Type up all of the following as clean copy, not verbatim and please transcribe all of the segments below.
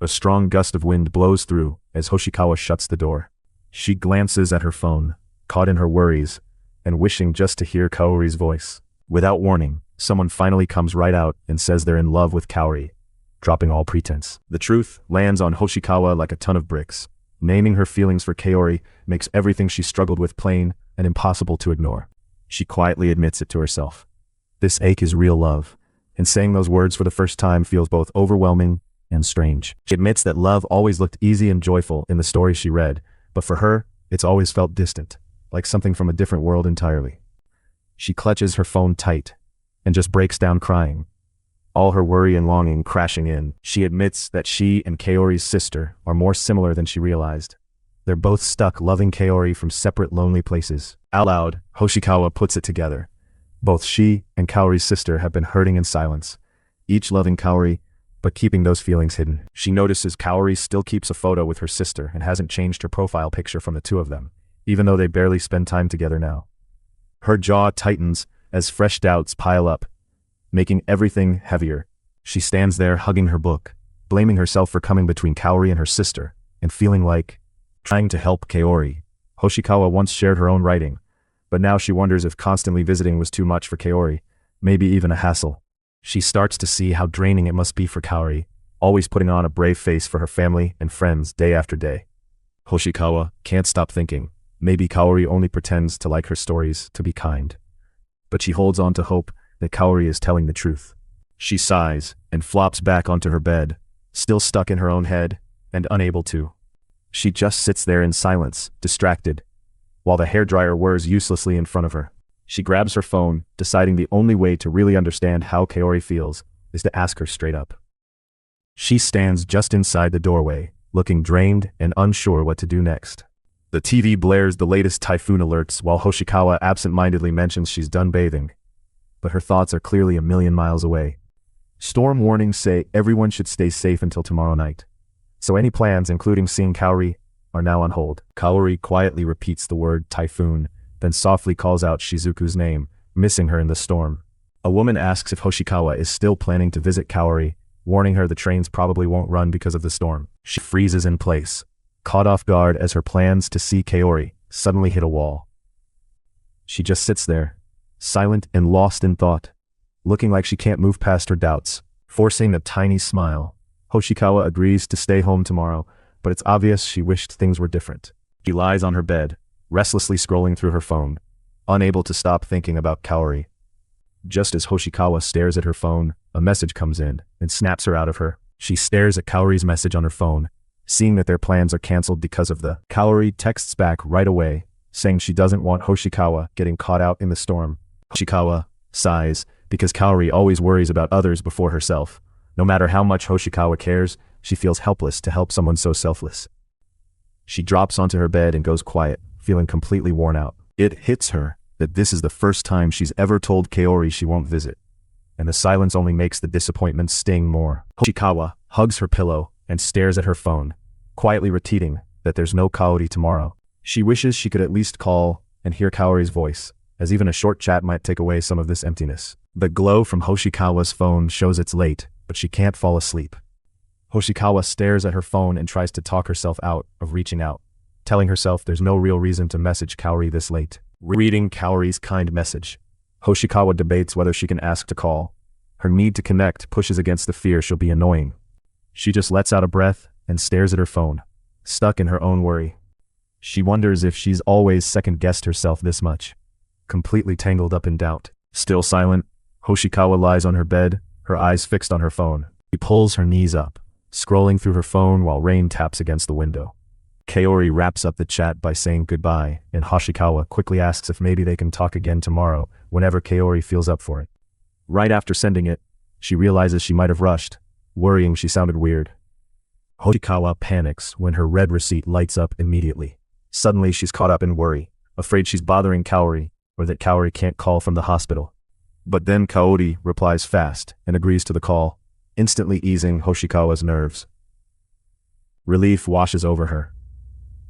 A strong gust of wind blows through as Hoshikawa shuts the door. She glances at her phone, caught in her worries, and wishing just to hear Kaori's voice. Without warning, someone finally comes right out and says they're in love with Kaori, dropping all pretense. The truth lands on Hoshikawa like a ton of bricks. Naming her feelings for Kaori makes everything she struggled with plain and impossible to ignore. She quietly admits it to herself. This ache is real love, and saying those words for the first time feels both overwhelming and strange. She admits that love always looked easy and joyful in the stories she read, but for her, it's always felt distant, like something from a different world entirely. She clutches her phone tight and just breaks down crying, all her worry and longing crashing in. She admits that she and Kaori's sister are more similar than she realized. They're both stuck loving Kaori from separate lonely places. Out loud, Hoshikawa puts it together. Both she and Kaori's sister have been hurting in silence, each loving Kaori, but keeping those feelings hidden. She notices Kaori still keeps a photo with her sister and hasn't changed her profile picture from the two of them, even though they barely spend time together now. Her jaw tightens as fresh doubts pile up, making everything heavier. She stands there hugging her book, blaming herself for coming between Kaori and her sister, and feeling like trying to help Kaori. Hoshikawa once shared her own writing, but now she wonders if constantly visiting was too much for Kaori, maybe even a hassle. She starts to see how draining it must be for Kaori, always putting on a brave face for her family and friends day after day. Hoshikawa can't stop thinking, maybe Kaori only pretends to like her stories to be kind. But she holds on to hope that Kaori is telling the truth. She sighs and flops back onto her bed, still stuck in her own head and unable to. She just sits there in silence, distracted, while the hairdryer whirs uselessly in front of her. She grabs her phone, deciding the only way to really understand how Kaori feels is to ask her straight up. She stands just inside the doorway, looking drained and unsure what to do next. The TV blares the latest typhoon alerts while Hoshikawa absent-mindedly mentions she's done bathing, but her thoughts are clearly a million miles away. Storm warnings say everyone should stay safe until tomorrow night, so any plans, including seeing Kaori, are now on hold. Kaori quietly repeats the word typhoon, then softly calls out Shizuku's name, missing her in the storm. A woman asks if Hoshikawa is still planning to visit Kaori, warning her the trains probably won't run because of the storm. She freezes in place, caught off guard as her plans to see Kaori suddenly hit a wall. She just sits there, silent and lost in thought, looking like she can't move past her doubts. Forcing a tiny smile, Hoshikawa agrees to stay home tomorrow, but it's obvious she wished things were different. She lies on her bed, restlessly scrolling through her phone, unable to stop thinking about Kaori. Just as Hoshikawa stares at her phone, a message comes in and snaps her out of her. She stares at Kaori's message on her phone, seeing that their plans are cancelled because of the. Kaori texts back right away, saying she doesn't want Hoshikawa getting caught out in the storm. Hoshikawa sighs, because Kaori always worries about others before herself. No matter how much Hoshikawa cares, she feels helpless to help someone so selfless. She drops onto her bed and goes quiet, feeling completely worn out. It hits her that this is the first time she's ever told Kaori she won't visit, and the silence only makes the disappointment sting more. Hoshikawa hugs her pillow and stares at her phone, quietly repeating that there's no Kaori tomorrow. She wishes she could at least call and hear Kaori's voice, as even a short chat might take away some of this emptiness. The glow from Hoshikawa's phone shows it's late, but she can't fall asleep. Hoshikawa stares at her phone and tries to talk herself out of reaching out, telling herself there's no real reason to message Kaori this late. Reading Kaori's kind message, Hoshikawa debates whether she can ask to call. Her need to connect pushes against the fear she'll be annoying. She just lets out a breath and stares at her phone, stuck in her own worry. She wonders if she's always second-guessed herself this much, completely tangled up in doubt. Still silent, Hoshikawa lies on her bed, her eyes fixed on her phone. She pulls her knees up, scrolling through her phone while rain taps against the window. Kaori wraps up the chat by saying goodbye, and Hoshikawa quickly asks if maybe they can talk again tomorrow, whenever Kaori feels up for it. Right after sending it, she realizes she might have rushed, worrying she sounded weird. Hoshikawa panics when her red receipt lights up immediately. Suddenly she's caught up in worry, afraid she's bothering Kaori, or that Kaori can't call from the hospital. But then Kaori replies fast and agrees to the call, instantly easing Hoshikawa's nerves. Relief washes over her.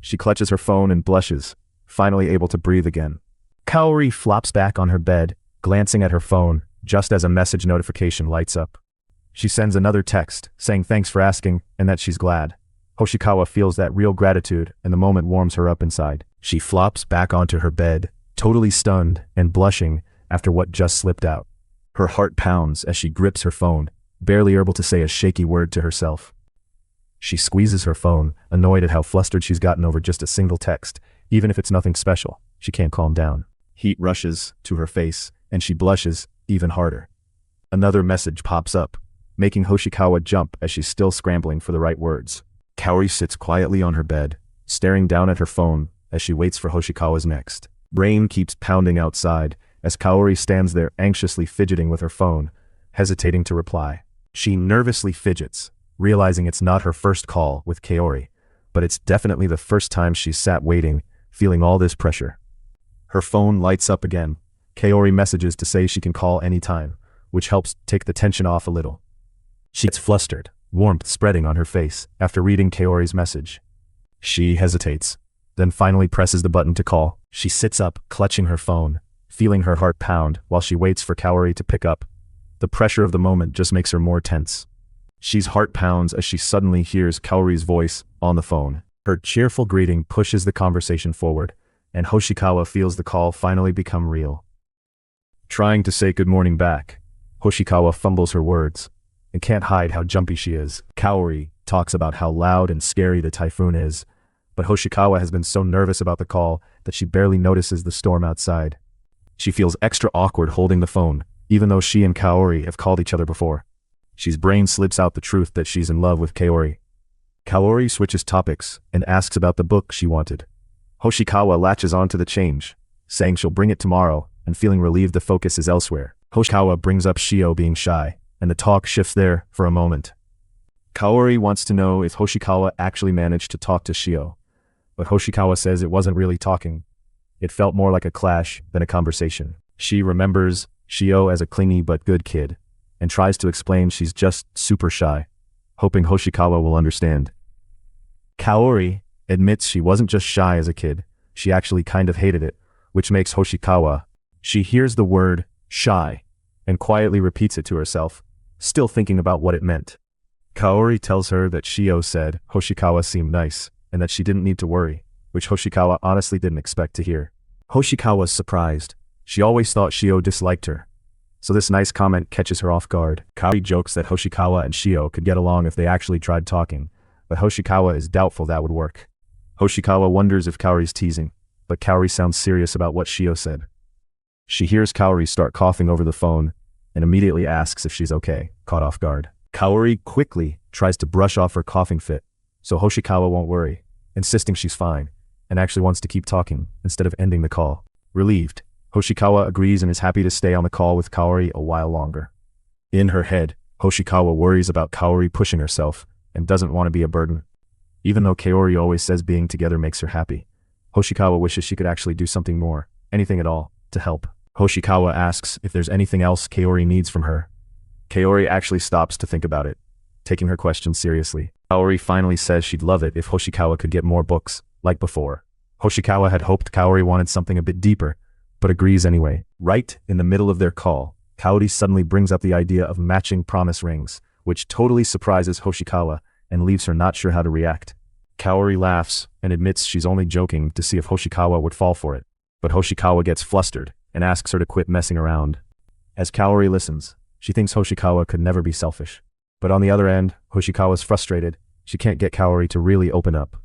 She clutches her phone and blushes, finally able to breathe again. Kaori flops back on her bed, glancing at her phone, just as a message notification lights up. She sends another text, saying thanks for asking, and that she's glad. Hoshikawa feels that real gratitude, and the moment warms her up inside. She flops back onto her bed, totally stunned and blushing after what just slipped out. Her heart pounds as she grips her phone, barely able to say a shaky word to herself. She squeezes her phone, annoyed at how flustered she's gotten over just a single text. Even if it's nothing special, she can't calm down. Heat rushes to her face, and she blushes even harder. Another message pops up, making Hoshikawa jump as she's still scrambling for the right words. Kaori sits quietly on her bed, staring down at her phone as she waits for Hoshikawa's next. Rain keeps pounding outside as Kaori stands there anxiously fidgeting with her phone, hesitating to reply. She nervously fidgets, realizing it's not her first call with Kaori, but it's definitely the first time she's sat waiting, feeling all this pressure. Her phone lights up again. Kaori messages to say she can call anytime, which helps take the tension off a little. She gets flustered, warmth spreading on her face after reading Kaori's message. She hesitates, then finally presses the button to call. She sits up, clutching her phone, feeling her heart pound while she waits for Kaori to pick up. The pressure of the moment just makes her more tense. She's heart pounds as she suddenly hears Kaori's voice on the phone. Her cheerful greeting pushes the conversation forward, and Hoshikawa feels the call finally become real. Trying to say good morning back, Hoshikawa fumbles her words, and can't hide how jumpy she is. Kaori talks about how loud and scary the typhoon is, but Hoshikawa has been so nervous about the call that she barely notices the storm outside. She feels extra awkward holding the phone, even though she and Kaori have called each other before. She's brain slips out the truth that she's in love with Kaori. Kaori switches topics and asks about the book she wanted. Hoshikawa latches onto the change, saying she'll bring it tomorrow, and feeling relieved the focus is elsewhere. Hoshikawa brings up Shio being shy, and the talk shifts there for a moment. Kaori wants to know if Hoshikawa actually managed to talk to Shio, but Hoshikawa says it wasn't really talking. It felt more like a clash than a conversation. She remembers Shio as a clingy but good kid, and tries to explain she's just super shy, hoping Hoshikawa will understand. Kaori admits she wasn't just shy as a kid, she actually kind of hated it, which makes Hoshikawa. She hears the word shy and quietly repeats it to herself, still thinking about what it meant. Kaori tells her that Shio said Hoshikawa seemed nice, and that she didn't need to worry, which Hoshikawa honestly didn't expect to hear. Hoshikawa's surprised. She always thought Shio disliked her, so this nice comment catches her off guard. Kaori jokes that Hoshikawa and Shio could get along if they actually tried talking, but Hoshikawa is doubtful that would work. Hoshikawa wonders if Kaori's teasing, but Kaori sounds serious about what Shio said. She hears Kaori start coughing over the phone, and immediately asks if she's okay, caught off guard. Kaori quickly tries to brush off her coughing fit, so Hoshikawa won't worry, insisting she's fine, and actually wants to keep talking instead of ending the call. Relieved, Hoshikawa agrees and is happy to stay on the call with Kaori a while longer. In her head, Hoshikawa worries about Kaori pushing herself, and doesn't want to be a burden. Even though Kaori always says being together makes her happy, Hoshikawa wishes she could actually do something more, anything at all, to help. Hoshikawa asks if there's anything else Kaori needs from her. Kaori actually stops to think about it, taking her question seriously. Kaori finally says she'd love it if Hoshikawa could get more books, like before. Hoshikawa had hoped Kaori wanted something a bit deeper, but agrees anyway. Right in the middle of their call, Kaori suddenly brings up the idea of matching promise rings, which totally surprises Hoshikawa and leaves her not sure how to react. Kaori laughs and admits she's only joking to see if Hoshikawa would fall for it, but Hoshikawa gets flustered and asks her to quit messing around. As Kaori listens, she thinks Hoshikawa could never be selfish. But on the other end, Hoshikawa's frustrated. She can't get Kaori to really open up.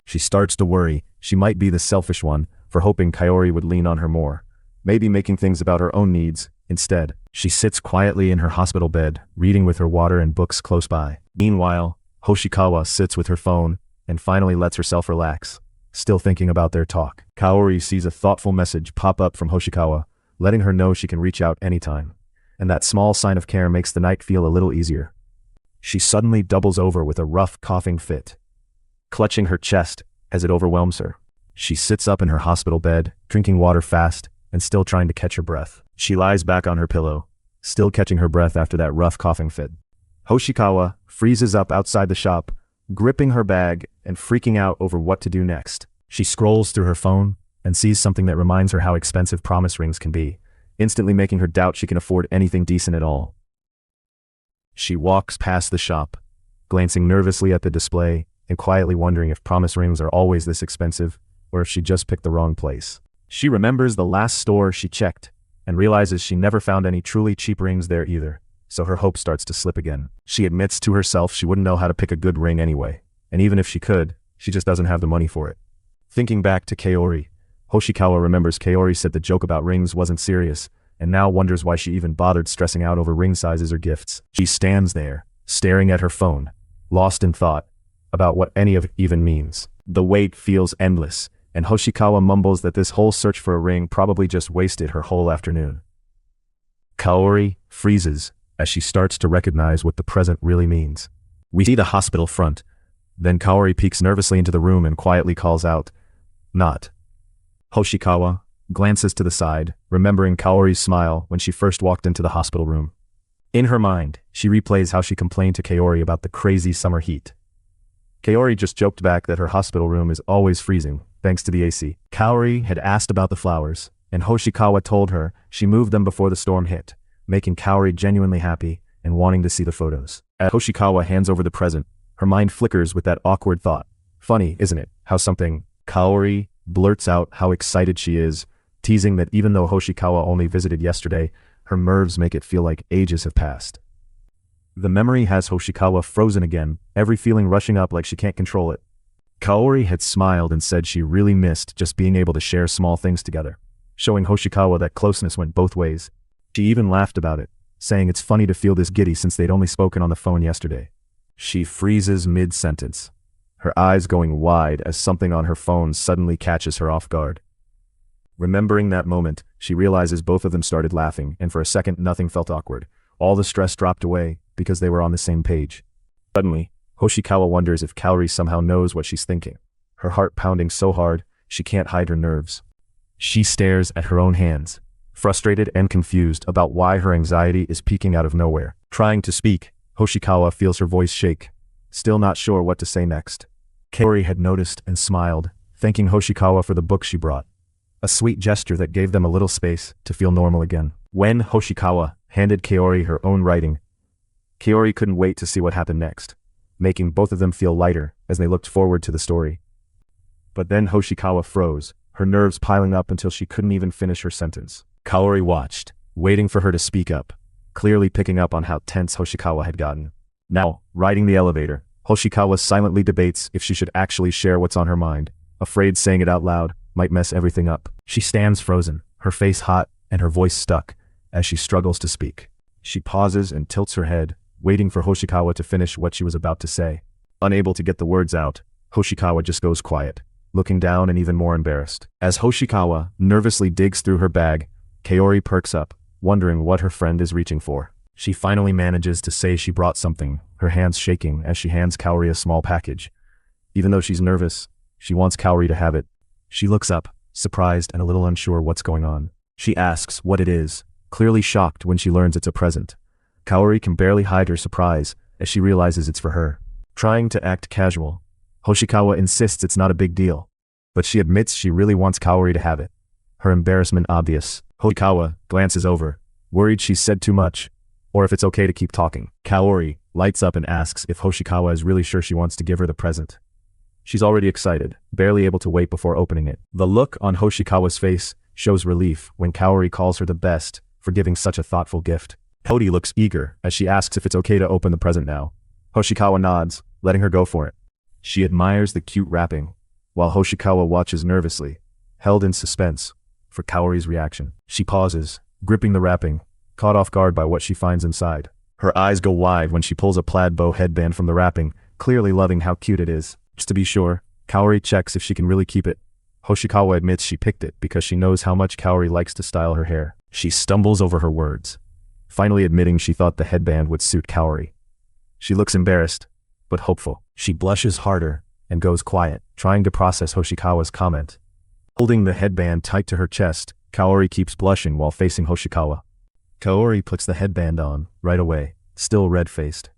She starts to worry she might be the selfish one for hoping Kaori would lean on her more, maybe making things about her own needs instead. She sits quietly in her hospital bed, reading with her water and books close by. Meanwhile, Hoshikawa sits with her phone and finally lets herself relax, still thinking about their talk. Kaori sees a thoughtful message pop up from Hoshikawa, letting her know she can reach out anytime. And that small sign of care makes the night feel a little easier. She suddenly doubles over with a rough coughing fit, clutching her chest as it overwhelms her. She sits up in her hospital bed, drinking water fast and still trying to catch her breath. She lies back on her pillow, still catching her breath after that rough coughing fit. Hoshikawa freezes up outside the shop, gripping her bag and freaking out over what to do next. She scrolls through her phone and sees something that reminds her how expensive promise rings can be, instantly making her doubt she can afford anything decent at all. She walks past the shop, glancing nervously at the display and quietly wondering if promise rings are always this expensive or if she just picked the wrong place. She remembers the last store she checked and realizes she never found any truly cheap rings there either, so her hope starts to slip again. She admits to herself she wouldn't know how to pick a good ring anyway, and even if she could, she just doesn't have the money for it. Thinking back to Kaori, Hoshikawa remembers Kaori said the joke about rings wasn't serious, and now wonders why she even bothered stressing out over ring sizes or gifts. She stands there, staring at her phone, lost in thought about what any of it even means. The wait feels endless, and Hoshikawa mumbles that this whole search for a ring probably just wasted her whole afternoon. Kaori freezes as she starts to recognize what the present really means. We see the hospital front. Then Kaori peeks nervously into the room and quietly calls out, "Not." Hoshikawa glances to the side, remembering Kaori's smile when she first walked into the hospital room. In her mind, she replays how she complained to Kaori about the crazy summer heat. Kaori just joked back that her hospital room is always freezing, thanks to the AC. Kaori had asked about the flowers, and Hoshikawa told her she moved them before the storm hit, making Kaori genuinely happy and wanting to see the photos. As Hoshikawa hands over the present, her mind flickers with that awkward thought. Funny, isn't it, how something Kaori blurts out how excited she is, teasing that even though Hoshikawa only visited yesterday, her nerves make it feel like ages have passed. The memory has Hoshikawa frozen again, every feeling rushing up like she can't control it. Kaori had smiled and said she really missed just being able to share small things together, showing Hoshikawa that closeness went both ways. She even laughed about it, saying it's funny to feel this giddy since they'd only spoken on the phone yesterday. She freezes mid-sentence, her eyes going wide as something on her phone suddenly catches her off guard. Remembering that moment, she realizes both of them started laughing, and for a second nothing felt awkward. All the stress dropped away because they were on the same page. Suddenly, Hoshikawa wonders if Kaori somehow knows what she's thinking, her heart pounding so hard she can't hide her nerves. She stares at her own hands, frustrated and confused about why her anxiety is peaking out of nowhere. Trying to speak, Hoshikawa feels her voice shake, still not sure what to say next. Kaori had noticed and smiled, thanking Hoshikawa for the book she brought, a sweet gesture that gave them a little space to feel normal again. When Hoshikawa handed Kaori her own writing, Kaori couldn't wait to see what happened next, making both of them feel lighter as they looked forward to the story. But then Hoshikawa froze, her nerves piling up until she couldn't even finish her sentence. Kaori watched, waiting for her to speak up, clearly picking up on how tense Hoshikawa had gotten. Now, riding the elevator, Hoshikawa silently debates if she should actually share what's on her mind, afraid saying it out loud might mess everything up. She stands frozen, her face hot and her voice stuck, as she struggles to speak. She pauses and tilts her head, waiting for Hoshikawa to finish what she was about to say. Unable to get the words out, Hoshikawa just goes quiet, looking down and even more embarrassed. As Hoshikawa nervously digs through her bag, Kaori perks up, wondering what her friend is reaching for. She finally manages to say she brought something, her hands shaking as she hands Kaori a small package. Even though she's nervous, she wants Kaori to have it. She looks up, surprised and a little unsure what's going on. She asks what it is, clearly shocked when she learns it's a present. Kaori can barely hide her surprise as she realizes it's for her. Trying to act casual, Hoshikawa insists it's not a big deal, but she admits she really wants Kaori to have it, her embarrassment obvious. Hoshikawa glances over, worried she's said too much, or if it's okay to keep talking. Kaori lights up and asks if Hoshikawa is really sure she wants to give her the present. She's already excited, barely able to wait before opening it. The look on Hoshikawa's face shows relief when Kaori calls her the best for giving such a thoughtful gift. Kaori looks eager as she asks if it's okay to open the present now. Hoshikawa nods, letting her go for it. She admires the cute wrapping, while Hoshikawa watches nervously, held in suspense, for Kaori's reaction. She pauses, gripping the wrapping, caught off guard by what she finds inside. Her eyes go wide when she pulls a plaid bow headband from the wrapping, clearly loving how cute it is. Just to be sure, Kaori checks if she can really keep it. Hoshikawa admits she picked it because she knows how much Kaori likes to style her hair. She stumbles over her words, finally admitting she thought the headband would suit Kaori. She looks embarrassed, but hopeful. She blushes harder and goes quiet, trying to process Hoshikawa's comment. Holding the headband tight to her chest, Kaori keeps blushing while facing Hoshikawa. Kaori puts the headband on right away, still red-faced,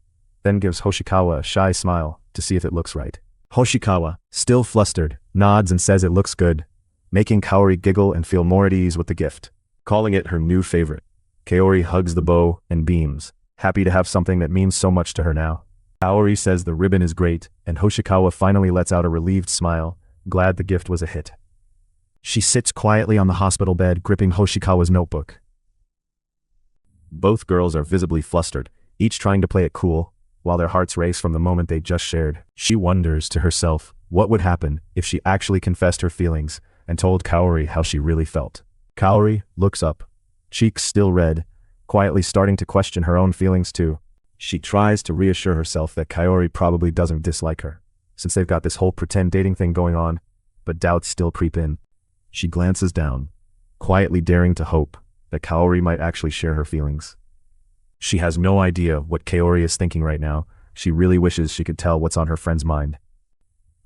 then gives Hoshikawa a shy smile to see if it looks right. Hoshikawa, still flustered, nods and says it looks good, making Kaori giggle and feel more at ease with the gift. Calling it her new favorite, Kaori hugs the bow and beams, happy to have something that means so much to her now. Kaori says the ribbon is great, and Hoshikawa finally lets out a relieved smile, glad the gift was a hit. She sits quietly on the hospital bed, gripping Hoshikawa's notebook. Both girls are visibly flustered, each trying to play it cool, while their hearts race from the moment they just shared. She wonders to herself what would happen if she actually confessed her feelings and told Kaori how she really felt. Kaori looks up, cheeks still red, quietly starting to question her own feelings too. She tries to reassure herself that Kaori probably doesn't dislike her, since they've got this whole pretend dating thing going on, but doubts still creep in. She glances down, quietly daring to hope that Kaori might actually share her feelings. She has no idea what Kaori is thinking right now. She really wishes she could tell what's on her friend's mind.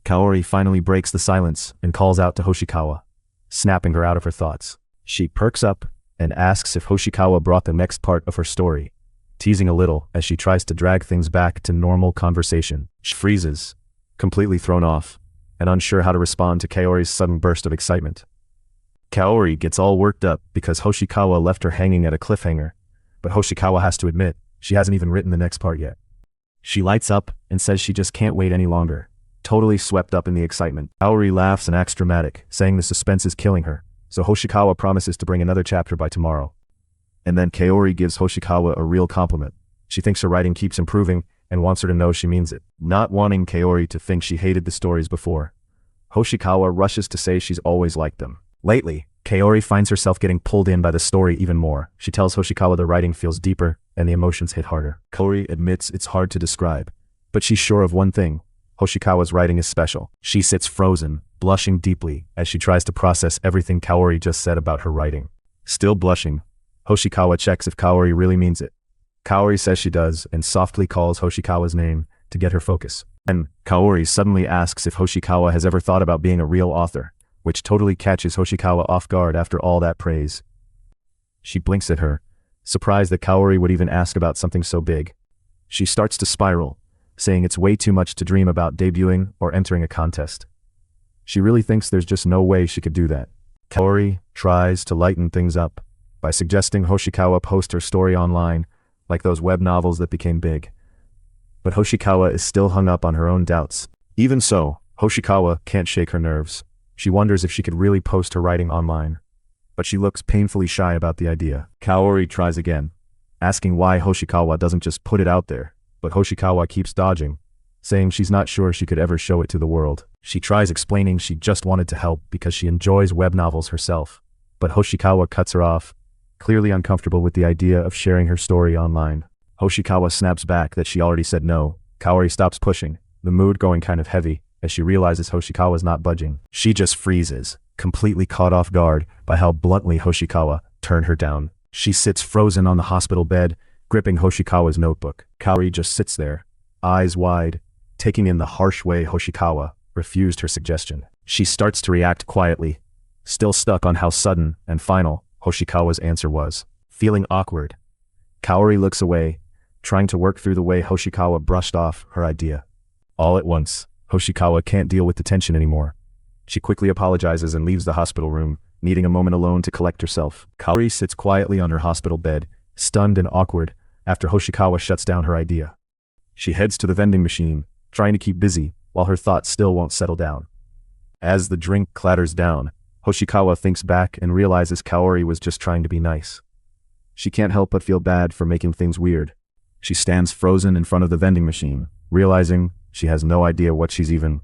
Kaori finally breaks the silence and calls out to Hoshikawa, snapping her out of her thoughts. She perks up and asks if Hoshikawa brought the next part of her story, teasing a little as she tries to drag things back to normal conversation. She freezes, completely thrown off, and unsure how to respond to Kaori's sudden burst of excitement. Kaori gets all worked up because Hoshikawa left her hanging at a cliffhanger, but Hoshikawa has to admit she hasn't even written the next part yet. She lights up and says she just can't wait any longer, totally swept up in the excitement. Kaori laughs and acts dramatic, saying the suspense is killing her, so Hoshikawa promises to bring another chapter by tomorrow. And then Kaori gives Hoshikawa a real compliment. She thinks her writing keeps improving and wants her to know she means it. Not wanting Kaori to think she hated the stories before, Hoshikawa rushes to say she's always liked them. Lately, Kaori finds herself getting pulled in by the story even more. She tells Hoshikawa the writing feels deeper and the emotions hit harder. Kaori admits it's hard to describe, but she's sure of one thing: Hoshikawa's writing is special. She sits frozen, blushing deeply as she tries to process everything Kaori just said about her writing. Still blushing, Hoshikawa checks if Kaori really means it. Kaori says she does and softly calls Hoshikawa's name to get her focus. And Kaori suddenly asks if Hoshikawa has ever thought about being a real author, which totally catches Hoshikawa off guard after all that praise. She blinks at her, surprised that Kaori would even ask about something so big. She starts to spiral, saying it's way too much to dream about debuting or entering a contest. She really thinks there's just no way she could do that. Kaori tries to lighten things up by suggesting Hoshikawa post her story online, like those web novels that became big. But Hoshikawa is still hung up on her own doubts. Even so, Hoshikawa can't shake her nerves. She wonders if she could really post her writing online, but she looks painfully shy about the idea. Kaori tries again, asking why Hoshikawa doesn't just put it out there, but Hoshikawa keeps dodging, saying she's not sure she could ever show it to the world. She tries explaining she just wanted to help because she enjoys web novels herself, but Hoshikawa cuts her off, clearly uncomfortable with the idea of sharing her story online. Hoshikawa snaps back that she already said no. Kaori stops pushing, the mood going kind of heavy, as she realizes Hoshikawa's not budging. She just freezes, completely caught off guard by how bluntly Hoshikawa turned her down. She sits frozen on the hospital bed, gripping Hoshikawa's notebook. Kaori just sits there, eyes wide, taking in the harsh way Hoshikawa refused her suggestion. She starts to react quietly, still stuck on how sudden and final Hoshikawa's answer was. Feeling awkward, Kaori looks away, trying to work through the way Hoshikawa brushed off her idea. All at once, Hoshikawa can't deal with the tension anymore. She quickly apologizes and leaves the hospital room, needing a moment alone to collect herself. Kaori sits quietly on her hospital bed, stunned and awkward, after Hoshikawa shuts down her idea. She heads to the vending machine, trying to keep busy, while her thoughts still won't settle down. As the drink clatters down, Hoshikawa thinks back and realizes Kaori was just trying to be nice. She can't help but feel bad for making things weird. She stands frozen in front of the vending machine, realizing she has no idea what she's even.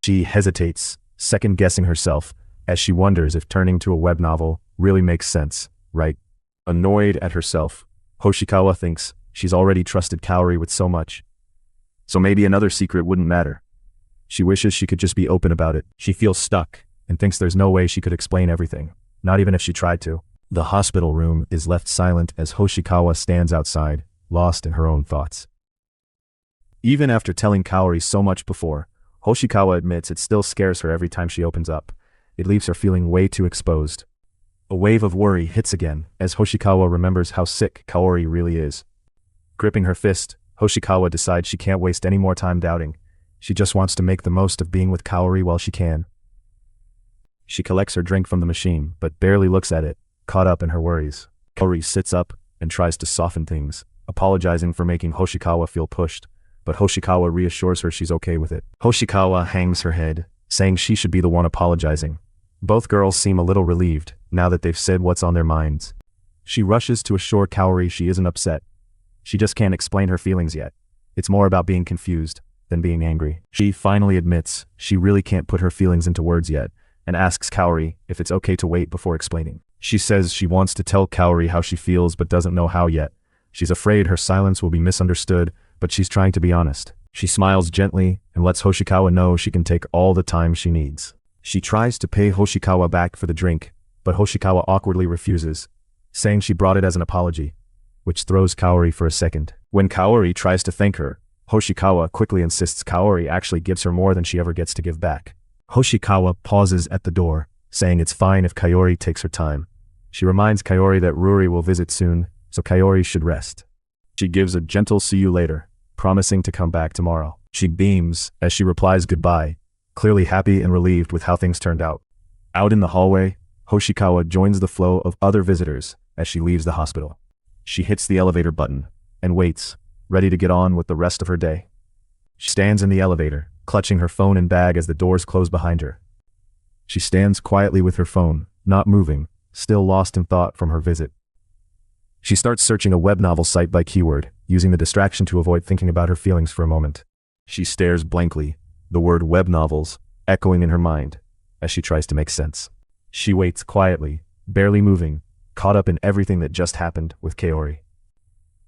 She hesitates, second-guessing herself, as she wonders if turning to a web novel really makes sense, right? Annoyed at herself, Hoshikawa thinks she's already trusted Kaori with so much. So maybe another secret wouldn't matter. She wishes she could just be open about it. She feels stuck, and thinks there's no way she could explain everything, not even if she tried to. The hospital room is left silent as Hoshikawa stands outside, lost in her own thoughts. Even after telling Kaori so much before, Hoshikawa admits it still scares her every time she opens up. It leaves her feeling way too exposed. A wave of worry hits again as Hoshikawa remembers how sick Kaori really is. Gripping her fist, Hoshikawa decides she can't waste any more time doubting. She just wants to make the most of being with Kaori while she can. She collects her drink from the machine, but barely looks at it, caught up in her worries. Kaori sits up and tries to soften things, apologizing for making Hoshikawa feel pushed, but Hoshikawa reassures her she's okay with it. Hoshikawa hangs her head, saying she should be the one apologizing. Both girls seem a little relieved, now that they've said what's on their minds. She rushes to assure Kaori she isn't upset. She just can't explain her feelings yet. It's more about being confused than being angry. She finally admits she really can't put her feelings into words yet, and asks Kaori if it's okay to wait before explaining. She says she wants to tell Kaori how she feels but doesn't know how yet. She's afraid her silence will be misunderstood, but she's trying to be honest. She smiles gently and lets Hoshikawa know she can take all the time she needs. She tries to pay Hoshikawa back for the drink, but Hoshikawa awkwardly refuses, saying she brought it as an apology, which throws Kaori for a second. When Kaori tries to thank her, Hoshikawa quickly insists Kaori actually gives her more than she ever gets to give back. Hoshikawa pauses at the door, saying it's fine if Kaori takes her time. She reminds Kaori that Yuri will visit soon, so Kaori should rest. She gives a gentle see you later, promising to come back tomorrow. She beams as she replies goodbye, clearly happy and relieved with how things turned out. Out in the hallway, Hoshikawa joins the flow of other visitors as she leaves the hospital. She hits the elevator button and waits, ready to get on with the rest of her day. She stands in the elevator, clutching her phone and bag as the doors close behind her. She stands quietly with her phone, not moving, still lost in thought from her visit. She starts searching a web novel site by keyword, using the distraction to avoid thinking about her feelings for a moment. She stares blankly, the word web novels echoing in her mind, as she tries to make sense. She waits quietly, barely moving, caught up in everything that just happened with Kaori.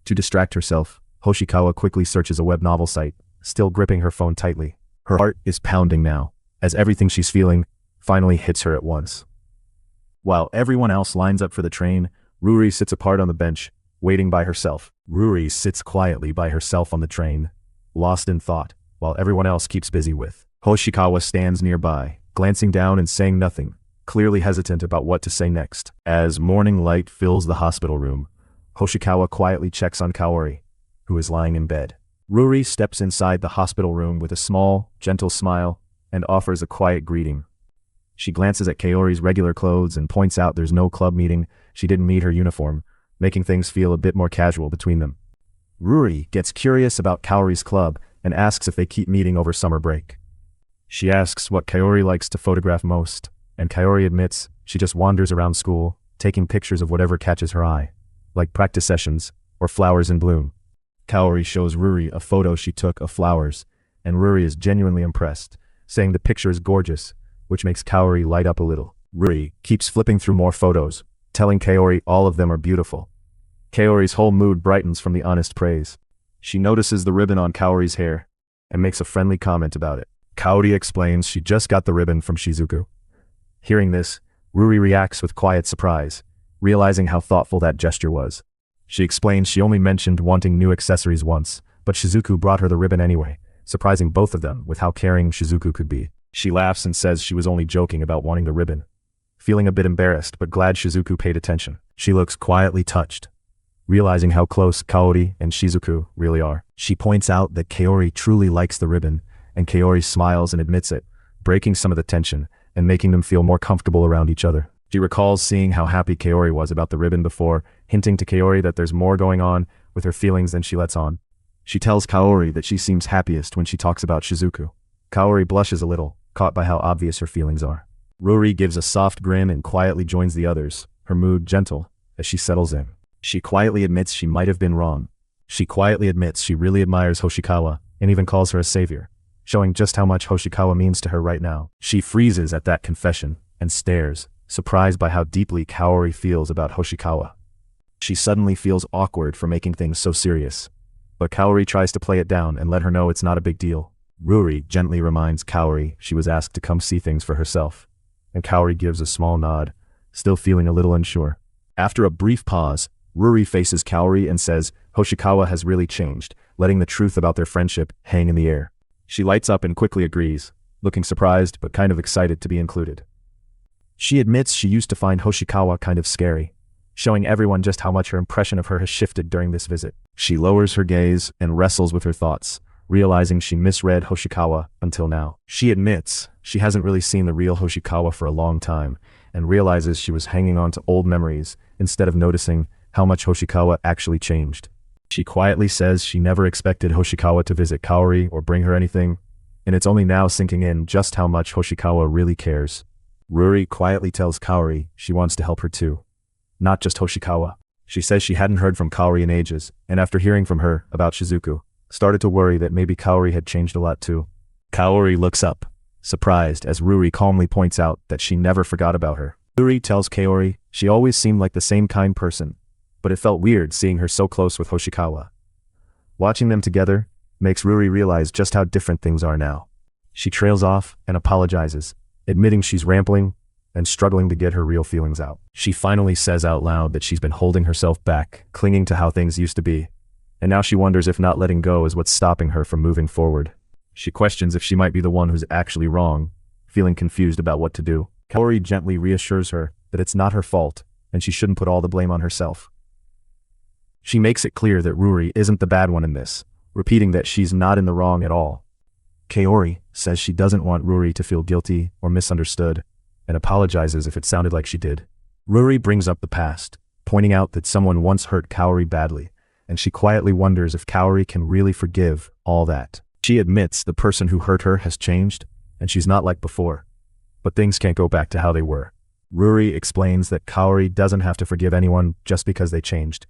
To distract herself, Hoshikawa quickly searches a web novel site, still gripping her phone tightly. Her heart is pounding now, as everything she's feeling finally hits her at once. While everyone else lines up for the train, Yuri sits apart on the bench, waiting by herself. Yuri sits quietly by herself on the train, lost in thought, while everyone else keeps busy with. Hoshikawa stands nearby, glancing down and saying nothing, clearly hesitant about what to say next. As morning light fills the hospital room, Hoshikawa quietly checks on Kaori, who is lying in bed. Yuri steps inside the hospital room with a small, gentle smile and offers a quiet greeting. She glances at Kaori's regular clothes and points out there's no club meeting, she didn't need her uniform, making things feel a bit more casual between them. Yuri gets curious about Kaori's club and asks if they keep meeting over summer break. She asks what Kaori likes to photograph most, and Kaori admits she just wanders around school, taking pictures of whatever catches her eye, like practice sessions or flowers in bloom. Kaori shows Yuri a photo she took of flowers, and Yuri is genuinely impressed, saying the picture is gorgeous, which makes Kaori light up a little. Yuri keeps flipping through more photos, telling Kaori all of them are beautiful. Kaori's whole mood brightens from the honest praise. She notices the ribbon on Kaori's hair, and makes a friendly comment about it. Kaori explains she just got the ribbon from Shizuku. Hearing this, Yuri reacts with quiet surprise, realizing how thoughtful that gesture was. She explains she only mentioned wanting new accessories once, but Shizuku brought her the ribbon anyway, surprising both of them with how caring Shizuku could be. She laughs and says she was only joking about wanting the ribbon, feeling a bit embarrassed but glad Shizuku paid attention. She looks quietly touched, realizing how close Kaori and Shizuku really are. She points out that Kaori truly likes the ribbon, and Kaori smiles and admits it, breaking some of the tension and making them feel more comfortable around each other. She recalls seeing how happy Kaori was about the ribbon before, hinting to Kaori that there's more going on with her feelings than she lets on. She tells Kaori that she seems happiest when she talks about Shizuku. Kaori blushes a little, caught by how obvious her feelings are. Yuri gives a soft grin and quietly joins the others, her mood gentle, as she settles in. She quietly admits she might have been wrong. She quietly admits she really admires Hoshikawa, and even calls her a savior, showing just how much Hoshikawa means to her right now. She freezes at that confession, and stares, surprised by how deeply Kaori feels about Hoshikawa. She suddenly feels awkward for making things so serious, but Kaori tries to play it down and let her know it's not a big deal. Yuri gently reminds Kaori she was asked to come see things for herself, and Kaori gives a small nod, still feeling a little unsure. After a brief pause, Yuri faces Kaori and says Hoshikawa has really changed, letting the truth about their friendship hang in the air. She lights up and quickly agrees, looking surprised but kind of excited to be included. She admits she used to find Hoshikawa kind of scary, showing everyone just how much her impression of her has shifted during this visit. She lowers her gaze and wrestles with her thoughts, realizing she misread Hoshikawa until now. She admits she hasn't really seen the real Hoshikawa for a long time, and realizes she was hanging on to old memories instead of noticing how much Hoshikawa actually changed. She quietly says she never expected Hoshikawa to visit Kaori or bring her anything, and it's only now sinking in just how much Hoshikawa really cares. Yuri quietly tells Kaori she wants to help her too. Not just Hoshikawa. She says she hadn't heard from Kaori in ages, and after hearing from her about Shizuku, started to worry that maybe Kaori had changed a lot too. Kaori looks up, surprised as Yuri calmly points out that she never forgot about her. Yuri tells Kaori she always seemed like the same kind person, but it felt weird seeing her so close with Hoshikawa. Watching them together makes Yuri realize just how different things are now. She trails off and apologizes, admitting she's rambling and struggling to get her real feelings out. She finally says out loud that she's been holding herself back, clinging to how things used to be, and now she wonders if not letting go is what's stopping her from moving forward. She questions if she might be the one who's actually wrong, feeling confused about what to do. Kaori gently reassures her that it's not her fault, and she shouldn't put all the blame on herself. She makes it clear that Yuri isn't the bad one in this, repeating that she's not in the wrong at all. Kaori says she doesn't want Yuri to feel guilty or misunderstood, and apologizes if it sounded like she did. Yuri brings up the past, pointing out that someone once hurt Kaori badly, and she quietly wonders if Kaori can really forgive all that. She admits the person who hurt her has changed, and she's not like before, but things can't go back to how they were. Yuri explains that Kaori doesn't have to forgive anyone just because they changed,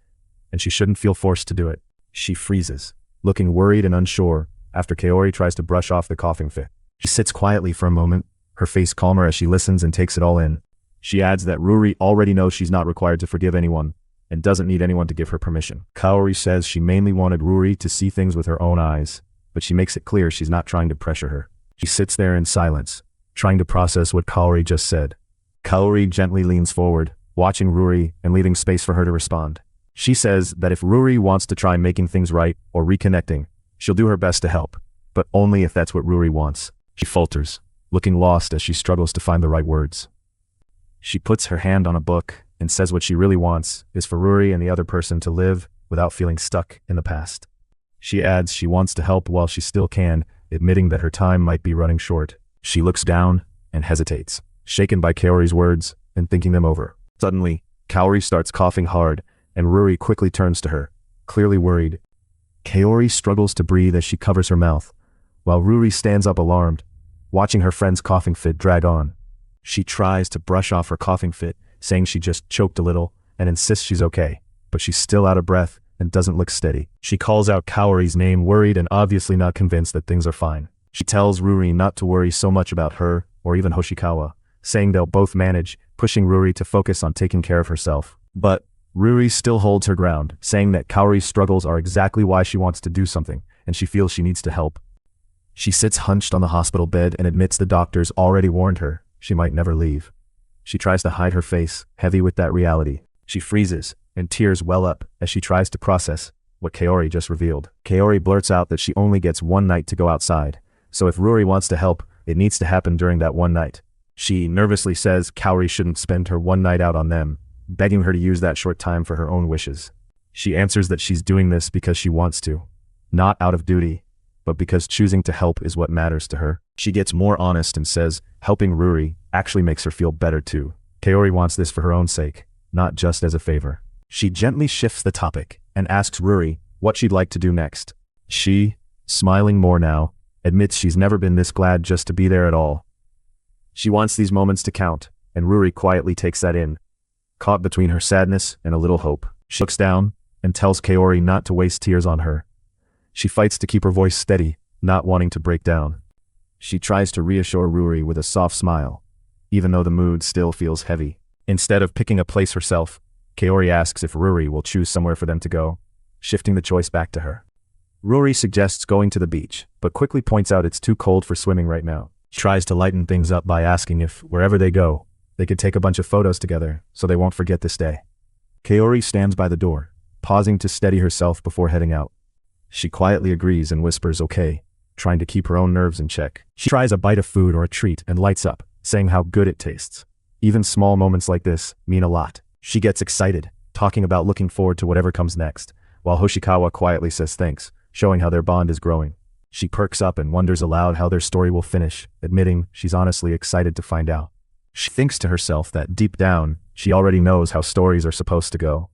and she shouldn't feel forced to do it. She freezes, looking worried and unsure, after Kaori tries to brush off the coughing fit. She sits quietly for a moment, her face calmer as she listens and takes it all in. She adds that Yuri already knows she's not required to forgive anyone, and doesn't need anyone to give her permission. Kaori says she mainly wanted Yuri to see things with her own eyes, but she makes it clear she's not trying to pressure her. She sits there in silence, trying to process what Kaori just said. Kaori gently leans forward, watching Yuri and leaving space for her to respond. She says that if Yuri wants to try making things right or reconnecting, she'll do her best to help, but only if that's what Yuri wants. She falters, looking lost as she struggles to find the right words. She puts her hand on a book and says what she really wants is for Yuri and the other person to live without feeling stuck in the past. She adds she wants to help while she still can, admitting that her time might be running short. She looks down and hesitates, shaken by Kaori's words and thinking them over. Suddenly, Kaori starts coughing hard, and Yuri quickly turns to her, clearly worried. Kaori struggles to breathe as she covers her mouth, while Yuri stands up alarmed, watching her friend's coughing fit drag on. She tries to brush off her coughing fit, saying she just choked a little, and insists she's okay, but she's still out of breath and doesn't look steady. She calls out Kaori's name, worried and obviously not convinced that things are fine. She tells Yuri not to worry so much about her, or even Hoshikawa, saying they'll both manage, pushing Yuri to focus on taking care of herself. But Yuri still holds her ground, saying that Kaori's struggles are exactly why she wants to do something, and she feels she needs to help. She sits hunched on the hospital bed and admits the doctors already warned her she might never leave. She tries to hide her face, heavy with that reality. She freezes, and tears well up as she tries to process what Kaori just revealed. Kaori blurts out that she only gets one night to go outside, so if Yuri wants to help, it needs to happen during that one night. She nervously says Kaori shouldn't spend her one night out on them, begging her to use that short time for her own wishes. She answers that she's doing this because she wants to, not out of duty, but because choosing to help is what matters to her. She gets more honest and says helping Yuri actually makes her feel better too. Kaori wants this for her own sake, not just as a favor. She gently shifts the topic and asks Yuri what she'd like to do next. She, smiling more now, admits she's never been this glad just to be there at all. She wants these moments to count, and Yuri quietly takes that in, caught between her sadness and a little hope. She looks down and tells Kaori not to waste tears on her. She fights to keep her voice steady, not wanting to break down. She tries to reassure Yuri with a soft smile, even though the mood still feels heavy. Instead of picking a place herself, Kaori asks if Yuri will choose somewhere for them to go, shifting the choice back to her. Yuri suggests going to the beach, but quickly points out it's too cold for swimming right now. She tries to lighten things up by asking if, wherever they go, they could take a bunch of photos together so they won't forget this day. Kaori stands by the door, pausing to steady herself before heading out. She quietly agrees and whispers okay, trying to keep her own nerves in check. She tries a bite of food or a treat and lights up, saying how good it tastes. Even small moments like this mean a lot. She gets excited, talking about looking forward to whatever comes next, while Hoshikawa quietly says thanks, showing how their bond is growing. She perks up and wonders aloud how their story will finish, admitting she's honestly excited to find out. She thinks to herself that deep down, she already knows how stories are supposed to go.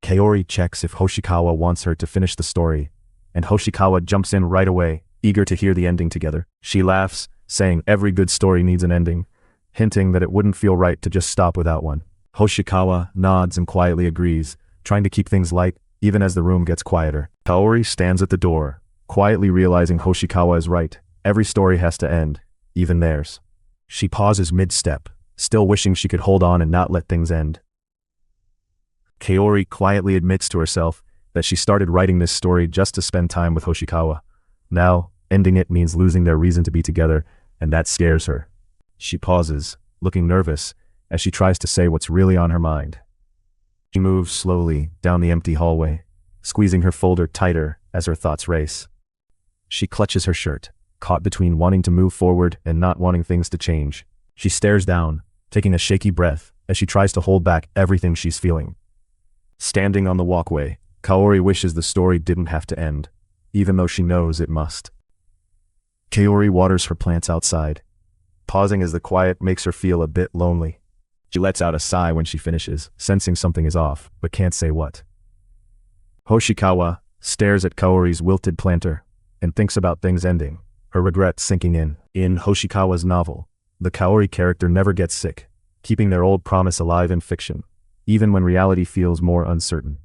Kaori checks if Hoshikawa wants her to finish the story, and Hoshikawa jumps in right away, eager to hear the ending together. She laughs, saying every good story needs an ending, hinting that it wouldn't feel right to just stop without one. Hoshikawa nods and quietly agrees, trying to keep things light even as the room gets quieter. Kaori stands at the door, quietly realizing Hoshikawa is right. Every story has to end, even theirs. She pauses mid-step, still wishing she could hold on and not let things end. Kaori quietly admits to herself that she started writing this story just to spend time with Hoshikawa. Now, ending it means losing their reason to be together, and that scares her. She pauses, looking nervous, as she tries to say what's really on her mind. She moves slowly down the empty hallway, squeezing her folder tighter as her thoughts race. She clutches her shirt, caught between wanting to move forward and not wanting things to change. She stares down, taking a shaky breath as she tries to hold back everything she's feeling. Standing on the walkway, Kaori wishes the story didn't have to end, even though she knows it must. Kaori waters her plants outside, pausing as the quiet makes her feel a bit lonely. She lets out a sigh when she finishes, sensing something is off, but can't say what. Hoshikawa stares at Kaori's wilted planter and thinks about things ending, her regret sinking in. In Hoshikawa's novel, the Kaori character never gets sick, keeping their old promise alive in fiction, even when reality feels more uncertain.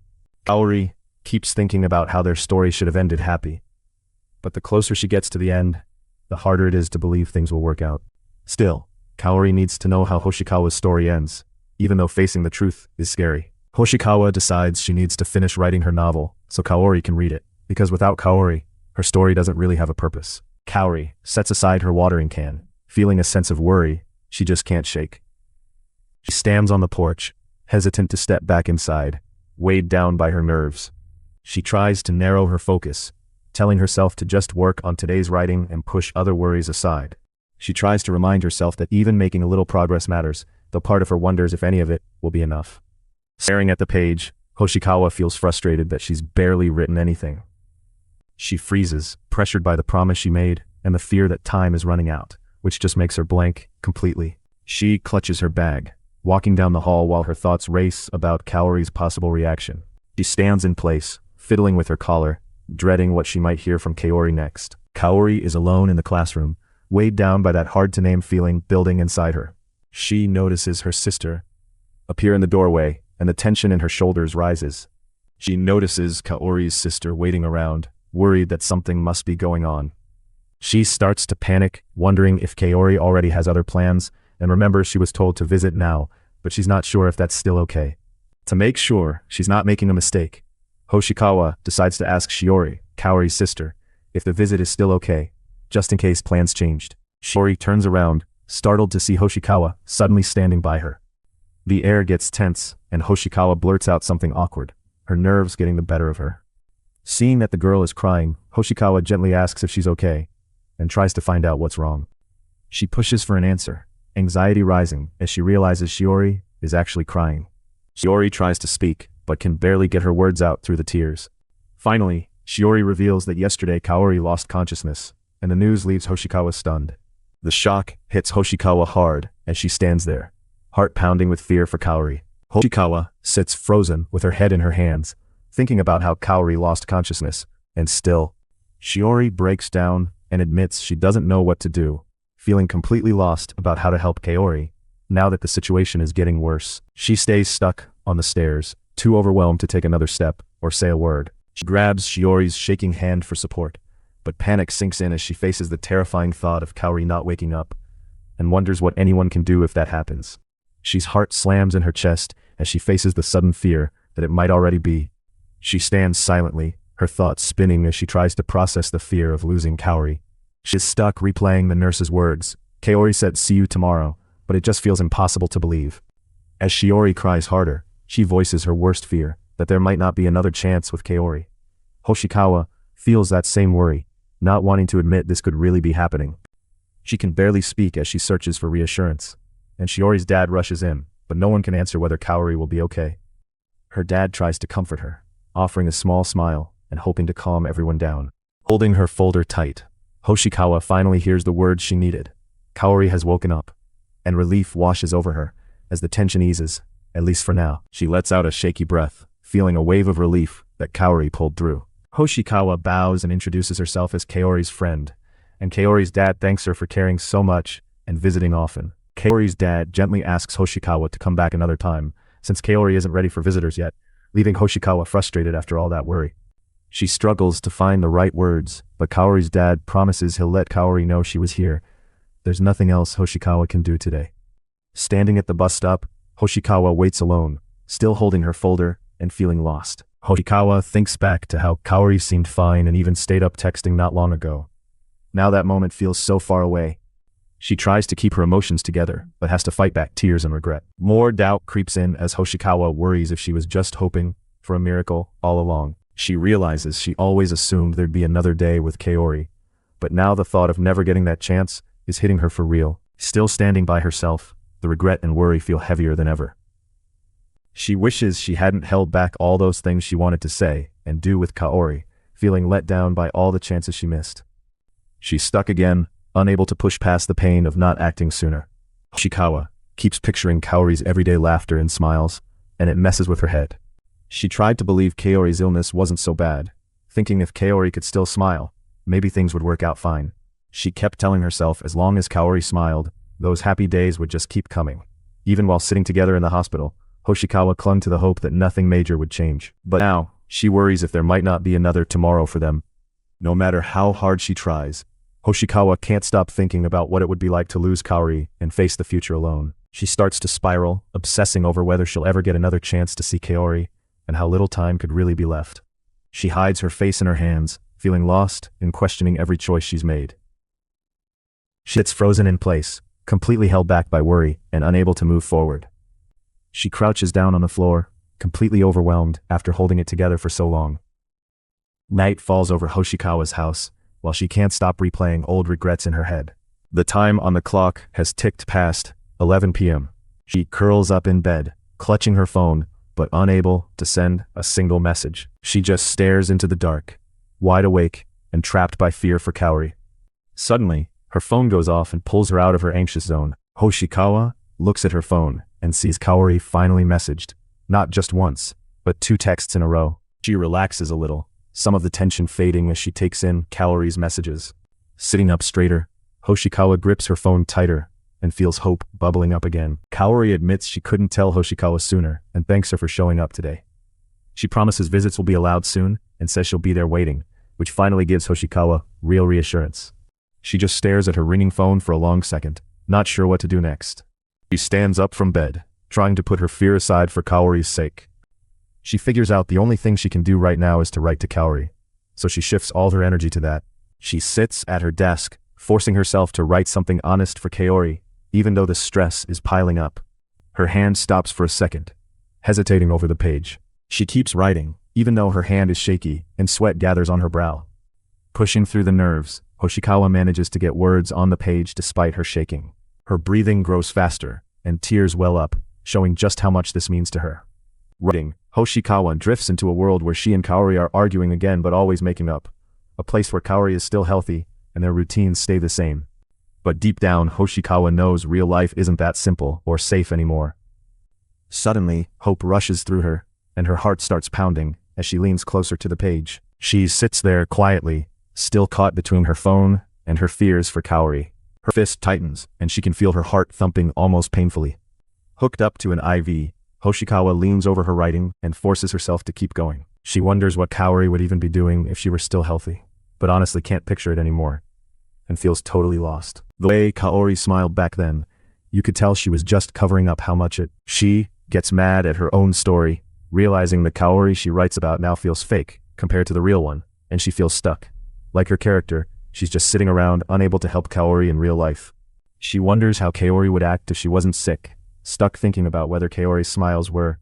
Kaori keeps thinking about how their story should have ended happy, but the closer she gets to the end, the harder it is to believe things will work out. Still, Kaori needs to know how Hoshikawa's story ends, even though facing the truth is scary. Hoshikawa decides she needs to finish writing her novel so Kaori can read it, because without Kaori, her story doesn't really have a purpose. Kaori sets aside her watering can, feeling a sense of worry she just can't shake. She stands on the porch, hesitant to step back inside, weighed down by her nerves. She tries to narrow her focus, telling herself to just work on today's writing and push other worries aside. She tries to remind herself that even making a little progress matters, though part of her wonders if any of it will be enough. Staring at the page, Hoshikawa feels frustrated that she's barely written anything. She freezes, pressured by the promise she made and the fear that time is running out, which just makes her blank completely. She clutches her bag, walking down the hall while her thoughts race about Kaori's possible reaction. She stands in place, fiddling with her collar, dreading what she might hear from Kaori next. Kaori is alone in the classroom, weighed down by that hard-to-name feeling building inside her. She notices her sister appear in the doorway, and the tension in her shoulders rises. She notices Kaori's sister waiting around, worried that something must be going on. She starts to panic, wondering if Kaori already has other plans, and remembers she was told to visit now, but she's not sure if that's still okay. To make sure she's not making a mistake, Hoshikawa decides to ask Shiori, Kaori's sister, if the visit is still okay, just in case plans changed. Shiori turns around, startled to see Hoshikawa suddenly standing by her. The air gets tense, and Hoshikawa blurts out something awkward, her nerves getting the better of her. Seeing that the girl is crying, Hoshikawa gently asks if she's okay, and tries to find out what's wrong. She pushes for an answer, anxiety rising as she realizes Shiori is actually crying. Shiori tries to speak, but can barely get her words out through the tears. Finally, Shiori reveals that yesterday Kaori lost consciousness, and the news leaves Hoshikawa stunned. The shock hits Hoshikawa hard as she stands there, heart pounding with fear for Kaori. Hoshikawa sits frozen with her head in her hands, thinking about how Kaori lost consciousness, and still, Shiori breaks down and admits she doesn't know what to do, feeling completely lost about how to help Kaori, now that the situation is getting worse. She stays stuck on the stairs, too overwhelmed to take another step or say a word. She grabs Shiori's shaking hand for support, but panic sinks in as she faces the terrifying thought of Kaori not waking up, and wonders what anyone can do if that happens. She's heart slams in her chest as she faces the sudden fear that it might already be. She stands silently, her thoughts spinning as she tries to process the fear of losing Kaori. She's stuck replaying the nurse's words. Kaori said see you tomorrow, but it just feels impossible to believe. As Shiori cries harder, she voices her worst fear, that there might not be another chance with Kaori. Hoshikawa feels that same worry, not wanting to admit this could really be happening. She can barely speak as she searches for reassurance, and Shiori's dad rushes in, but no one can answer whether Kaori will be okay. Her dad tries to comfort her, offering a small smile and hoping to calm everyone down. Holding her folder tight, Hoshikawa finally hears the words she needed. Kaori has woken up, and relief washes over her as the tension eases, at least for now. She lets out a shaky breath, feeling a wave of relief that Kaori pulled through. Hoshikawa bows and introduces herself as Kaori's friend, and Kaori's dad thanks her for caring so much and visiting often. Kaori's dad gently asks Hoshikawa to come back another time, since Kaori isn't ready for visitors yet, leaving Hoshikawa frustrated after all that worry. She struggles to find the right words, but Kaori's dad promises he'll let Kaori know she was here. There's nothing else Hoshikawa can do today. Standing at the bus stop, Hoshikawa waits alone, still holding her folder and feeling lost. Hoshikawa thinks back to how Kaori seemed fine and even stayed up texting not long ago. Now that moment feels so far away. She tries to keep her emotions together, but has to fight back tears and regret. More doubt creeps in as Hoshikawa worries if she was just hoping for a miracle all along. She realizes she always assumed there'd be another day with Kaori, but now the thought of never getting that chance is hitting her for real. Still standing by herself, the regret and worry feel heavier than ever. She wishes she hadn't held back all those things she wanted to say and do with Kaori, feeling let down by all the chances she missed. She's stuck again, unable to push past the pain of not acting sooner. Hoshikawa keeps picturing Kaori's everyday laughter and smiles, and it messes with her head. She tried to believe Kaori's illness wasn't so bad, thinking if Kaori could still smile, maybe things would work out fine. She kept telling herself as long as Kaori smiled, those happy days would just keep coming. Even while sitting together in the hospital, Hoshikawa clung to the hope that nothing major would change. But now, she worries if there might not be another tomorrow for them. No matter how hard she tries, Hoshikawa can't stop thinking about what it would be like to lose Kaori and face the future alone. She starts to spiral, obsessing over whether she'll ever get another chance to see Kaori, and how little time could really be left. She hides her face in her hands, feeling lost and questioning every choice she's made. She sits frozen in place, completely held back by worry and unable to move forward. She crouches down on the floor, completely overwhelmed after holding it together for so long. Night falls over Hoshikawa's house, while she can't stop replaying old regrets in her head. The time on the clock has ticked past 11 p.m. She curls up in bed, clutching her phone, but unable to send a single message. She just stares into the dark, wide awake and trapped by fear for Kaori. Suddenly, her phone goes off and pulls her out of her anxious zone. Hoshikawa looks at her phone and sees Kaori finally messaged, not just once, but 2 texts in a row. She relaxes a little, some of the tension fading as she takes in Kaori's messages. Sitting up straighter, Hoshikawa grips her phone tighter and feels hope bubbling up again. Kaori admits she couldn't tell Hoshikawa sooner and thanks her for showing up today. She promises visits will be allowed soon and says she'll be there waiting, which finally gives Hoshikawa real reassurance. She just stares at her ringing phone for a long second, not sure what to do next. She stands up from bed, trying to put her fear aside for Kaori's sake. She figures out the only thing she can do right now is to write to Kaori, so she shifts all her energy to that. She sits at her desk, forcing herself to write something honest for Kaori, even though the stress is piling up. Her hand stops for a second, hesitating over the page. She keeps writing, even though her hand is shaky and sweat gathers on her brow. Pushing through the nerves, Hoshikawa manages to get words on the page despite her shaking. Her breathing grows faster, and tears well up, showing just how much this means to her. Writing, Hoshikawa drifts into a world where she and Kaori are arguing again but always making up. A place where Kaori is still healthy, and their routines stay the same. But deep down, Hoshikawa knows real life isn't that simple or safe anymore. Suddenly, hope rushes through her, and her heart starts pounding as she leans closer to the page. She sits there quietly, still caught between her phone and her fears for Kaori. Her fist tightens, and she can feel her heart thumping almost painfully. Hooked up to an IV, Hoshikawa leans over her writing and forces herself to keep going. She wonders what Kaori would even be doing if she were still healthy, but honestly can't picture it anymore, and feels totally lost. The way Kaori smiled back then, you could tell she was just covering up how much She gets mad at her own story, realizing the Kaori she writes about now feels fake compared to the real one, and she feels stuck. Like her character, she's just sitting around, unable to help Kaori in real life. She wonders how Kaori would act if she wasn't sick, stuck thinking about whether Kaori's smiles were.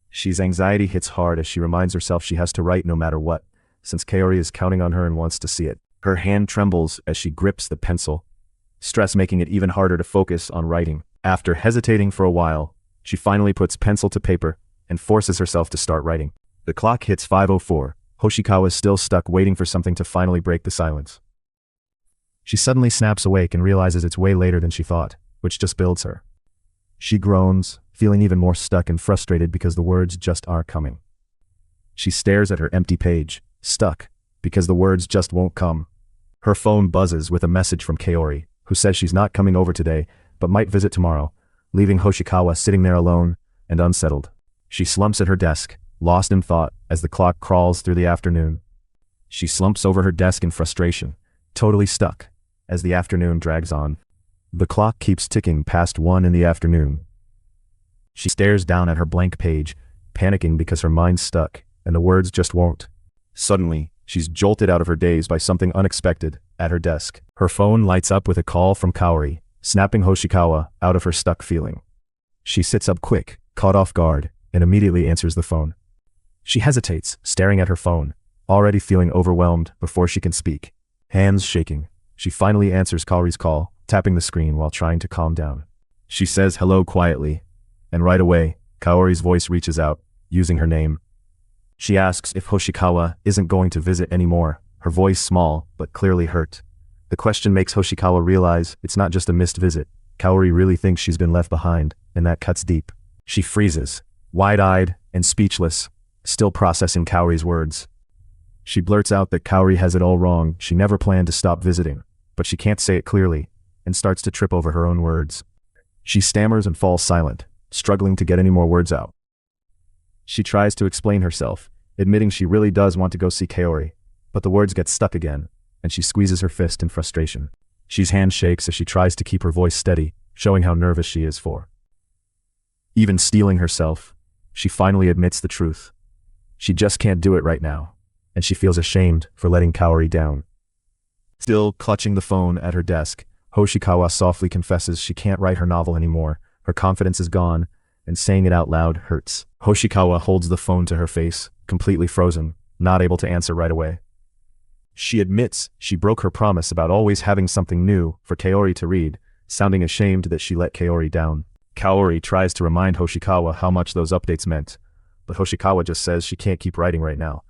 She's anxiety hits hard as she reminds herself she has to write no matter what, since Kaori is counting on her and wants to see it. Her hand trembles as she grips the pencil, stress making it even harder to focus on writing. After hesitating for a while, she finally puts pencil to paper and forces herself to start writing. The clock hits 5:04. Hoshikawa is still stuck waiting for something to finally break the silence. She suddenly snaps awake and realizes it's way later than she thought, which just builds her. She groans, feeling even more stuck and frustrated because the words just aren't coming. She stares at her empty page, stuck, because the words just won't come. Her phone buzzes with a message from Kaori, who says she's not coming over today, but might visit tomorrow, leaving Hoshikawa sitting there alone and unsettled. She slumps at her desk, lost in thought as the clock crawls through the afternoon. She slumps over her desk in frustration, totally stuck, as the afternoon drags on. The clock keeps ticking past 1 in the afternoon. She stares down at her blank page, panicking because her mind's stuck, and the words just won't. Suddenly, she's jolted out of her daze by something unexpected at her desk. Her phone lights up with a call from Kaori, snapping Hoshikawa out of her stuck feeling. She sits up quick, caught off guard, and immediately answers the phone. She hesitates, staring at her phone, already feeling overwhelmed before she can speak. Hands shaking, she finally answers Kaori's call, tapping the screen while trying to calm down. She says hello quietly, and right away, Kaori's voice reaches out, using her name. She asks if Hoshikawa isn't going to visit anymore, her voice small but clearly hurt. The question makes Hoshikawa realize it's not just a missed visit. Kaori really thinks she's been left behind, and that cuts deep. She freezes, wide-eyed and speechless, still processing Kaori's words. She blurts out that Kaori has it all wrong, she never planned to stop visiting, but she can't say it clearly, and starts to trip over her own words. She stammers and falls silent, struggling to get any more words out. She tries to explain herself, admitting she really does want to go see Kaori, but the words get stuck again, and she squeezes her fist in frustration. She's hand shakes as she tries to keep her voice steady, showing how nervous she is for. Even steeling herself, she finally admits the truth. She just can't do it right now, and she feels ashamed for letting Kaori down. Still clutching the phone at her desk, Hoshikawa softly confesses she can't write her novel anymore, her confidence is gone, and saying it out loud hurts. Hoshikawa holds the phone to her face, completely frozen, not able to answer right away. She admits she broke her promise about always having something new for Kaori to read, sounding ashamed that she let Kaori down. Kaori tries to remind Hoshikawa how much those updates meant, but Hoshikawa just says she can't keep writing right now,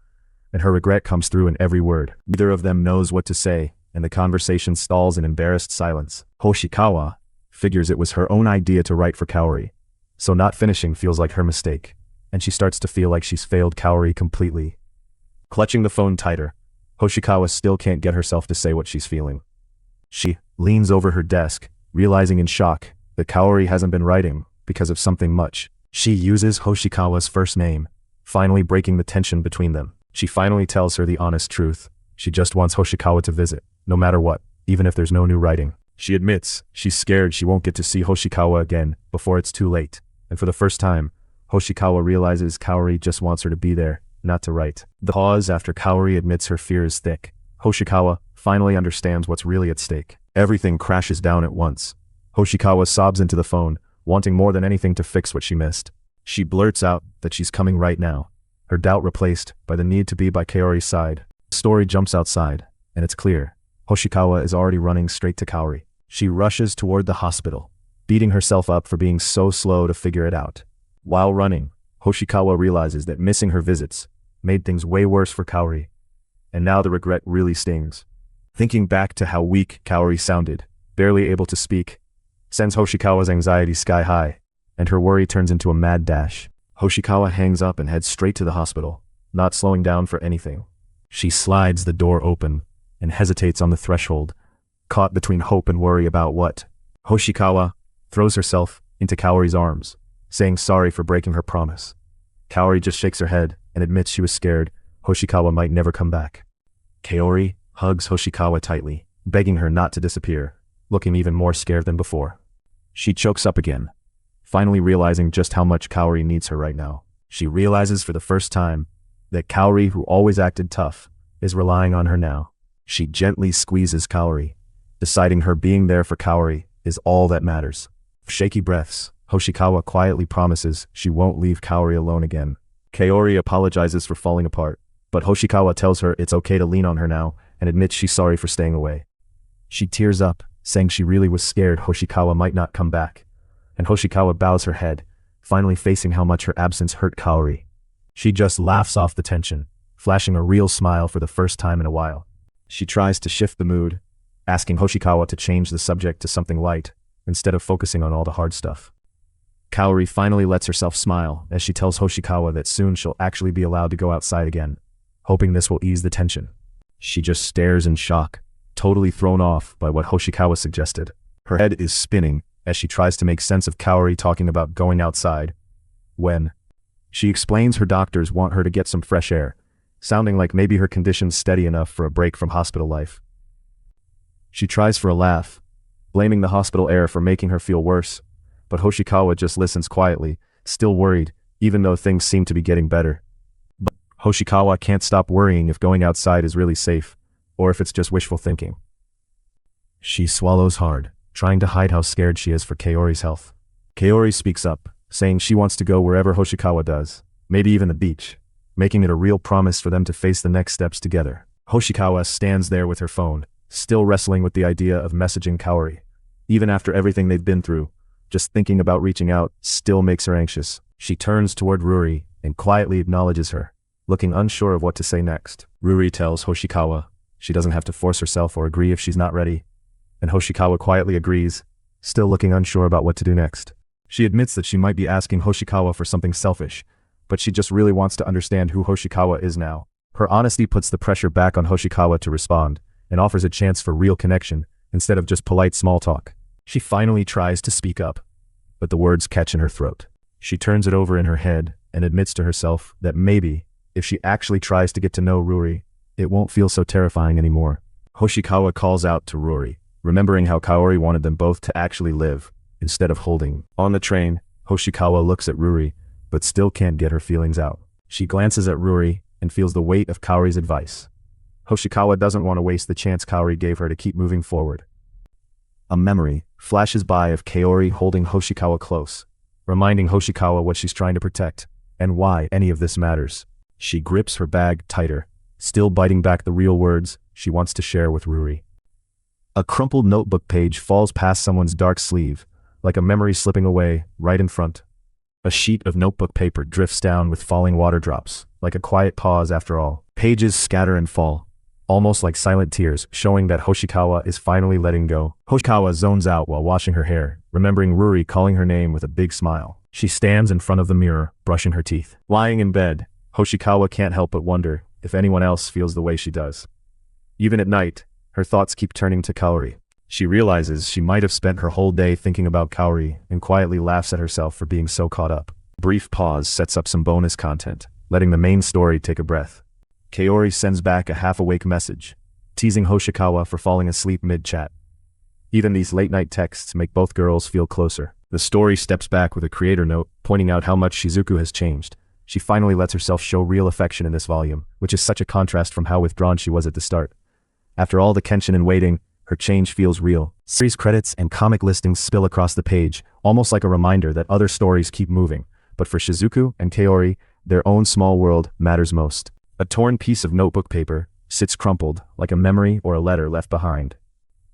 and her regret comes through in every word. Neither of them knows what to say, and the conversation stalls in embarrassed silence. Hoshikawa figures it was her own idea to write for Kaori, so not finishing feels like her mistake, and she starts to feel like she's failed Kaori completely. Clutching the phone tighter, Hoshikawa still can't get herself to say what she's feeling. She leans over her desk, realizing in shock that Kaori hasn't been writing because of something much. She uses Hoshikawa's first name, finally breaking the tension between them. She finally tells her the honest truth. She just wants Hoshikawa to visit, no matter what, even if there's no new writing. She admits she's scared she won't get to see Hoshikawa again before it's too late, and for the first time, Hoshikawa realizes Kaori just wants her to be there, not to write. The pause after Kaori admits her fear is thick. Hoshikawa finally understands what's really at stake. Everything crashes down at once. Hoshikawa sobs into the phone, wanting more than anything to fix what she missed. She blurts out that she's coming right now, her doubt replaced by the need to be by Kaori's side. The story jumps outside, and it's clear. Hoshikawa is already running straight to Kaori. She rushes toward the hospital, beating herself up for being so slow to figure it out. While running, Hoshikawa realizes that missing her visits made things way worse for Kaori, and now the regret really stings. Thinking back to how weak Kaori sounded, barely able to speak, sends Hoshikawa's anxiety sky high, and her worry turns into a mad dash. Hoshikawa hangs up and heads straight to the hospital, not slowing down for anything. She slides the door open and hesitates on the threshold, caught between hope and worry about what. Hoshikawa throws herself into Kaori's arms, saying sorry for breaking her promise. Kaori just shakes her head and admits she was scared Hoshikawa might never come back. Kaori hugs Hoshikawa tightly, begging her not to disappear, looking even more scared than before. She chokes up again, finally realizing just how much Kaori needs her right now. She realizes for the first time that Kaori, who always acted tough, is relying on her now. She gently squeezes Kaori, deciding her being there for Kaori is all that matters. With shaky breaths, Hoshikawa quietly promises she won't leave Kaori alone again. Kaori apologizes for falling apart, but Hoshikawa tells her it's okay to lean on her now and admits she's sorry for staying away. She tears up, saying she really was scared Hoshikawa might not come back, and Hoshikawa bows her head, finally facing how much her absence hurt Kaori. She just laughs off the tension, flashing a real smile for the first time in a while. She tries to shift the mood, asking Hoshikawa to change the subject to something light, instead of focusing on all the hard stuff. Kaori finally lets herself smile as she tells Hoshikawa that soon she'll actually be allowed to go outside again, hoping this will ease the tension. She just stares in shock, totally thrown off by what Hoshikawa suggested. Her head is spinning as she tries to make sense of Kaori talking about going outside, when she explains her doctors want her to get some fresh air, sounding like maybe her condition's steady enough for a break from hospital life. She tries for a laugh, blaming the hospital air for making her feel worse, but Hoshikawa just listens quietly, still worried, even though things seem to be getting better. But Hoshikawa can't stop worrying if going outside is really safe, or if it's just wishful thinking. She swallows hard, trying to hide how scared she is for Kaori's health. Kaori speaks up, saying she wants to go wherever Hoshikawa does, maybe even the beach, making it a real promise for them to face the next steps together. Hoshikawa stands there with her phone, still wrestling with the idea of messaging Kaori. Even after everything they've been through, just thinking about reaching out still makes her anxious. She turns toward Yuri and quietly acknowledges her, looking unsure of what to say next. Yuri tells Hoshikawa she doesn't have to force herself or agree if she's not ready, and Hoshikawa quietly agrees, still looking unsure about what to do next. She admits that she might be asking Hoshikawa for something selfish, but she just really wants to understand who Hoshikawa is now. Her honesty puts the pressure back on Hoshikawa to respond, and offers a chance for real connection, instead of just polite small talk. She finally tries to speak up, but the words catch in her throat. She turns it over in her head and admits to herself that maybe, if she actually tries to get to know Yuri, it won't feel so terrifying anymore. Hoshikawa calls out to Yuri, remembering how Kaori wanted them both to actually live, instead of holding. On the train, Hoshikawa looks at Yuri, but still can't get her feelings out. She glances at Yuri and feels the weight of Kaori's advice. Hoshikawa doesn't want to waste the chance Kaori gave her to keep moving forward. A memory flashes by of Kaori holding Hoshikawa close, reminding Hoshikawa what she's trying to protect, and why any of this matters. She grips her bag tighter, still biting back the real words she wants to share with Yuri. A crumpled notebook page falls past someone's dark sleeve, like a memory slipping away right in front. A sheet of notebook paper drifts down with falling water drops, like a quiet pause after all. Pages scatter and fall, almost like silent tears, showing that Hoshikawa is finally letting go. Hoshikawa zones out while washing her hair, remembering Yuri calling her name with a big smile. She stands in front of the mirror, brushing her teeth. Lying in bed, Hoshikawa can't help but wonder if anyone else feels the way she does. Even at night, her thoughts keep turning to Kaori. She realizes she might have spent her whole day thinking about Kaori and quietly laughs at herself for being so caught up. A brief pause sets up some bonus content, letting the main story take a breath. Kaori sends back a half-awake message, teasing Hoshikawa for falling asleep mid-chat. Even these late-night texts make both girls feel closer. The story steps back with a creator note, pointing out how much Shizuku has changed. She finally lets herself show real affection in this volume, which is such a contrast from how withdrawn she was at the start. After all the tension and waiting, her change feels real. Series credits and comic listings spill across the page, almost like a reminder that other stories keep moving. But for Shizuku and Kaori, their own small world matters most. A torn piece of notebook paper sits crumpled, like a memory or a letter left behind.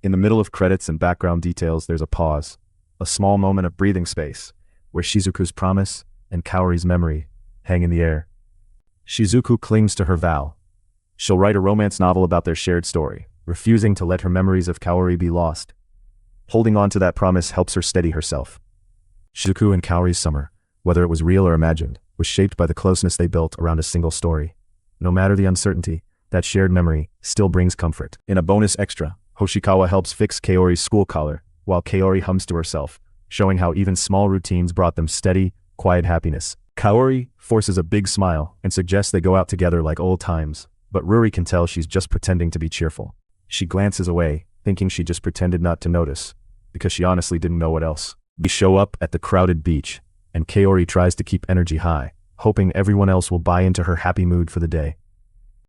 In the middle of credits and background details, there's a pause, a small moment of breathing space, where Shizuku's promise and Kaori's memory hang in the air. Shizuku clings to her vow. She'll write a romance novel about their shared story, refusing to let her memories of Kaori be lost. Holding on to that promise helps her steady herself. Shizuku and Kaori's summer, whether it was real or imagined, was shaped by the closeness they built around a single story. No matter the uncertainty, that shared memory still brings comfort. In a bonus extra, Hoshikawa helps fix Kaori's school collar, while Kaori hums to herself, showing how even small routines brought them steady, quiet happiness. Kaori forces a big smile and suggests they go out together like old times, but Yuri can tell she's just pretending to be cheerful. She glances away, thinking she just pretended not to notice, because she honestly didn't know what else. We show up at the crowded beach, and Kaori tries to keep energy high, hoping everyone else will buy into her happy mood for the day.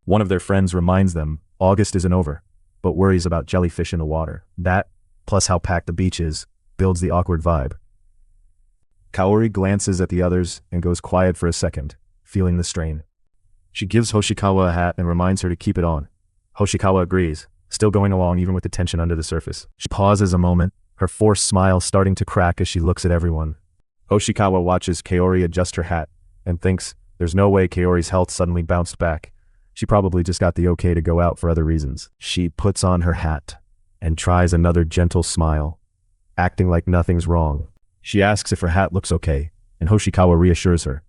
One of their friends reminds them August isn't over, but worries about jellyfish in the water. That, plus how packed the beach is, builds the awkward vibe. Kaori glances at the others and goes quiet for a second, feeling the strain. She gives Hoshikawa a hat and reminds her to keep it on. Hoshikawa agrees, still going along even with the tension under the surface. She pauses a moment, her forced smile starting to crack as she looks at everyone. Hoshikawa watches Kaori adjust her hat and thinks there's no way Kaori's health suddenly bounced back. She probably just got the okay to go out for other reasons. She puts on her hat and tries another gentle smile, acting like nothing's wrong. She asks if her hat looks okay, and Hoshikawa reassures her.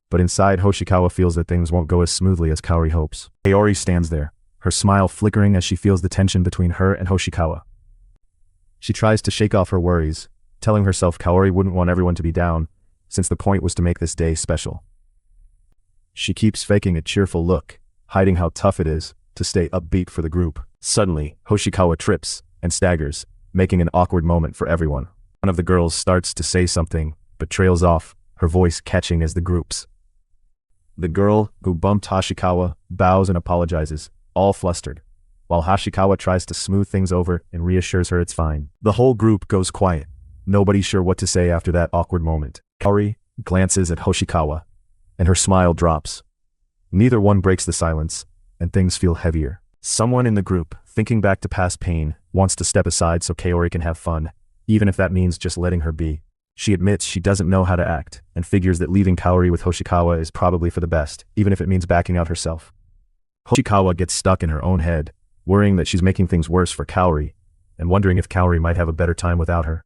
But inside, Hoshikawa feels that things won't go as smoothly as Kaori hopes. Kaori stands there, her smile flickering as she feels the tension between her and Hoshikawa. She tries to shake off her worries, telling herself Kaori wouldn't want everyone to be down, since the point was to make this day special. She keeps faking a cheerful look, hiding how tough it is to stay upbeat for the group. Suddenly, Hoshikawa trips and staggers, making an awkward moment for everyone. One of the girls starts to say something, but trails off, her voice catching as the group's. The girl who bumped Hoshikawa bows and apologizes, all flustered, while Hoshikawa tries to smooth things over and reassures her it's fine. The whole group goes quiet, nobody sure what to say after that awkward moment. Kaori glances at Hoshikawa, and her smile drops. Neither one breaks the silence, and things feel heavier. Someone in the group, thinking back to past pain, wants to step aside so Kaori can have fun, even if that means just letting her be. She admits she doesn't know how to act, and figures that leaving Kaori with Hoshikawa is probably for the best, even if it means backing out herself. Hoshikawa gets stuck in her own head, worrying that she's making things worse for Kaori, and wondering if Kaori might have a better time without her.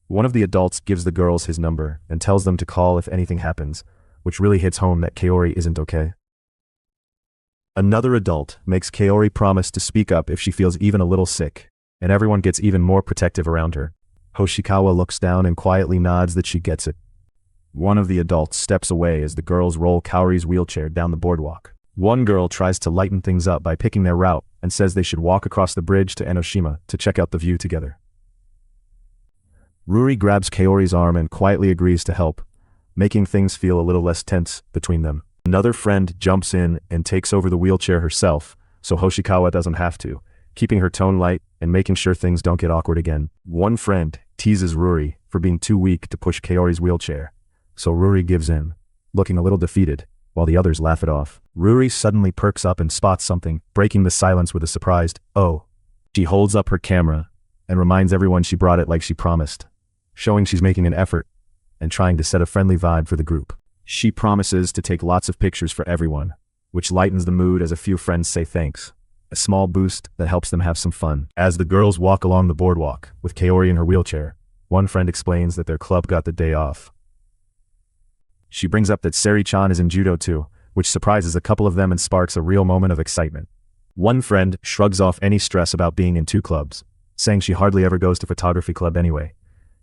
One of the adults gives the girls his number and tells them to call if anything happens, which really hits home that Kaori isn't okay. Another adult makes Kaori promise to speak up if she feels even a little sick, and everyone gets even more protective around her. Hoshikawa looks down and quietly nods that she gets it. One of the adults steps away as the girls roll Kaori's wheelchair down the boardwalk. One girl tries to lighten things up by picking their route and says they should walk across the bridge to Enoshima to check out the view together. Yuri grabs Kaori's arm and quietly agrees to help, making things feel a little less tense between them. Another friend jumps in and takes over the wheelchair herself, so Hoshikawa doesn't have to, keeping her tone light and making sure things don't get awkward again. One friend teases Yuri for being too weak to push Kaori's wheelchair, so Yuri gives in, looking a little defeated, while the others laugh it off. Yuri suddenly perks up and spots something, breaking the silence with a surprised, "Oh." She holds up her camera and reminds everyone she brought it like she promised, showing she's making an effort and trying to set a friendly vibe for the group. She promises to take lots of pictures for everyone, which lightens the mood as a few friends say thanks, a small boost that helps them have some fun. As the girls walk along the boardwalk, with Kaori in her wheelchair, one friend explains that their club got the day off. She brings up that Seri-chan is in judo too, which surprises a couple of them and sparks a real moment of excitement. One friend shrugs off any stress about being in two clubs, saying she hardly ever goes to photography club anyway,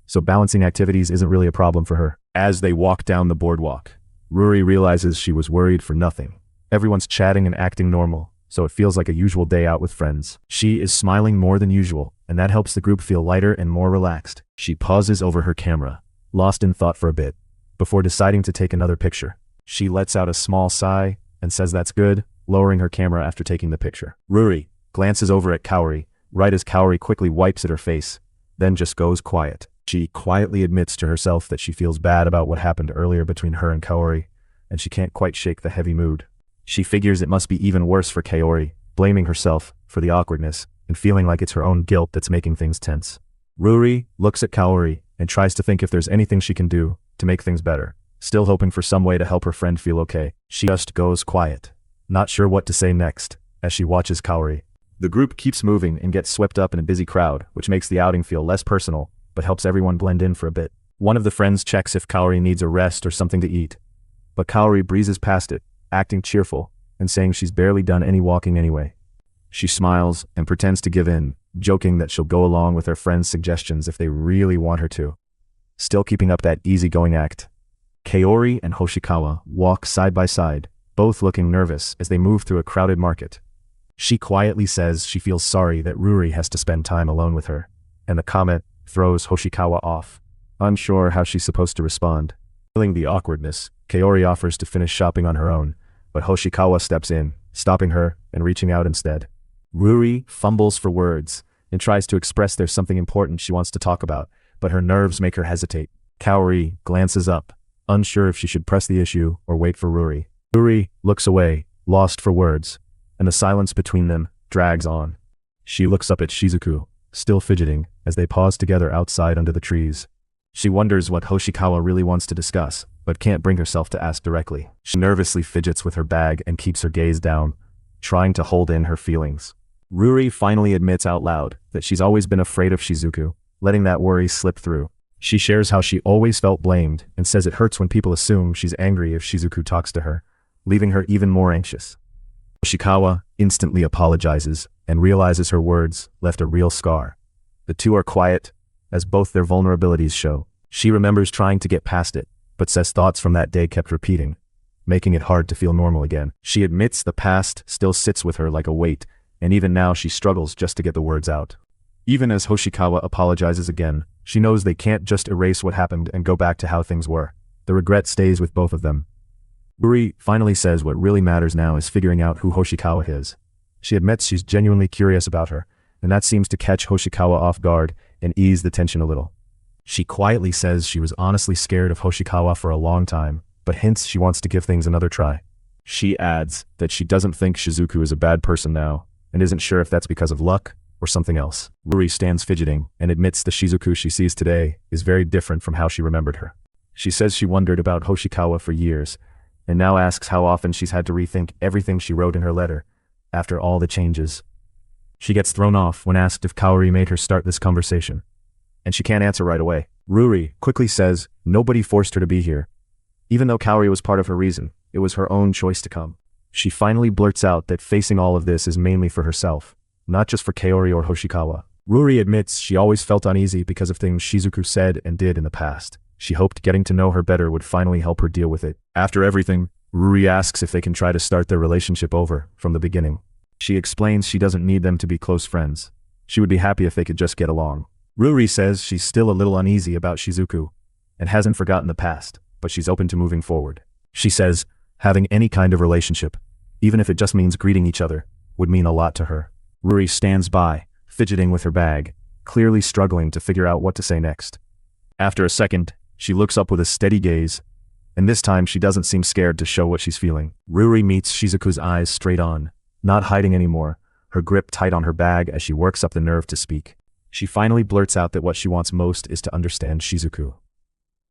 so balancing activities isn't really a problem for her. As they walk down the boardwalk, Yuri realizes she was worried for nothing. Everyone's chatting and acting normal, so it feels like a usual day out with friends. She is smiling more than usual, and that helps the group feel lighter and more relaxed. She pauses over her camera, lost in thought for a bit, before deciding to take another picture. She lets out a small sigh and says that's good, lowering her camera after taking the picture. Yuri glances over at Kaori, right as Kaori quickly wipes at her face, then just goes quiet. She quietly admits to herself that she feels bad about what happened earlier between her and Kaori, and she can't quite shake the heavy mood. She figures it must be even worse for Kaori, blaming herself for the awkwardness and feeling like it's her own guilt that's making things tense. Yuri looks at Kaori and tries to think if there's anything she can do to make things better, still hoping for some way to help her friend feel okay. She just goes quiet, not sure what to say next, as she watches Kaori. The group keeps moving and gets swept up in a busy crowd, which makes the outing feel less personal, but helps everyone blend in for a bit. One of the friends checks if Kaori needs a rest or something to eat, but Kaori breezes past it, acting cheerful, and saying she's barely done any walking anyway. She smiles and pretends to give in, joking that she'll go along with her friends' suggestions if they really want her to. Still keeping up that easygoing act, Kaori and Hoshikawa walk side by side, both looking nervous as they move through a crowded market. She quietly says she feels sorry that Yuri has to spend time alone with her, and the comment throws Hoshikawa off, unsure how she's supposed to respond. Feeling the awkwardness, Kaori offers to finish shopping on her own, but Hoshikawa steps in, stopping her and reaching out instead. Yuri fumbles for words and tries to express there's something important she wants to talk about, but her nerves make her hesitate. Kaori glances up, unsure if she should press the issue or wait for Yuri. Yuri looks away, lost for words, and the silence between them drags on. She looks up at Shizuku, still fidgeting, as they pause together outside under the trees. She wonders what Hoshikawa really wants to discuss, but can't bring herself to ask directly. She nervously fidgets with her bag and keeps her gaze down, trying to hold in her feelings. Yuri finally admits out loud that she's always been afraid of Shizuku, letting that worry slip through. She shares how she always felt blamed and says it hurts when people assume she's angry if Shizuku talks to her, leaving her even more anxious. Hoshikawa instantly apologizes and realizes her words left a real scar. The two are quiet, as both their vulnerabilities show. She remembers trying to get past it, but says thoughts from that day kept repeating, making it hard to feel normal again. She admits the past still sits with her like a weight, and even now she struggles just to get the words out. Even as Hoshikawa apologizes again, she knows they can't just erase what happened and go back to how things were. The regret stays with both of them. Yuri finally says what really matters now is figuring out who Hoshikawa is. She admits she's genuinely curious about her, and that seems to catch Hoshikawa off guard and ease the tension a little. She quietly says she was honestly scared of Hoshikawa for a long time, but hints she wants to give things another try. She adds that she doesn't think Shizuku is a bad person now, and isn't sure if that's because of luck or something else. Yuri stands fidgeting and admits the Shizuku she sees today is very different from how she remembered her. She says she wondered about Hoshikawa for years, and now asks how often she's had to rethink everything she wrote in her letter, after all the changes. She gets thrown off when asked if Kaori made her start this conversation, and she can't answer right away. Yuri quickly says nobody forced her to be here. Even though Kaori was part of her reason, it was her own choice to come. She finally blurts out that facing all of this is mainly for herself, not just for Kaori or Hoshikawa. Yuri admits she always felt uneasy because of things Shizuku said and did in the past. She hoped getting to know her better would finally help her deal with it. After everything, Yuri asks if they can try to start their relationship over from the beginning. She explains she doesn't need them to be close friends. She would be happy if they could just get along. Yuri says she's still a little uneasy about Shizuku and hasn't forgotten the past, but she's open to moving forward. She says having any kind of relationship, even if it just means greeting each other, would mean a lot to her. Yuri stands by, fidgeting with her bag, clearly struggling to figure out what to say next. After a second, she looks up with a steady gaze, and this time she doesn't seem scared to show what she's feeling. Yuri meets Shizuku's eyes straight on, not hiding anymore, her grip tight on her bag as she works up the nerve to speak. She finally blurts out that what she wants most is to understand Shizuku.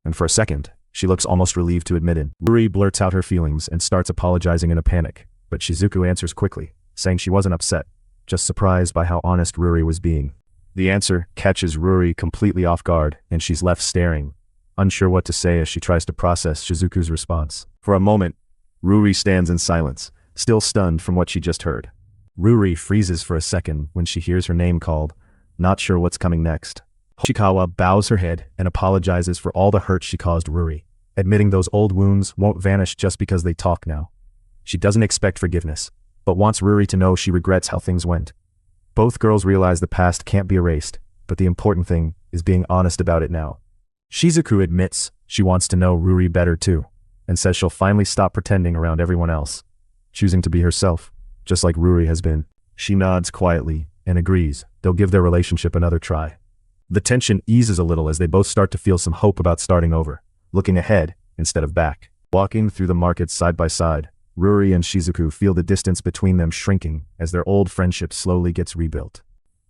And for a second, she looks almost relieved to admit it. Yuri blurts out her feelings and starts apologizing in a panic, but Shizuku answers quickly, saying she wasn't upset, just surprised by how honest Yuri was being. The answer catches Yuri completely off guard, and she's left staring, unsure what to say as she tries to process Shizuku's response. For a moment, Yuri stands in silence, still stunned from what she just heard. Yuri freezes for a second when she hears her name called, not sure what's coming next. Hoshikawa bows her head and apologizes for all the hurt she caused Yuri, admitting those old wounds won't vanish just because they talk now. She doesn't expect forgiveness, but wants Yuri to know she regrets how things went. Both girls realize the past can't be erased, but the important thing is being honest about it now. Shizuku admits she wants to know Yuri better too, and says she'll finally stop pretending around everyone else, choosing to be herself, just like Yuri has been. She nods quietly and agrees they'll give their relationship another try. The tension eases a little as they both start to feel some hope about starting over, looking ahead instead of back. Walking through the market side by side, Yuri and Shizuku feel the distance between them shrinking as their old friendship slowly gets rebuilt.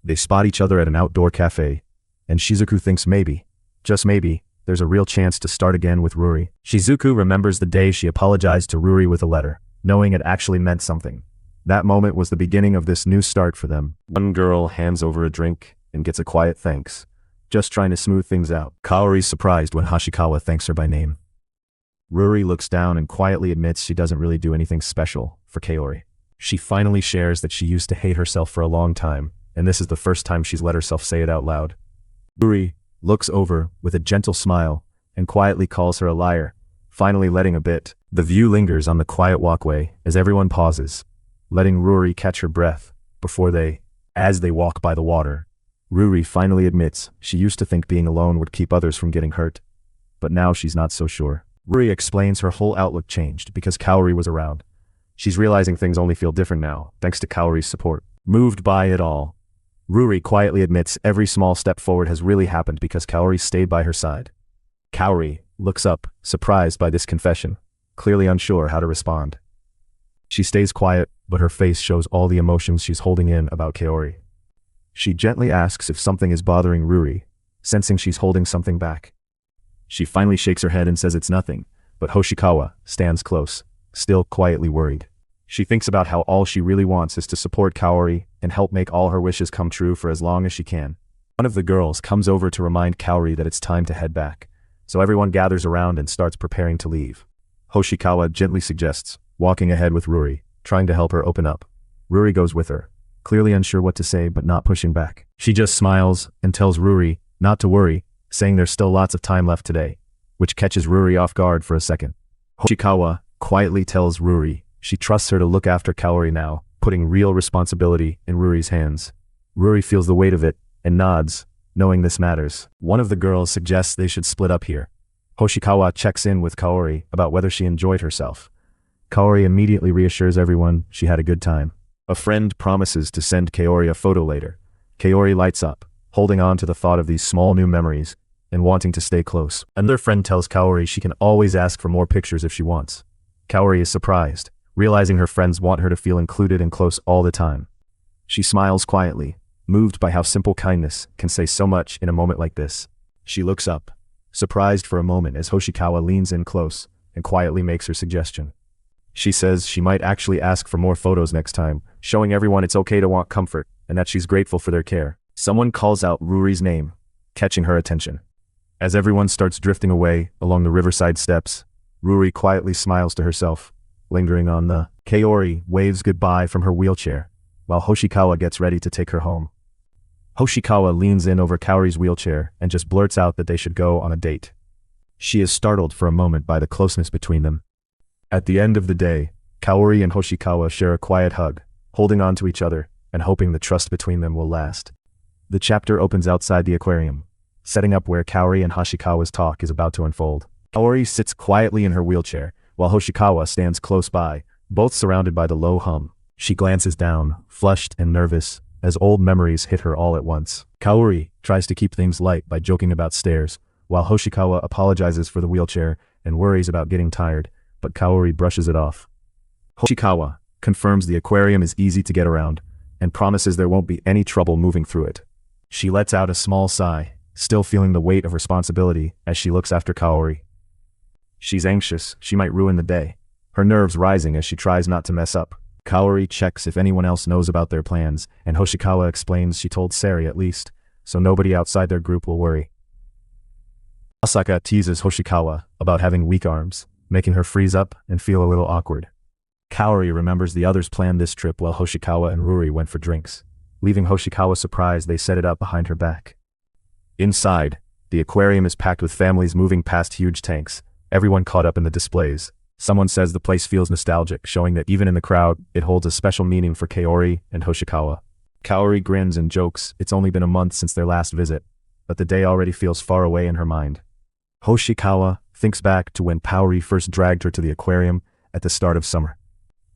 They spot each other at an outdoor cafe, and Shizuku thinks maybe, just maybe, there's a real chance to start again with Yuri. Shizuku remembers the day she apologized to Yuri with a letter, knowing it actually meant something. That moment was the beginning of this new start for them. One girl hands over a drink and gets a quiet thanks, just trying to smooth things out. Kaori's surprised when Hoshikawa thanks her by name. Yuri looks down and quietly admits she doesn't really do anything special for Kaori. She finally shares that she used to hate herself for a long time, and this is the first time she's let herself say it out loud. Yuri looks over with a gentle smile and quietly calls her a liar, finally letting a bit. The view lingers on the quiet walkway as everyone pauses, letting Yuri catch her breath before as they walk by the water. Yuri finally admits she used to think being alone would keep others from getting hurt, but now she's not so sure. Yuri explains her whole outlook changed because Kaori was around. She's realizing things only feel different now, thanks to Kaori's support. Moved by it all, Yuri quietly admits every small step forward has really happened because Kaori stayed by her side. Kaori looks up, surprised by this confession, clearly unsure how to respond. She stays quiet, but her face shows all the emotions she's holding in about Kaori. She gently asks if something is bothering Yuri, sensing she's holding something back. She finally shakes her head and says it's nothing, but Hoshikawa stands close, still quietly worried. She thinks about how all she really wants is to support Kaori and help make all her wishes come true for as long as she can. One of the girls comes over to remind Kaori that it's time to head back, so everyone gathers around and starts preparing to leave. Hoshikawa gently suggests walking ahead with Yuri, trying to help her open up. Yuri goes with her, clearly unsure what to say but not pushing back. She just smiles and tells Yuri not to worry, saying there's still lots of time left today, which catches Yuri off guard for a second. Hoshikawa quietly tells Yuri she trusts her to look after Kaori now, putting real responsibility in Yuri's hands. Yuri feels the weight of it and nods, knowing this matters. One of the girls suggests they should split up here. Hoshikawa checks in with Kaori about whether she enjoyed herself. Kaori immediately reassures everyone she had a good time. A friend promises to send Kaori a photo later. Kaori lights up, holding on to the thought of these small new memories and wanting to stay close. Another friend tells Kaori she can always ask for more pictures if she wants. Kaori is surprised, realizing her friends want her to feel included and close all the time. She smiles quietly, moved by how simple kindness can say so much in a moment like this. She looks up, surprised for a moment as Hoshikawa leans in close and quietly makes her suggestion. She says she might actually ask for more photos next time, showing everyone it's okay to want comfort and that she's grateful for their care. Someone calls out Yuri's name, catching her attention. As everyone starts drifting away along the riverside steps, Yuri quietly smiles to herself, lingering on the. Kaori waves goodbye from her wheelchair, while Hoshikawa gets ready to take her home. Hoshikawa leans in over Kaori's wheelchair and just blurts out that they should go on a date. She is startled for a moment by the closeness between them. At the end of the day, Kaori and Hoshikawa share a quiet hug, holding on to each other and hoping the trust between them will last. The chapter opens outside the aquarium, setting up where Kaori and Hoshikawa's talk is about to unfold. Kaori sits quietly in her wheelchair, while Hoshikawa stands close by, both surrounded by the low hum. She glances down, flushed and nervous, as old memories hit her all at once. Kaori tries to keep things light by joking about stairs, while Hoshikawa apologizes for the wheelchair and worries about getting tired, but Kaori brushes it off. Hoshikawa confirms the aquarium is easy to get around, and promises there won't be any trouble moving through it. She lets out a small sigh, still feeling the weight of responsibility as she looks after Kaori. She's anxious she might ruin the day, her nerves rising as she tries not to mess up. Kaori checks if anyone else knows about their plans, and Hoshikawa explains she told Sari at least, so nobody outside their group will worry. Asaka teases Hoshikawa about having weak arms, making her freeze up and feel a little awkward. Kaori remembers the others planned this trip while Hoshikawa and Yuri went for drinks, leaving Hoshikawa surprised they set it up behind her back. Inside, the aquarium is packed with families moving past huge tanks, everyone caught up in the displays. Someone says the place feels nostalgic, showing that even in the crowd, it holds a special meaning for Kaori and Hoshikawa. Kaori grins and jokes it's only been a month since their last visit, but the day already feels far away in her mind. Hoshikawa thinks back to when Kaori first dragged her to the aquarium at the start of summer.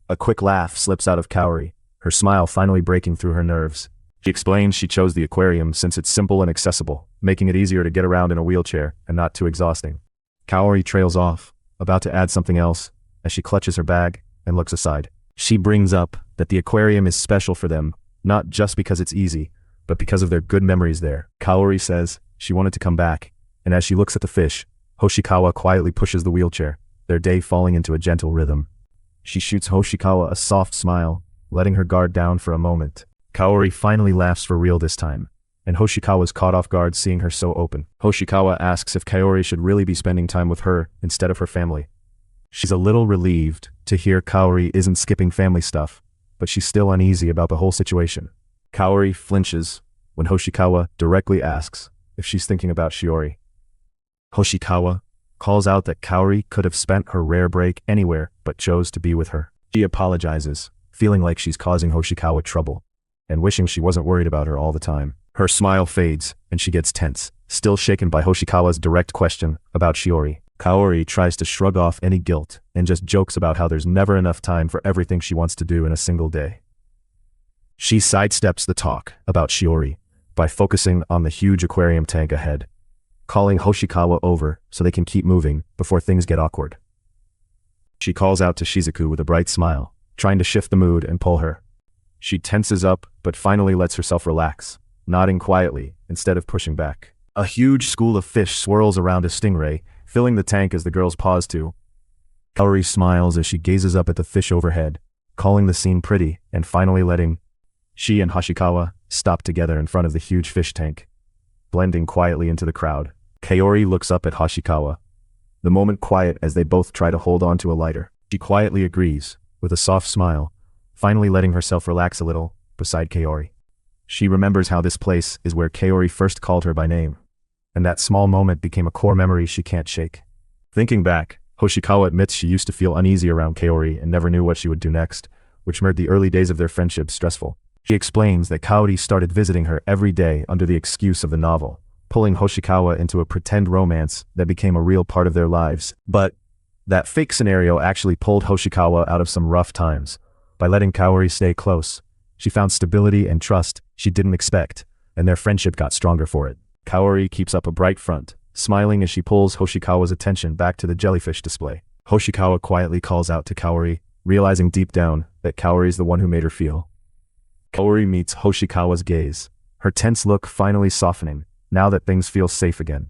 A quick laugh slips out of Kaori, her smile finally breaking through her nerves. She explains she chose the aquarium since it's simple and accessible, making it easier to get around in a wheelchair and not too exhausting. Kaori trails off, about to add something else, as she clutches her bag and looks aside. She brings up that the aquarium is special for them, not just because it's easy, but because of their good memories there. Kaori says she wanted to come back, and as she looks at the fish, Hoshikawa quietly pushes the wheelchair, their day falling into a gentle rhythm. She shoots Hoshikawa a soft smile, letting her guard down for a moment. Kaori finally laughs for real this time, and Hoshikawa's caught off guard seeing her so open. Hoshikawa asks if Kaori should really be spending time with her instead of her family. She's a little relieved to hear Kaori isn't skipping family stuff, but she's still uneasy about the whole situation. Kaori flinches when Hoshikawa directly asks if she's thinking about Shiori. Hoshikawa calls out that Kaori could have spent her rare break anywhere but chose to be with her. She apologizes, feeling like she's causing Hoshikawa trouble, and wishing she wasn't worried about her all the time. Her smile fades, and she gets tense, still shaken by Hoshikawa's direct question about Shiori. Kaori tries to shrug off any guilt and just jokes about how there's never enough time for everything she wants to do in a single day. She sidesteps the talk about Shiori by focusing on the huge aquarium tank ahead, calling Hoshikawa over so they can keep moving before things get awkward. She calls out to Shizuku with a bright smile, trying to shift the mood and pull her. She tenses up but finally lets herself relax, nodding quietly instead of pushing back. A huge school of fish swirls around a stingray, filling the tank as the girls pause to. Kaori smiles as she gazes up at the fish overhead, calling the scene pretty and finally letting she and Hoshikawa stop together in front of the huge fish tank. blending quietly into the crowd. Kaori looks up at Hoshikawa. The moment quiet as they both try to hold on to a lighter. She quietly agrees, with a soft smile, finally letting herself relax a little beside Kaori. She remembers how this place is where Kaori first called her by name, and that small moment became a core memory she can't shake. Thinking back, Hoshikawa admits she used to feel uneasy around Kaori and never knew what she would do next, which made the early days of their friendship stressful. She explains that Kaori started visiting her every day under the excuse of the novel, pulling Hoshikawa into a pretend romance that became a real part of their lives. But that fake scenario actually pulled Hoshikawa out of some rough times. By letting Kaori stay close, she found stability and trust she didn't expect, and their friendship got stronger for it. Kaori keeps up a bright front, smiling as she pulls Hoshikawa's attention back to the jellyfish display. Hoshikawa quietly calls out to Kaori, realizing deep down that Kaori is the one who made her feel. Kaori meets Hoshikawa's gaze, her tense look finally softening, now that things feel safe again.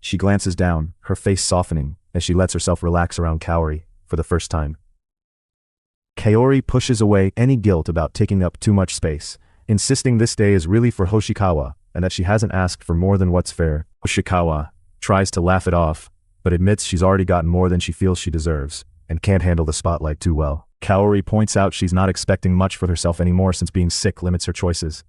She glances down, her face softening, as she lets herself relax around Kaori for the first time. Kaori pushes away any guilt about taking up too much space, insisting this day is really for Hoshikawa and that she hasn't asked for more than what's fair. Hoshikawa tries to laugh it off, but admits she's already gotten more than she feels she deserves and can't handle the spotlight too well. Kaori points out she's not expecting much for herself anymore since being sick limits her choices.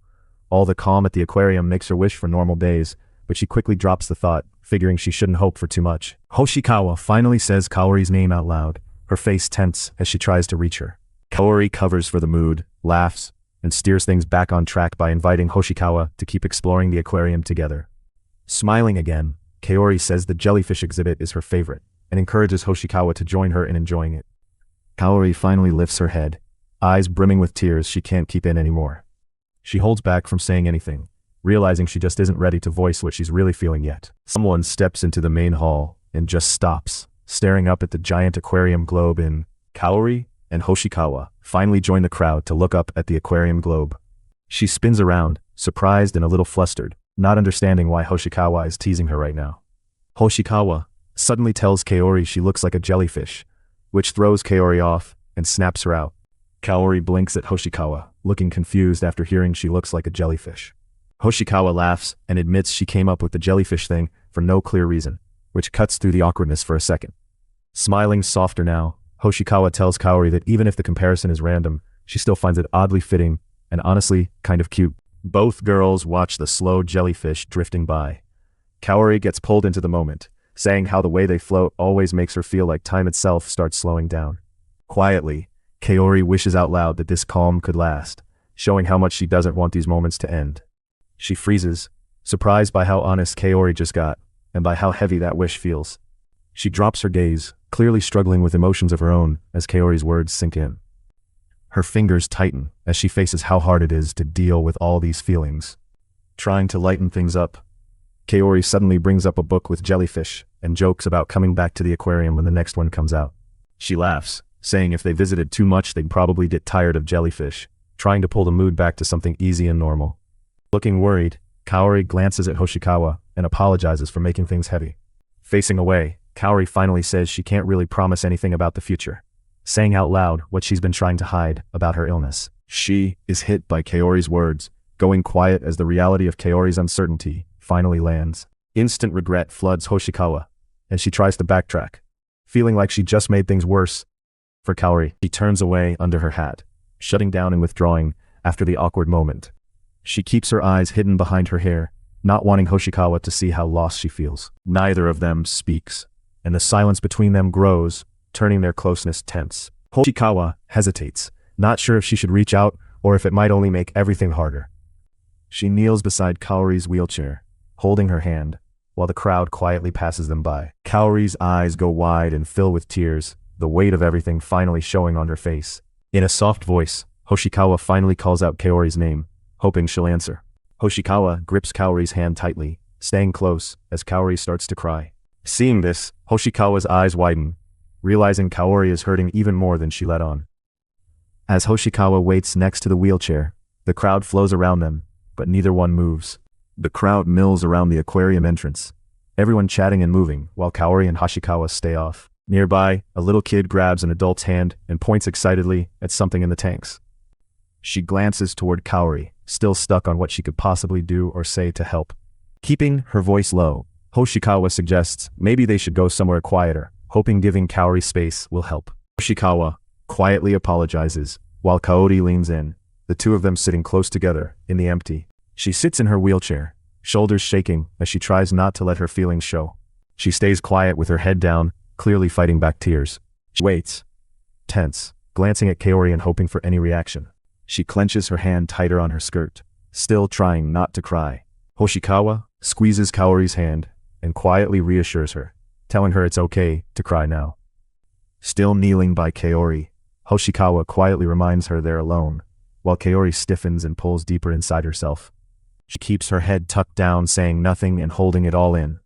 All the calm at the aquarium makes her wish for normal days, but she quickly drops the thought, figuring she shouldn't hope for too much. Hoshikawa finally says Kaori's name out loud, her face tense as she tries to reach her. Kaori covers for the mood, laughs, and steers things back on track by inviting Hoshikawa to keep exploring the aquarium together. Smiling again, Kaori says the jellyfish exhibit is her favorite, and encourages Hoshikawa to join her in enjoying it. Kaori finally lifts her head, eyes brimming with tears she can't keep in anymore. She holds back from saying anything, realizing she just isn't ready to voice what she's really feeling yet. Someone steps into the main hall and just stops, staring up at the giant aquarium globe in. Kaori and Hoshikawa finally join the crowd to look up at the aquarium globe. She spins around, surprised and a little flustered, not understanding why Hoshikawa is teasing her right now. Hoshikawa suddenly tells Kaori she looks like a jellyfish, which throws Kaori off and snaps her out. Kaori blinks at Hoshikawa, looking confused after hearing she looks like a jellyfish. Hoshikawa laughs and admits she came up with the jellyfish thing for no clear reason, which cuts through the awkwardness for a second. Smiling softer now, Hoshikawa tells Kaori that even if the comparison is random, she still finds it oddly fitting and honestly kind of cute. Both girls watch the slow jellyfish drifting by. Kaori gets pulled into the moment, saying how the way they float always makes her feel like time itself starts slowing down. Quietly, Kaori wishes out loud that this calm could last, showing how much she doesn't want these moments to end. She freezes, surprised by how honest Kaori just got, and by how heavy that wish feels. She drops her gaze, clearly struggling with emotions of her own as Kaori's words sink in. Her fingers tighten as she faces how hard it is to deal with all these feelings. Trying to lighten things up, Kaori suddenly brings up a book with jellyfish and jokes about coming back to the aquarium when the next one comes out. She laughs, saying if they visited too much they'd probably get tired of jellyfish, trying to pull the mood back to something easy and normal. Looking worried, Kaori glances at Hoshikawa and apologizes for making things heavy. Facing away, Kaori finally says she can't really promise anything about the future, saying out loud what she's been trying to hide about her illness. She is hit by Kaori's words, going quiet as the reality of Kaori's uncertainty finally lands. Instant regret floods Hoshikawa, and she tries to backtrack, feeling like she just made things worse. For Kaori, she turns away under her hat, shutting down and withdrawing after the awkward moment. She keeps her eyes hidden behind her hair, not wanting Hoshikawa to see how lost she feels. Neither of them speaks, and the silence between them grows, turning their closeness tense. Hoshikawa hesitates, not sure if she should reach out or if it might only make everything harder. She kneels beside Kaori's wheelchair, holding her hand, while the crowd quietly passes them by. Kaori's eyes go wide and fill with tears, the weight of everything finally showing on her face. In a soft voice, Hoshikawa finally calls out Kaori's name, hoping she'll answer. Hoshikawa grips Kaori's hand tightly, staying close as Kaori starts to cry. Seeing this, Hoshikawa's eyes widen, realizing Kaori is hurting even more than she let on. As Hoshikawa waits next to the wheelchair, the crowd flows around them, but neither one moves. The crowd mills around the aquarium entrance, everyone chatting and moving while Kaori and Hoshikawa stay off. Nearby, a little kid grabs an adult's hand and points excitedly at something in the tanks. She glances toward Kaori, still stuck on what she could possibly do or say to help. Keeping her voice low, Hoshikawa suggests maybe they should go somewhere quieter, hoping giving Kaori space will help. Hoshikawa quietly apologizes, while Kaori leans in, the two of them sitting close together, in the empty. She sits in her wheelchair, shoulders shaking as she tries not to let her feelings show. She stays quiet with her head down, clearly fighting back tears. She waits, tense, glancing at Kaori and hoping for any reaction. She clenches her hand tighter on her skirt, still trying not to cry. Hoshikawa squeezes Kaori's hand and quietly reassures her, telling her it's okay to cry now. Still kneeling by Kaori, Hoshikawa quietly reminds her they're alone, while Kaori stiffens and pulls deeper inside herself. She keeps her head tucked down, saying nothing and holding it all in.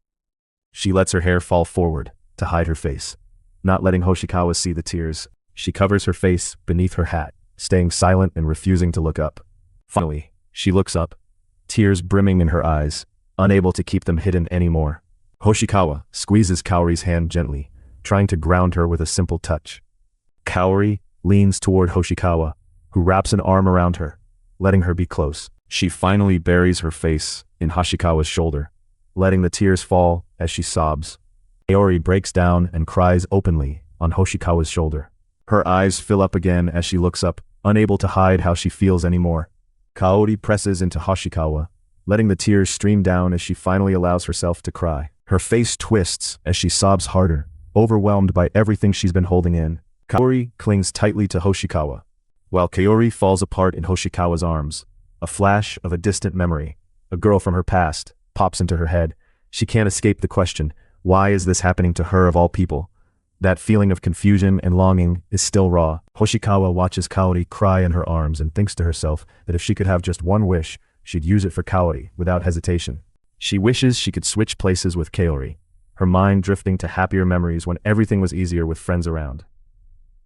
She lets her hair fall forward to hide her face, not letting Hoshikawa see the tears. She covers her face beneath her hat, staying silent and refusing to look up. Finally, she looks up, tears brimming in her eyes, unable to keep them hidden anymore. Hoshikawa squeezes Kaori's hand gently, trying to ground her with a simple touch. Kaori leans toward Hoshikawa, who wraps an arm around her, letting her be close. She finally buries her face in Hoshikawa's shoulder, letting the tears fall as she sobs. Kaori breaks down and cries openly on Hoshikawa's shoulder. Her eyes fill up again as she looks up, unable to hide how she feels anymore. Kaori presses into Hoshikawa, letting the tears stream down as she finally allows herself to cry. Her face twists as she sobs harder, overwhelmed by everything she's been holding in. Kaori clings tightly to Hoshikawa, while Kaori falls apart in Hoshikawa's arms. A flash of a distant memory, a girl from her past, pops into her head. She can't escape the question, why is this happening to her of all people? That feeling of confusion and longing is still raw. Hoshikawa watches Kaori cry in her arms and thinks to herself that if she could have just one wish, she'd use it for Kaori without hesitation. She wishes she could switch places with Kaori, her mind drifting to happier memories when everything was easier with friends around.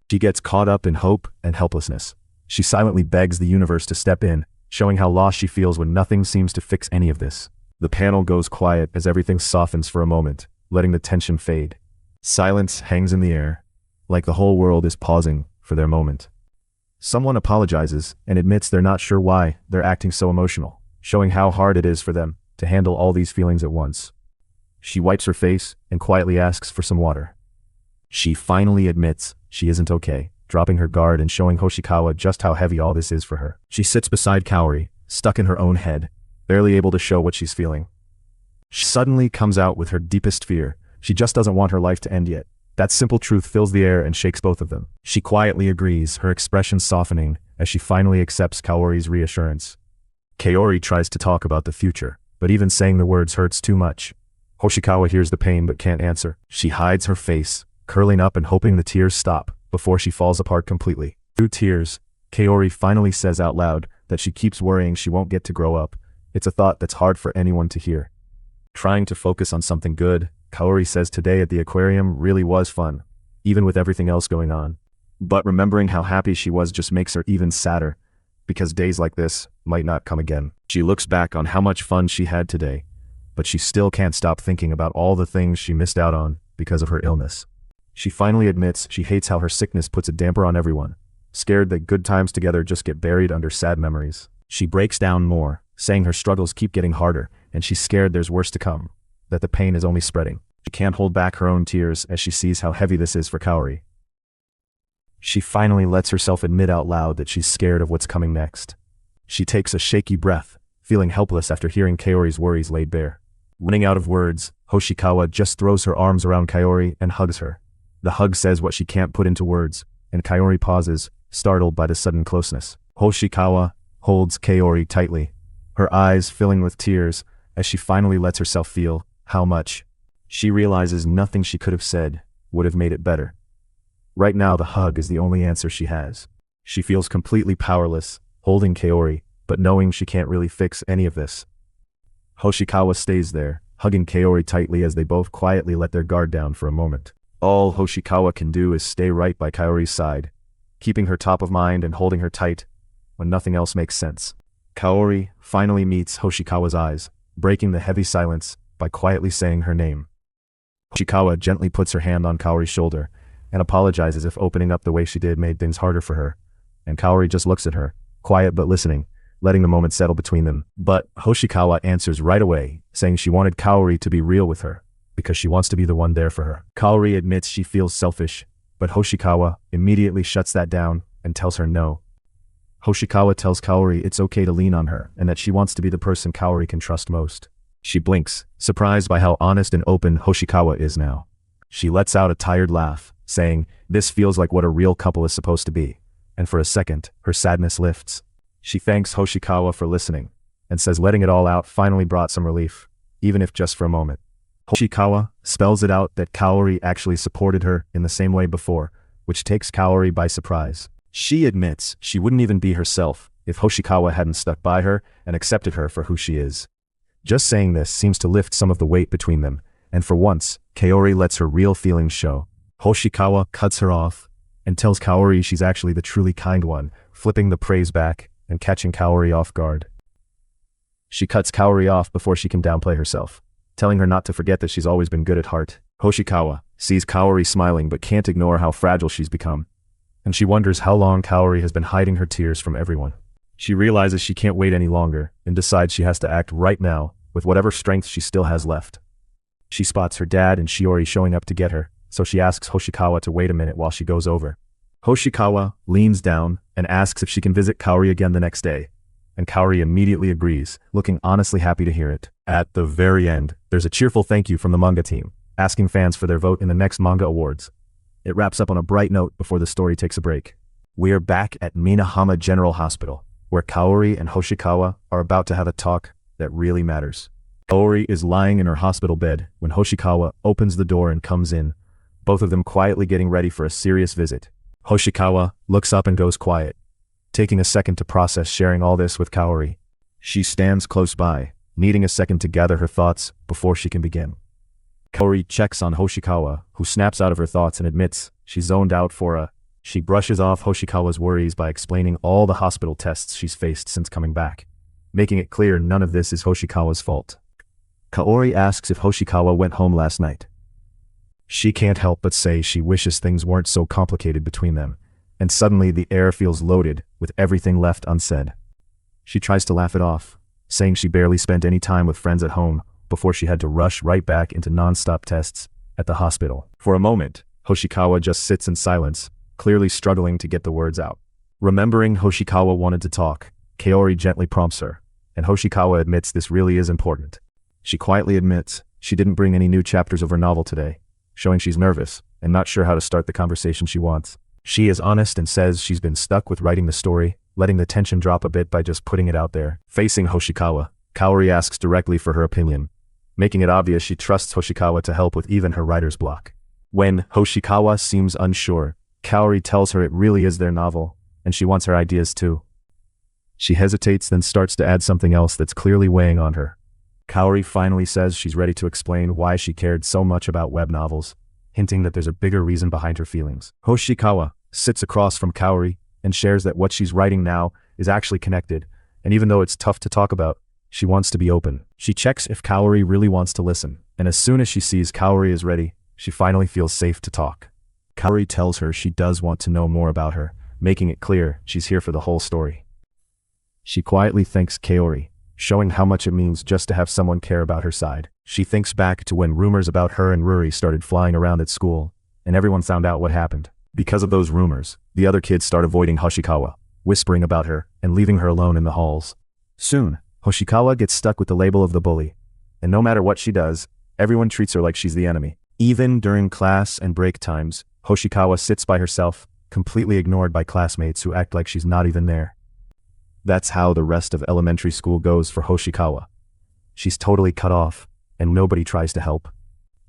She gets caught up in hope and helplessness. She silently begs the universe to step in, showing how lost she feels when nothing seems to fix any of this. The panel goes quiet as everything softens for a moment, letting the tension fade. Silence hangs in the air, like the whole world is pausing for their moment. Someone apologizes and admits they're not sure why they're acting so emotional, showing how hard it is for them to handle all these feelings at once. She wipes her face and quietly asks for some water. She finally admits she isn't okay, dropping her guard and showing Hoshikawa just how heavy all this is for her. She sits beside Kaori, stuck in her own head, barely able to show what she's feeling. She suddenly comes out with her deepest fear. She just doesn't want her life to end yet. That simple truth fills the air and shakes both of them. She quietly agrees, her expression softening as she finally accepts Kaori's reassurance. Kaori tries to talk about the future, but even saying the words hurts too much. Hoshikawa hears the pain but can't answer. She hides her face, curling up and hoping the tears stop before she falls apart completely. Through tears, Kaori finally says out loud that she keeps worrying she won't get to grow up. It's a thought that's hard for anyone to hear. Trying to focus on something good, Kaori says today at the aquarium really was fun, even with everything else going on. But remembering how happy she was just makes her even sadder, because days like this might not come again. She looks back on how much fun she had today, but she still can't stop thinking about all the things she missed out on because of her illness. She finally admits she hates how her sickness puts a damper on everyone, scared that good times together just get buried under sad memories. She breaks down more, saying her struggles keep getting harder, and she's scared there's worse to come, that the pain is only spreading. She can't hold back her own tears as she sees how heavy this is for Kaori. She finally lets herself admit out loud that she's scared of what's coming next. She takes a shaky breath, feeling helpless after hearing Kaori's worries laid bare. Running out of words, Hoshikawa just throws her arms around Kaori and hugs her. The hug says what she can't put into words, and Kaori pauses, startled by the sudden closeness. Hoshikawa holds Kaori tightly, her eyes filling with tears as she finally lets herself feel how much. She realizes nothing she could have said would have made it better. Right now the hug is the only answer she has. She feels completely powerless, holding Kaori, but knowing she can't really fix any of this. Hoshikawa stays there, hugging Kaori tightly as they both quietly let their guard down for a moment. All Hoshikawa can do is stay right by Kaori's side, keeping her top of mind and holding her tight when nothing else makes sense. Kaori finally meets Hoshikawa's eyes, breaking the heavy silence by quietly saying her name. Hoshikawa gently puts her hand on Kaori's shoulder and apologizes if opening up the way she did made things harder for her, and Kaori just looks at her, quiet but listening, letting the moment settle between them. But Hoshikawa answers right away, saying she wanted Kaori to be real with her, because she wants to be the one there for her. Kaori admits she feels selfish, but Hoshikawa immediately shuts that down and tells her no. Hoshikawa tells Kaori it's okay to lean on her and that she wants to be the person Kaori can trust most. She blinks, surprised by how honest and open Hoshikawa is now. She lets out a tired laugh, saying, "This feels like what a real couple is supposed to be," and for a second, her sadness lifts. She thanks Hoshikawa for listening, and says letting it all out finally brought some relief, even if just for a moment. Hoshikawa spells it out that Kaori actually supported her in the same way before, which takes Kaori by surprise. She admits she wouldn't even be herself if Hoshikawa hadn't stuck by her and accepted her for who she is. Just saying this seems to lift some of the weight between them, and for once, Kaori lets her real feelings show. Hoshikawa cuts her off and tells Kaori she's actually the truly kind one, flipping the praise back and catching Kaori off guard. She cuts Kaori off before she can downplay herself, telling her not to forget that she's always been good at heart. Hoshikawa sees Kaori smiling but can't ignore how fragile she's become, and she wonders how long Kaori has been hiding her tears from everyone. She realizes she can't wait any longer and decides she has to act right now with whatever strength she still has left. She spots her dad and Shiori showing up to get her, so she asks Hoshikawa to wait a minute while she goes over. Hoshikawa leans down and asks if she can visit Kaori again the next day, and Kaori immediately agrees, looking honestly happy to hear it. At the very end, there's a cheerful thank you from the manga team, asking fans for their vote in the next manga awards. It wraps up on a bright note before the story takes a break. We are back at Minahama General Hospital, where Kaori and Hoshikawa are about to have a talk that really matters. Kaori is lying in her hospital bed when Hoshikawa opens the door and comes in, both of them quietly getting ready for a serious visit. Hoshikawa looks up and goes quiet, taking a second to process sharing all this with Kaori. She stands close by, needing a second to gather her thoughts before she can begin. Kaori checks on Hoshikawa, who snaps out of her thoughts and admits she's zoned out for a. She brushes off Hoshikawa's worries by explaining all the hospital tests she's faced since coming back, making it clear none of this is Hoshikawa's fault. Kaori asks if Hoshikawa went home last night. She can't help but say she wishes things weren't so complicated between them, and suddenly the air feels loaded with everything left unsaid. She tries to laugh it off, saying she barely spent any time with friends at home before she had to rush right back into non-stop tests at the hospital. For a moment, Hoshikawa just sits in silence, clearly struggling to get the words out. Remembering Hoshikawa wanted to talk, Kaori gently prompts her, and Hoshikawa admits this really is important. She quietly admits she didn't bring any new chapters of her novel today, showing she's nervous and not sure how to start the conversation she wants. She is honest and says she's been stuck with writing the story, letting the tension drop a bit by just putting it out there. Facing Hoshikawa, Kaori asks directly for her opinion, making it obvious she trusts Hoshikawa to help with even her writer's block. When Hoshikawa seems unsure, Kaori tells her it really is their novel, and she wants her ideas too. She hesitates, then starts to add something else that's clearly weighing on her. Kaori finally says she's ready to explain why she cared so much about web novels, hinting that there's a bigger reason behind her feelings. Hoshikawa sits across from Kaori and shares that what she's writing now is actually connected, and even though it's tough to talk about, she wants to be open. She checks if Kaori really wants to listen, and as soon as she sees Kaori is ready, she finally feels safe to talk. Kaori tells her she does want to know more about her, making it clear she's here for the whole story. She quietly thanks Kaori, showing how much it means just to have someone care about her side. She thinks back to when rumors about her and Yuri started flying around at school, and everyone found out what happened. Because of those rumors, the other kids start avoiding Hoshikawa, whispering about her and leaving her alone in the halls. Soon, Hoshikawa gets stuck with the label of the bully, and no matter what she does, everyone treats her like she's the enemy. Even during class and break times, Hoshikawa sits by herself, completely ignored by classmates who act like she's not even there. That's how the rest of elementary school goes for Hoshikawa. She's totally cut off, and nobody tries to help.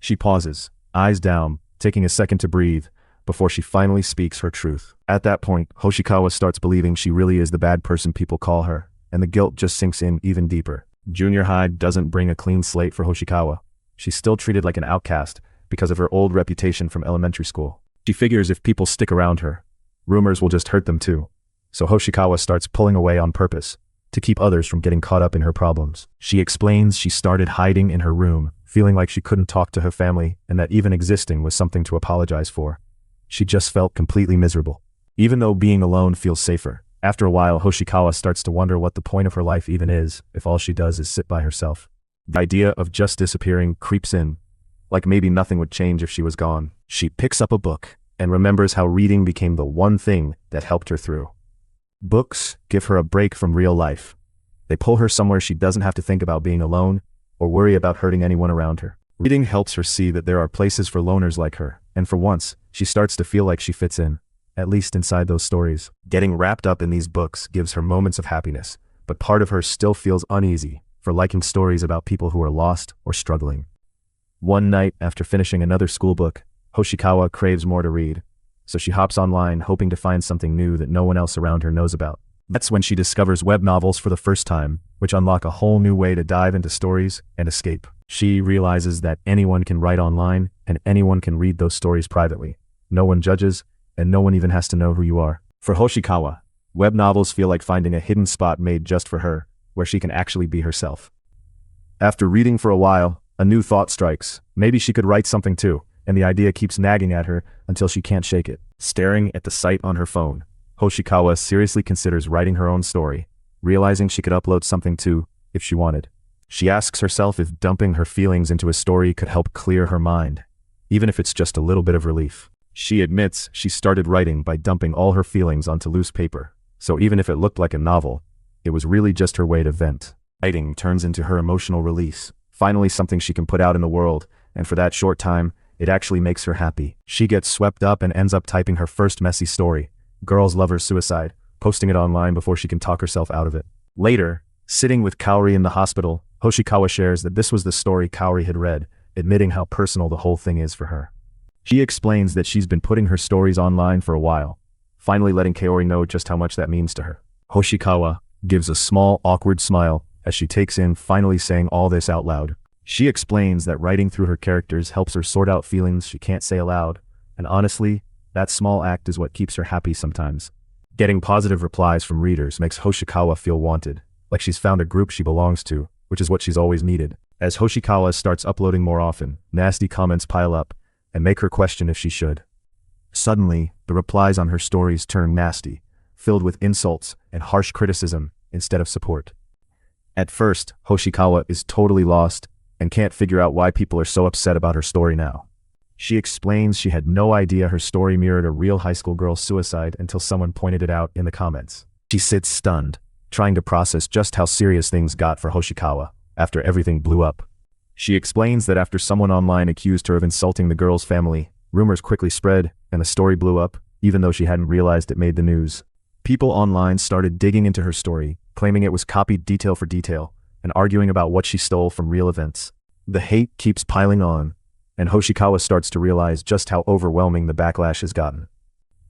She pauses, eyes down, taking a second to breathe, before she finally speaks her truth. At that point, Hoshikawa starts believing she really is the bad person people call her, and the guilt just sinks in even deeper. Junior high doesn't bring a clean slate for Hoshikawa. She's still treated like an outcast because of her old reputation from elementary school. She figures if people stick around her, rumors will just hurt them too. So Hoshikawa starts pulling away on purpose, to keep others from getting caught up in her problems. She explains she started hiding in her room, feeling like she couldn't talk to her family and that even existing was something to apologize for. She just felt completely miserable. Even though being alone feels safer, After a while, Hoshikawa starts to wonder what the point of her life even is, if all she does is sit by herself. The idea of just disappearing creeps in, like maybe nothing would change if she was gone. She picks up a book and remembers how reading became the one thing that helped her through. Books give her a break from real life. They pull her somewhere she doesn't have to think about being alone or worry about hurting anyone around her. Reading helps her see that there are places for loners like her, and for once, she starts to feel like she fits in, at least inside those stories. Getting wrapped up in these books gives her moments of happiness, but part of her still feels uneasy for liking stories about people who are lost or struggling. One night, after finishing another school book, Hoshikawa craves more to read, so she hops online hoping to find something new that no one else around her knows about. That's when she discovers web novels for the first time, which unlock a whole new way to dive into stories and escape. She realizes that anyone can write online and anyone can read those stories privately. No one judges, and no one even has to know who you are. For Hoshikawa, web novels feel like finding a hidden spot made just for her, where she can actually be herself. After reading for a while, a new thought strikes. Maybe she could write something too, and the idea keeps nagging at her until she can't shake it. Staring at the site on her phone, Hoshikawa seriously considers writing her own story, realizing she could upload something too, if she wanted. She asks herself if dumping her feelings into a story could help clear her mind, even if it's just a little bit of relief. She admits she started writing by dumping all her feelings onto loose paper, so even if it looked like a novel, it was really just her way to vent. Writing turns into her emotional release, finally something she can put out in the world, and for that short time, it actually makes her happy. She gets swept up and ends up typing her first messy story, Girl's Lover's Suicide, posting it online before she can talk herself out of it. Later, sitting with Kaori in the hospital, Hoshikawa shares that this was the story Kaori had read, admitting how personal the whole thing is for her. She explains that she's been putting her stories online for a while, finally letting Kaori know just how much that means to her. Hoshikawa gives a small, awkward smile as she takes in finally saying all this out loud. She explains that writing through her characters helps her sort out feelings she can't say aloud, and honestly, that small act is what keeps her happy sometimes. Getting positive replies from readers makes Hoshikawa feel wanted, like she's found a group she belongs to, which is what she's always needed. As Hoshikawa starts uploading more often, nasty comments pile up and make her question if she should. Suddenly, the replies on her stories turn nasty, filled with insults and harsh criticism instead of support. At first, Hoshikawa is totally lost and can't figure out why people are so upset about her story now. She explains she had no idea her story mirrored a real high school girl's suicide until someone pointed it out in the comments. She sits stunned, trying to process just how serious things got for Hoshikawa after everything blew up. She explains that after someone online accused her of insulting the girl's family, rumors quickly spread and the story blew up, even though she hadn't realized it made the news. People online started digging into her story, claiming it was copied detail for detail, and arguing about what she stole from real events. The hate keeps piling on, and Hoshikawa starts to realize just how overwhelming the backlash has gotten.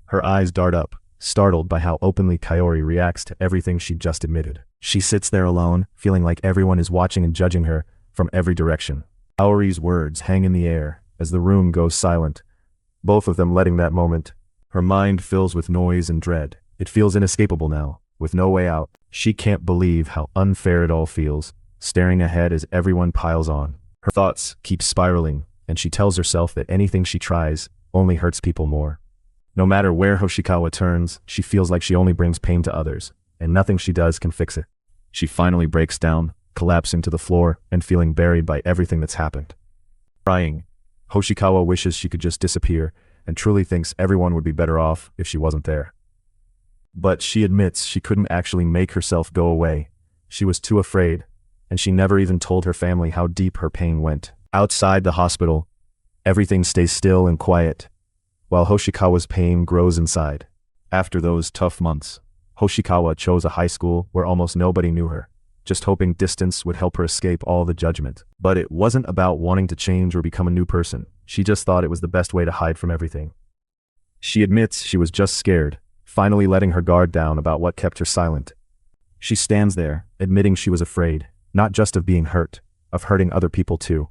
Her eyes dart up, startled by how openly Kaori reacts to everything she just admitted. She sits there alone, feeling like everyone is watching and judging her from every direction. Kaori's words hang in the air as the room goes silent, both of them letting that moment. Her mind fills with noise and dread. It feels inescapable now, with no way out. She can't believe how unfair it all feels, staring ahead as everyone piles on. Her thoughts keep spiraling, and she tells herself that anything she tries only hurts people more. No matter where Hoshikawa turns, she feels like she only brings pain to others, and nothing she does can fix it. She finally breaks down, collapsing to the floor and feeling buried by everything that's happened. Crying, Hoshikawa wishes she could just disappear and truly thinks everyone would be better off if she wasn't there. But she admits she couldn't actually make herself go away. She was too afraid, and she never even told her family how deep her pain went. Outside the hospital, everything stays still and quiet, while Hoshikawa's pain grows inside. After those tough months, Hoshikawa chose a high school where almost nobody knew her, just hoping distance would help her escape all the judgment. But it wasn't about wanting to change or become a new person. She just thought it was the best way to hide from everything. She admits she was just scared, finally letting her guard down about what kept her silent. She stands there, admitting she was afraid, not just of being hurt, of hurting other people too.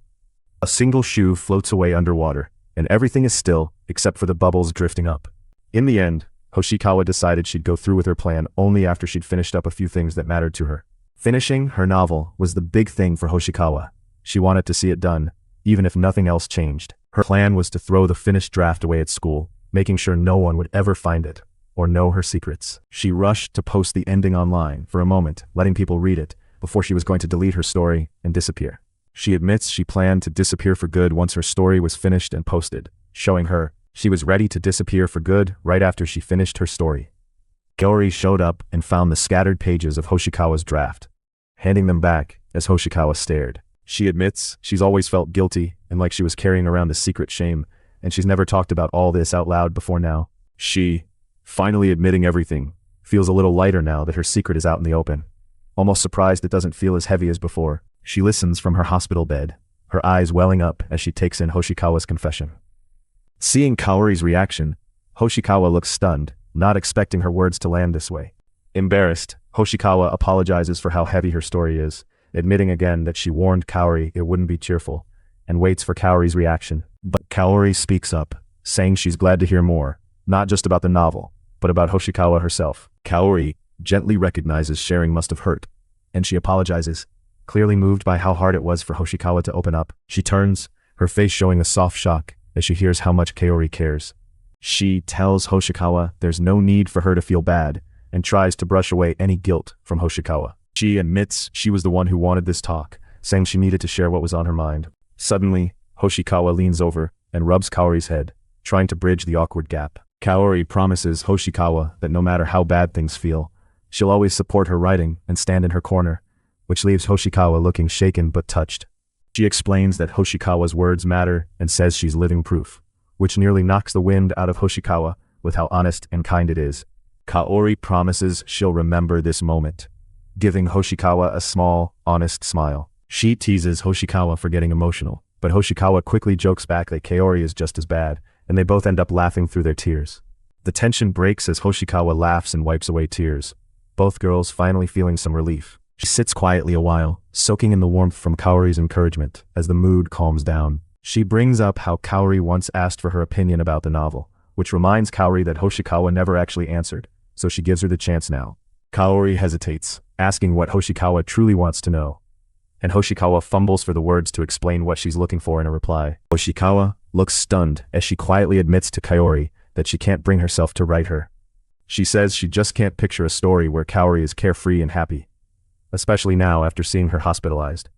A single shoe floats away underwater, and everything is still, except for the bubbles drifting up. In the end, Hoshikawa decided she'd go through with her plan only after she'd finished up a few things that mattered to her. Finishing her novel was the big thing for Hoshikawa. She wanted to see it done, even if nothing else changed. Her plan was to throw the finished draft away at school, making sure no one would ever find it, or know her secrets. She rushed to post the ending online for a moment, letting people read it, before she was going to delete her story and disappear. She admits she planned to disappear for good once her story was finished and posted, showing her she was ready to disappear for good right after she finished her story. Kaori showed up and found the scattered pages of Hoshikawa's draft, handing them back as Hoshikawa stared. She admits she's always felt guilty and like she was carrying around a secret shame, and she's never talked about all this out loud before now. She, finally admitting everything, feels a little lighter now that her secret is out in the open. Almost surprised it doesn't feel as heavy as before, she listens from her hospital bed, her eyes welling up as she takes in Hoshikawa's confession. Seeing Kaori's reaction, Hoshikawa looks stunned, not expecting her words to land this way. Embarrassed, Hoshikawa apologizes for how heavy her story is, admitting again that she warned Kaori it wouldn't be cheerful, and waits for Kaori's reaction. But Kaori speaks up, saying she's glad to hear more, not just about the novel, but about Hoshikawa herself. Kaori gently recognizes sharing must have hurt, and she apologizes, clearly moved by how hard it was for Hoshikawa to open up. She turns, her face showing a soft shock as she hears how much Kaori cares. She tells Hoshikawa there's no need for her to feel bad, and tries to brush away any guilt from Hoshikawa. She admits she was the one who wanted this talk, saying she needed to share what was on her mind. Suddenly, Hoshikawa leans over and rubs Kaori's head, trying to bridge the awkward gap. Kaori promises Hoshikawa that no matter how bad things feel, she'll always support her writing and stand in her corner, which leaves Hoshikawa looking shaken but touched. She explains that Hoshikawa's words matter and says she's living proof, which nearly knocks the wind out of Hoshikawa with how honest and kind it is. Kaori promises she'll remember this moment, giving Hoshikawa a small, honest smile. She teases Hoshikawa for getting emotional, but Hoshikawa quickly jokes back that Kaori is just as bad, and they both end up laughing through their tears. The tension breaks as Hoshikawa laughs and wipes away tears, both girls finally feeling some relief. She sits quietly a while, soaking in the warmth from Kaori's encouragement as the mood calms down. She brings up how Kaori once asked for her opinion about the novel, which reminds Kaori that Hoshikawa never actually answered, so she gives her the chance now. Kaori hesitates, asking what Hoshikawa truly wants to know, and Hoshikawa fumbles for the words to explain what she's looking for in a reply. Hoshikawa looks stunned as she quietly admits to Kaori that she can't bring herself to write her. She says she just can't picture a story where Kaori is carefree and happy, especially now after seeing her hospitalized.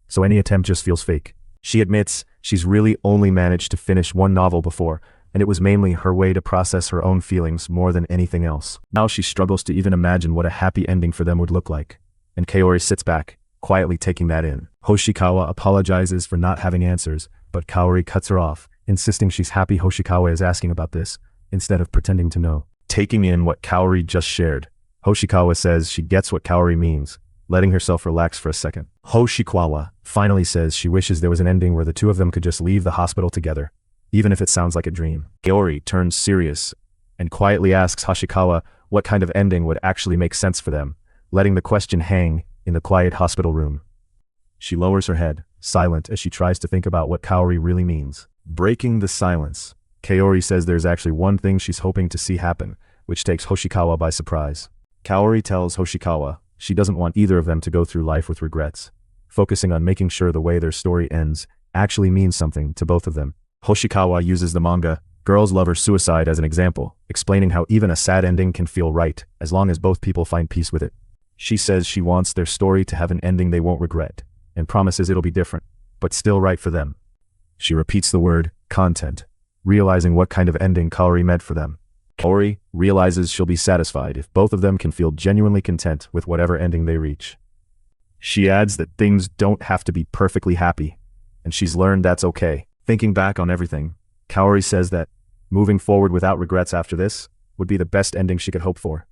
So any attempt just feels fake. She admits she's really only managed to finish one novel before, and it was mainly her way to process her own feelings more than anything else. Now she struggles to even imagine what a happy ending for them would look like, and Kaori sits back, quietly taking that in. Hoshikawa apologizes for not having answers, but Kaori cuts her off, insisting she's happy Hoshikawa is asking about this, instead of pretending to know. Taking in what Kaori just shared, Hoshikawa says she gets what Kaori means, letting herself relax for a second. Hoshikawa finally says she wishes there was an ending where the two of them could just leave the hospital together, even if it sounds like a dream. Kaori turns serious and quietly asks Hoshikawa what kind of ending would actually make sense for them, letting the question hang in the quiet hospital room. She lowers her head, silent as she tries to think about what Kaori really means. Breaking the silence, Kaori says there's actually one thing she's hoping to see happen, which takes Hoshikawa by surprise. Kaori tells Hoshikawa she doesn't want either of them to go through life with regrets, focusing on making sure the way their story ends actually means something to both of them. Hoshikawa uses the manga Girls Lover Suicide as an example, explaining how even a sad ending can feel right as long as both people find peace with it. She says she wants their story to have an ending they won't regret, and promises it'll be different, but still right for them. She repeats the word content, realizing what kind of ending Kaori meant for them. Kaori realizes she'll be satisfied if both of them can feel genuinely content with whatever ending they reach. She adds that things don't have to be perfectly happy, and she's learned that's okay. Thinking back on everything, Kaori says that moving forward without regrets after this would be the best ending she could hope for,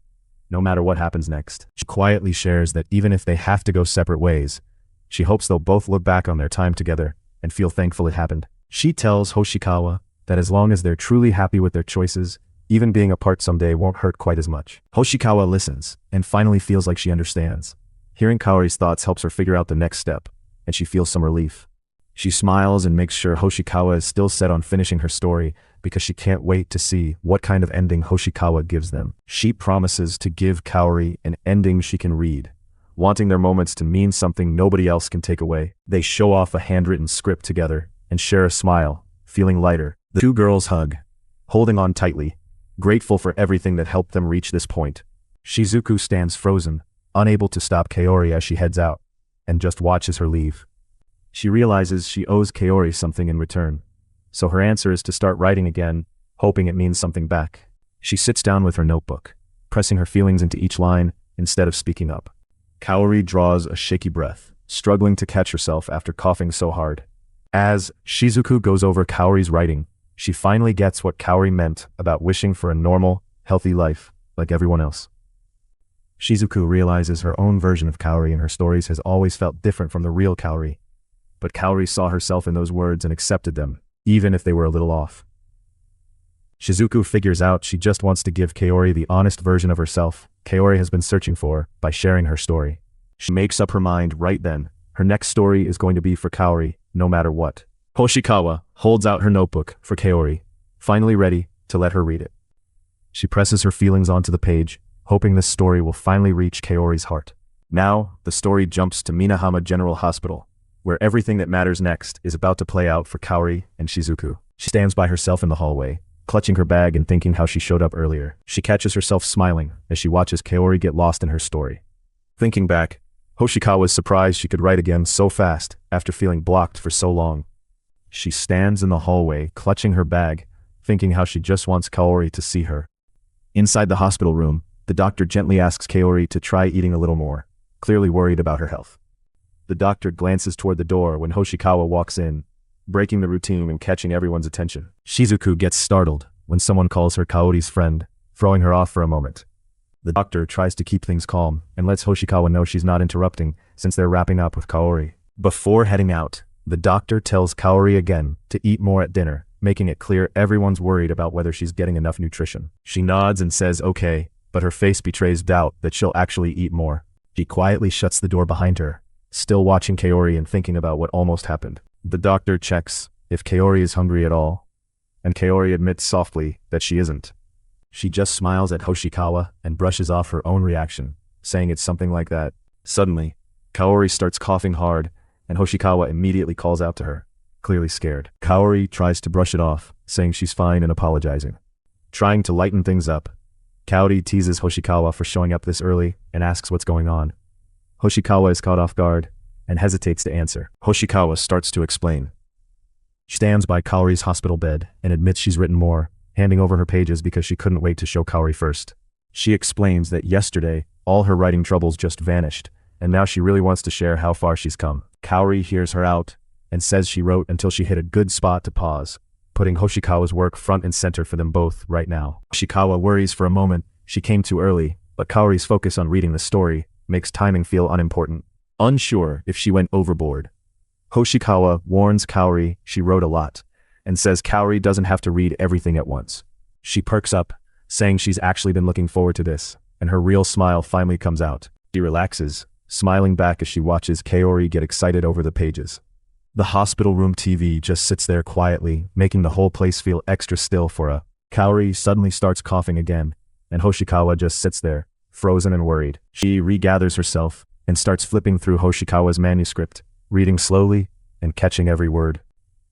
no matter what happens next. She quietly shares that even if they have to go separate ways, she hopes they'll both look back on their time together and feel thankful it happened. She tells Hoshikawa that as long as they're truly happy with their choices, even being apart someday won't hurt quite as much. Hoshikawa listens and finally feels like she understands. Hearing Kaori's thoughts helps her figure out the next step, and she feels some relief. She smiles and makes sure Hoshikawa is still set on finishing her story because she can't wait to see what kind of ending Hoshikawa gives them. She promises to give Kaori an ending she can read, wanting their moments to mean something nobody else can take away. They show off a handwritten script together and share a smile, feeling lighter. The two girls hug, holding on tightly, grateful for everything that helped them reach this point. Shizuku stands frozen, unable to stop Kaori as she heads out, and just watches her leave. She realizes she owes Kaori something in return, so her answer is to start writing again, hoping it means something back. She sits down with her notebook, pressing her feelings into each line instead of speaking up. Kaori draws a shaky breath, struggling to catch herself after coughing so hard. As Shizuku goes over Kaori's writing, she finally gets what Kaori meant about wishing for a normal, healthy life, like everyone else. Shizuku realizes her own version of Kaori in her stories has always felt different from the real Kaori, but Kaori saw herself in those words and accepted them, even if they were a little off. Shizuku figures out she just wants to give Kaori the honest version of herself Kaori has been searching for by sharing her story. She makes up her mind right then. Her next story is going to be for Kaori, no matter what. Hoshikawa holds out her notebook for Kaori, finally ready to let her read it. She presses her feelings onto the page, hoping this story will finally reach Kaori's heart. Now, the story jumps to Minahama General Hospital, where everything that matters next is about to play out for Kaori and Shizuku. She stands by herself in the hallway, clutching her bag and thinking how she showed up earlier. She catches herself smiling as she watches Kaori get lost in her story. Thinking back, Hoshikawa is surprised she could write again so fast after feeling blocked for so long. She stands in the hallway, clutching her bag, thinking how she just wants Kaori to see her. Inside the hospital room, the doctor gently asks Kaori to try eating a little more, clearly worried about her health. The doctor glances toward the door when Hoshikawa walks in, breaking the routine and catching everyone's attention. Shizuku gets startled when someone calls her Kaori's friend, throwing her off for a moment. The doctor tries to keep things calm and lets Hoshikawa know she's not interrupting since they're wrapping up with Kaori. Before heading out, the doctor tells Kaori again to eat more at dinner, making it clear everyone's worried about whether she's getting enough nutrition. She nods and says okay, but her face betrays doubt that she'll actually eat more. She quietly shuts the door behind her, still watching Kaori and thinking about what almost happened. The doctor checks if Kaori is hungry at all, and Kaori admits softly that she isn't. She just smiles at Hoshikawa and brushes off her own reaction, saying it's something like that. Suddenly, Kaori starts coughing hard, and Hoshikawa immediately calls out to her, clearly scared. Kaori tries to brush it off, saying she's fine and apologizing. Trying to lighten things up, Kaori teases Hoshikawa for showing up this early and asks what's going on. Hoshikawa is caught off guard and hesitates to answer. Hoshikawa starts to explain. She stands by Kaori's hospital bed and admits she's written more, handing over her pages because she couldn't wait to show Kaori first. She explains that yesterday, all her writing troubles just vanished, and now she really wants to share how far she's come. Kaori hears her out and says she wrote until she hit a good spot to pause, putting Hoshikawa's work front and center for them both right now. Hoshikawa worries for a moment she came too early, but Kaori's focus on reading the story makes timing feel unimportant. Unsure if she went overboard, Hoshikawa warns Kaori she wrote a lot, and says Kaori doesn't have to read everything at once. She perks up, saying she's actually been looking forward to this, and her real smile finally comes out. She relaxes, smiling back as she watches Kaori get excited over the pages. The hospital room TV just sits there quietly, making the whole place feel extra still for a. Kaori suddenly starts coughing again, and Hoshikawa just sits there, frozen and worried. She regathers herself and starts flipping through Hoshikawa's manuscript, reading slowly and catching every word.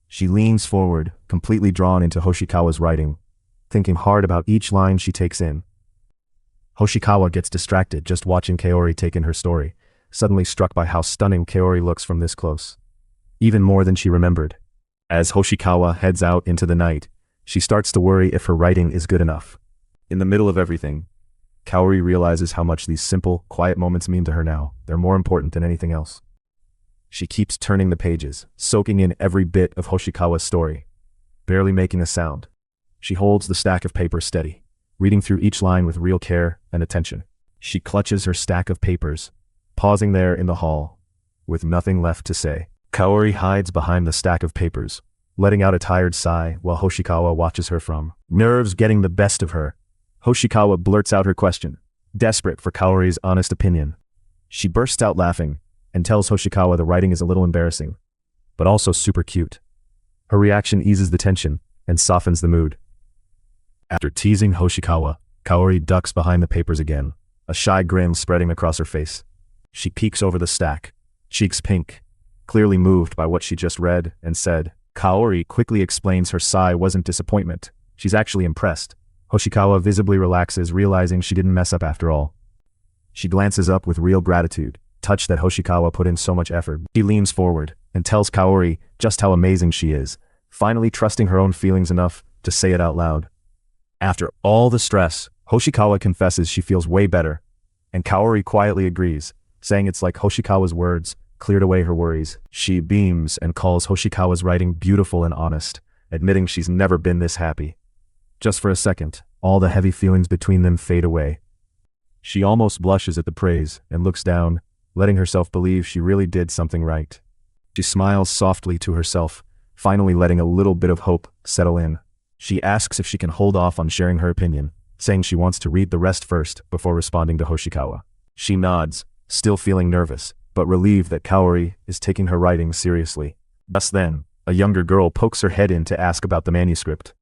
She leans forward, completely drawn into Hoshikawa's writing, thinking hard about each line she takes in. Hoshikawa gets distracted just watching Kaori take in her story, suddenly struck by how stunning Kaori looks from this close. Even more than she remembered. As Hoshikawa heads out into the night, she starts to worry if her writing is good enough. In the middle of everything, Kaori realizes how much these simple, quiet moments mean to her now. They're more important than anything else. She keeps turning the pages, soaking in every bit of Hoshikawa's story, barely making a sound. She holds the stack of paper steady, reading through each line with real care and attention. She clutches her stack of papers, pausing there in the hall, with nothing left to say. Kaori hides behind the stack of papers, letting out a tired sigh while Hoshikawa watches her from. Nerves getting the best of her, Hoshikawa blurts out her question, desperate for Kaori's honest opinion. She bursts out laughing and tells Hoshikawa the writing is a little embarrassing, but also super cute. Her reaction eases the tension and softens the mood. After teasing Hoshikawa, Kaori ducks behind the papers again, a shy grin spreading across her face. She peeks over the stack, cheeks pink, clearly moved by what she just read and said. Kaori quickly explains her sigh wasn't disappointment. She's actually impressed. Hoshikawa visibly relaxes, realizing she didn't mess up after all. She glances up with real gratitude, touched that Hoshikawa put in so much effort. She leans forward and tells Kaori just how amazing she is, finally trusting her own feelings enough to say it out loud. After all the stress, Hoshikawa confesses she feels way better, and Kaori quietly agrees, saying it's like Hoshikawa's words cleared away her worries. She beams and calls Hoshikawa's writing beautiful and honest, admitting she's never been this happy. Just for a second, all the heavy feelings between them fade away. She almost blushes at the praise and looks down, letting herself believe she really did something right. She smiles softly to herself, finally letting a little bit of hope settle in. She asks if she can hold off on sharing her opinion, saying she wants to read the rest first before responding to Hoshikawa. She nods, still feeling nervous, but relieved that Kaori is taking her writing seriously. Just then, a younger girl pokes her head in to ask about the manuscript,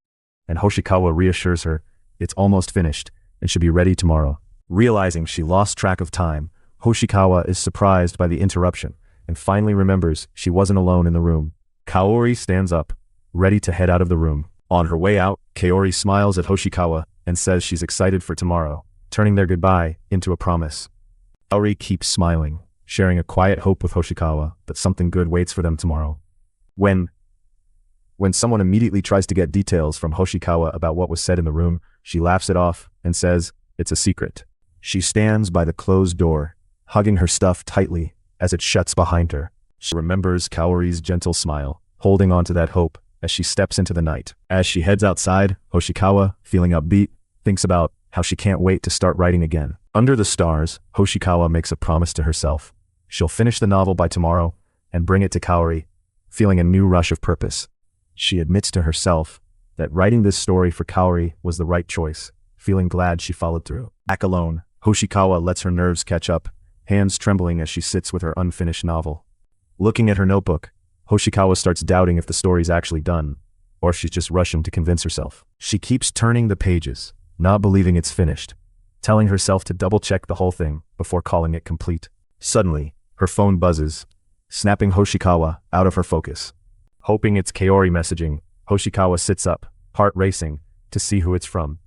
and Hoshikawa reassures her it's almost finished and should be ready tomorrow. Realizing she lost track of time, Hoshikawa is surprised by the interruption and finally remembers she wasn't alone in the room. Kaori stands up, ready to head out of the room. On her way out, Kaori smiles at Hoshikawa and says she's excited for tomorrow, turning their goodbye into a promise. Kaori keeps smiling, sharing a quiet hope with Hoshikawa that something good waits for them tomorrow. When someone immediately tries to get details from Hoshikawa about what was said in the room, she laughs it off and says it's a secret. She stands by the closed door, hugging her stuff tightly as it shuts behind her. She remembers Kaori's gentle smile, holding on to that hope as she steps into the night. As she heads outside, Hoshikawa, feeling upbeat, thinks about how she can't wait to start writing again. Under the stars, Hoshikawa makes a promise to herself. She'll finish the novel by tomorrow and bring it to Kaori, feeling a new rush of purpose. She admits to herself that writing this story for Kaori was the right choice, feeling glad she followed through. Back alone, Hoshikawa lets her nerves catch up, hands trembling as she sits with her unfinished novel. Looking at her notebook, Hoshikawa starts doubting if the story's actually done, or if she's just rushing to convince herself. She keeps turning the pages, not believing it's finished, telling herself to double-check the whole thing before calling it complete. Suddenly, her phone buzzes, snapping Hoshikawa out of her focus. Hoping it's Kaori messaging, Hoshikawa sits up, heart racing, to see who it's from.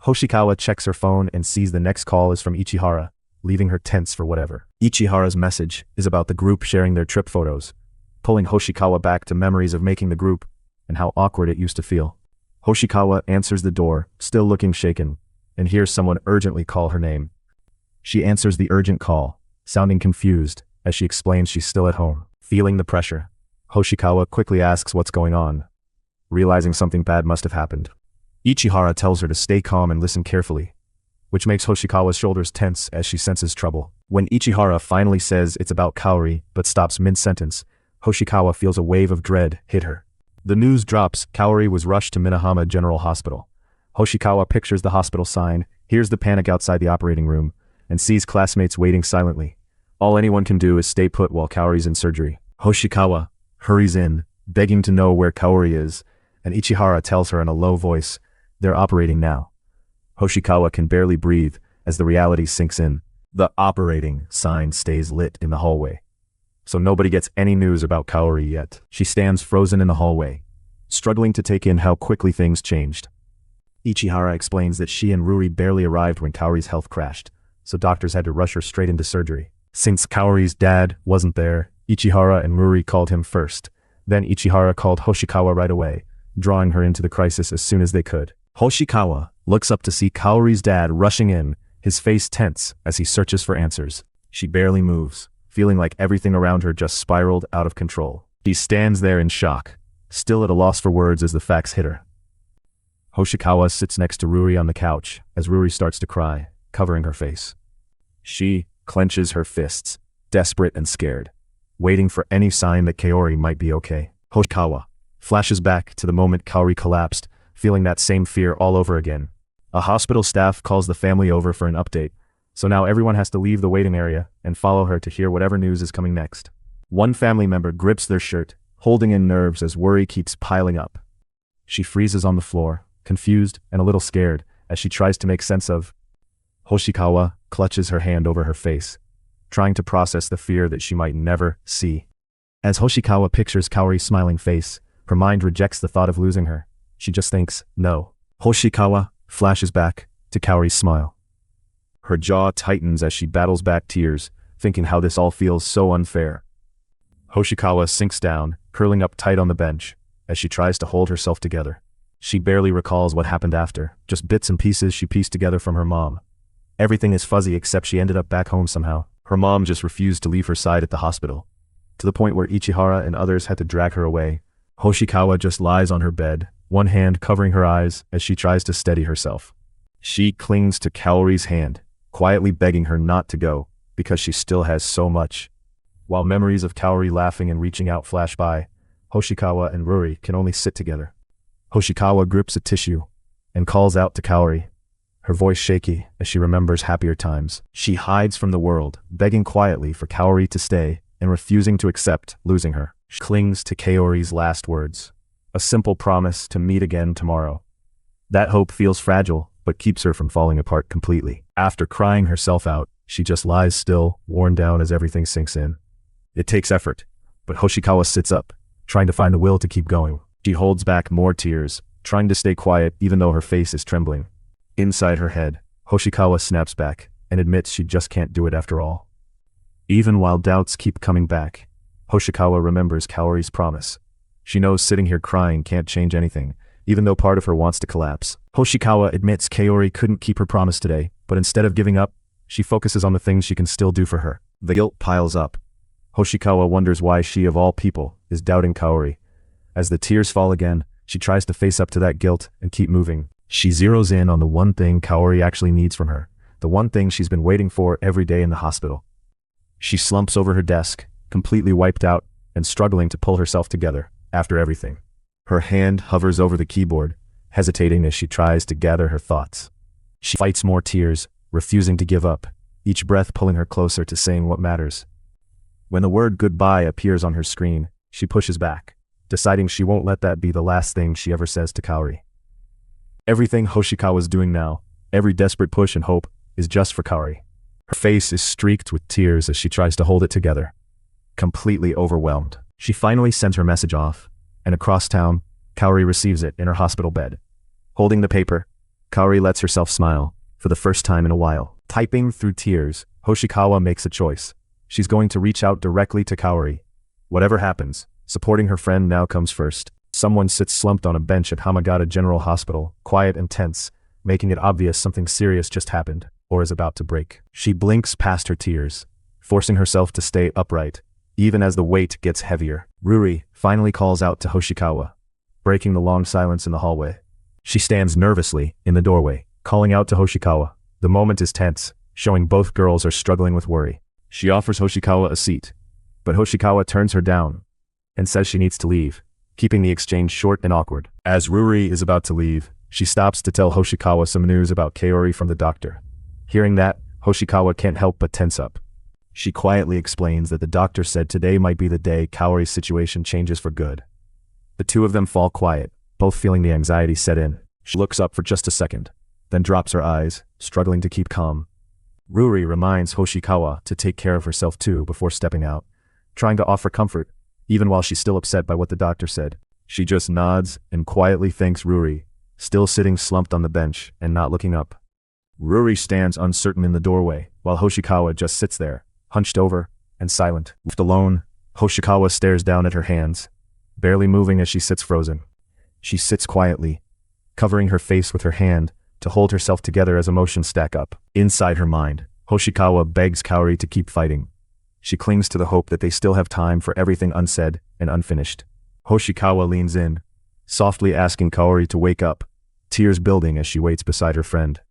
Hoshikawa checks her phone and sees the next call is from Ichihara, leaving her tense for whatever. Ichihara's message is about the group sharing their trip photos, pulling Hoshikawa back to memories of making the group and how awkward it used to feel. Hoshikawa answers the door, still looking shaken, and hears someone urgently call her name. She answers the urgent call, sounding confused as she explains she's still at home. Feeling the pressure, Hoshikawa quickly asks what's going on, realizing something bad must have happened. Ichihara tells her to stay calm and listen carefully, which makes Hoshikawa's shoulders tense as she senses trouble. When Ichihara finally says it's about Kaori but stops mid-sentence, Hoshikawa feels a wave of dread hit her. The news drops Kaori was rushed to Minahama General Hospital. Hoshikawa pictures the hospital sign, hears the panic outside the operating room, and sees classmates waiting silently. All anyone can do is stay put while Kaori's in surgery. Hoshikawa hurries in, begging to know where Kaori is, and Ichihara tells her in a low voice, "They're operating now." Hoshikawa can barely breathe as the reality sinks in. The operating sign stays lit in the hallway, so nobody gets any news about Kaori yet. She stands frozen in the hallway, struggling to take in how quickly things changed. Ichihara explains that she and Yuri barely arrived when Kaori's health crashed, so doctors had to rush her straight into surgery. Since Kaori's dad wasn't there, Ichihara and Yuri called him first. Then Ichihara called Hoshikawa right away, drawing her into the crisis as soon as they could. Hoshikawa looks up to see Kaori's dad rushing in, his face tense as he searches for answers. She barely moves, feeling like everything around her just spiraled out of control. She stands there in shock, still at a loss for words as the facts hit her. Hoshikawa sits next to Yuri on the couch as Yuri starts to cry, covering her face. She clenches her fists, desperate and scared, waiting for any sign that Kaori might be okay. Hoshikawa flashes back to the moment Kaori collapsed, feeling that same fear all over again. A hospital staff calls the family over for an update, so now everyone has to leave the waiting area and follow her to hear whatever news is coming next. One family member grips their shirt, holding in nerves as worry keeps piling up. She freezes on the floor, confused and a little scared, as she tries to make sense of. Hoshikawa clutches her hand over her face, trying to process the fear that she might never see. As Hoshikawa pictures Kaori's smiling face, her mind rejects the thought of losing her. She just thinks, no. Hoshikawa Flashes back to Kaori's smile. Her jaw tightens as she battles back tears, thinking how this all feels so unfair. Hoshikawa sinks down, curling up tight on the bench, as she tries to hold herself together. She barely recalls what happened after, just bits and pieces she pieced together from her mom. Everything is fuzzy except she ended up back home somehow. Her mom just refused to leave her side at the hospital, to the point where Ichihara and others had to drag her away. Hoshikawa just lies on her bed, one hand covering her eyes as she tries to steady herself. She clings to Kaori's hand, quietly begging her not to go, because she still has so much. While memories of Kaori laughing and reaching out flash by, Hoshikawa and Yuri can only sit together. Hoshikawa grips a tissue and calls out to Kaori, her voice shaky as she remembers happier times. She hides from the world, begging quietly for Kaori to stay and refusing to accept losing her. She clings to Kaori's last words, a simple promise to meet again tomorrow. That hope feels fragile, but keeps her from falling apart completely. After crying herself out, she just lies still, worn down as everything sinks in. It takes effort, but Hoshikawa sits up, trying to find the will to keep going. She holds back more tears, trying to stay quiet even though her face is trembling. Inside her head, Hoshikawa snaps back and admits she just can't do it after all. Even while doubts keep coming back, Hoshikawa remembers Kaori's promise. She knows sitting here crying can't change anything, even though part of her wants to collapse. Hoshikawa admits Kaori couldn't keep her promise today, but instead of giving up, she focuses on the things she can still do for her. The guilt piles up. Hoshikawa wonders why she, of all people, is doubting Kaori. As the tears fall again, she tries to face up to that guilt and keep moving. She zeroes in on the one thing Kaori actually needs from her, the one thing she's been waiting for every day in the hospital. She slumps over her desk, completely wiped out and struggling to pull herself together after everything. Her hand hovers over the keyboard, hesitating as she tries to gather her thoughts. She fights more tears, refusing to give up, each breath pulling her closer to saying what matters. When the word goodbye appears on her screen, she pushes back, deciding she won't let that be the last thing she ever says to Kaori. Everything Hoshikawa's doing now, every desperate push and hope, is just for Kaori. Her face is streaked with tears as she tries to hold it together. Completely overwhelmed, she finally sends her message off, and across town, Kaori receives it in her hospital bed. Holding the paper, Kaori lets herself smile, for the first time in a while. Typing through tears, Hoshikawa makes a choice. She's going to reach out directly to Kaori. Whatever happens, supporting her friend now comes first. Someone sits slumped on a bench at Hamagata General Hospital, quiet and tense, making it obvious something serious just happened, or is about to break. She blinks past her tears, forcing herself to stay upright, even as the weight gets heavier. Yuri finally calls out to Hoshikawa, breaking the long silence in the hallway. She stands nervously in the doorway, calling out to Hoshikawa. The moment is tense, showing both girls are struggling with worry. She offers Hoshikawa a seat, but Hoshikawa turns her down and says she needs to leave, keeping the exchange short and awkward. As Yuri is about to leave, she stops to tell Hoshikawa some news about Kaori from the doctor. Hearing that, Hoshikawa can't help but tense up. She quietly explains that the doctor said today might be the day Kaori's situation changes for good. The two of them fall quiet, both feeling the anxiety set in. She looks up for just a second, then drops her eyes, struggling to keep calm. Yuri reminds Hoshikawa to take care of herself too before stepping out, trying to offer comfort, even while she's still upset by what the doctor said. She just nods and quietly thanks Yuri, still sitting slumped on the bench and not looking up. Yuri stands uncertain in the doorway, while Hoshikawa just sits there, hunched over and silent. Left alone, Hoshikawa stares down at her hands, barely moving as she sits frozen. She sits quietly, covering her face with her hand to hold herself together as emotions stack up. Inside her mind, Hoshikawa begs Kaori to keep fighting. She clings to the hope that they still have time for everything unsaid and unfinished. Hoshikawa leans in, softly asking Kaori to wake up, tears building as she waits beside her friend.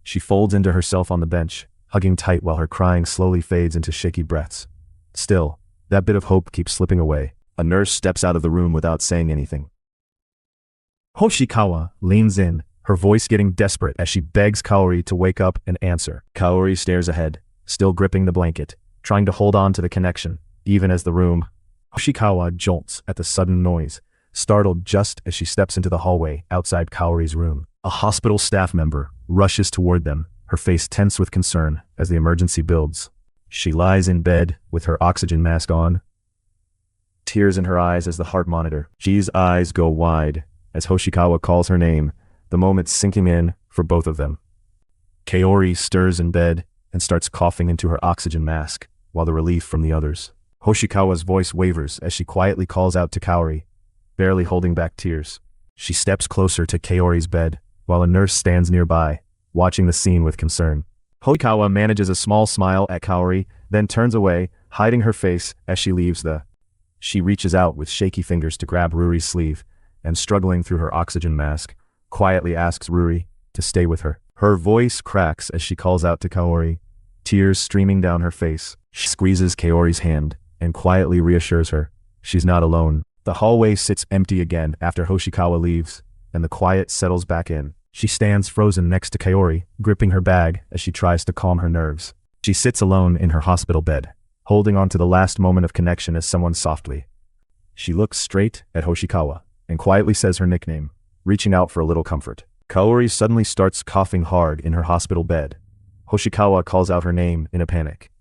She folds into herself on the bench, hugging tight while her crying slowly fades into shaky breaths. Still, that bit of hope keeps slipping away. A nurse steps out of the room without saying anything. Hoshikawa leans in, her voice getting desperate as she begs Kaori to wake up and answer. Kaori stares ahead, still gripping the blanket, trying to hold on to the connection, even as the room. Hoshikawa jolts at the sudden noise, startled just as she steps into the hallway outside Kaori's room. A hospital staff member rushes toward them, her face tense with concern as the emergency builds. She lies in bed with her oxygen mask on, tears in her eyes as the heart monitor. She's eyes go wide as Hoshikawa calls her name, the moment sinking in for both of them. Kaori stirs in bed and starts coughing into her oxygen mask, while the relief from the others. Hoshikawa's voice wavers as she quietly calls out to Kaori, barely holding back tears. She steps closer to Kaori's bed, while a nurse stands nearby, watching the scene with concern. Hoshikawa manages a small smile at Kaori, then turns away, hiding her face as she leaves the. She reaches out with shaky fingers to grab Ruri's sleeve, and struggling through her oxygen mask, quietly asks Ruri to stay with her. Her voice cracks as she calls out to Kaori, tears streaming down her face. She squeezes Kaori's hand and quietly reassures her she's not alone. The hallway sits empty again after Hoshikawa leaves, and the quiet settles back in. She stands frozen next to Kaori, gripping her bag as she tries to calm her nerves. She sits alone in her hospital bed, holding on to the last moment of connection as someone softly. She looks straight at Hoshikawa and quietly says her nickname, reaching out for a little comfort. Kaori suddenly starts coughing hard in her hospital bed. Hoshikawa calls out her name in a panic.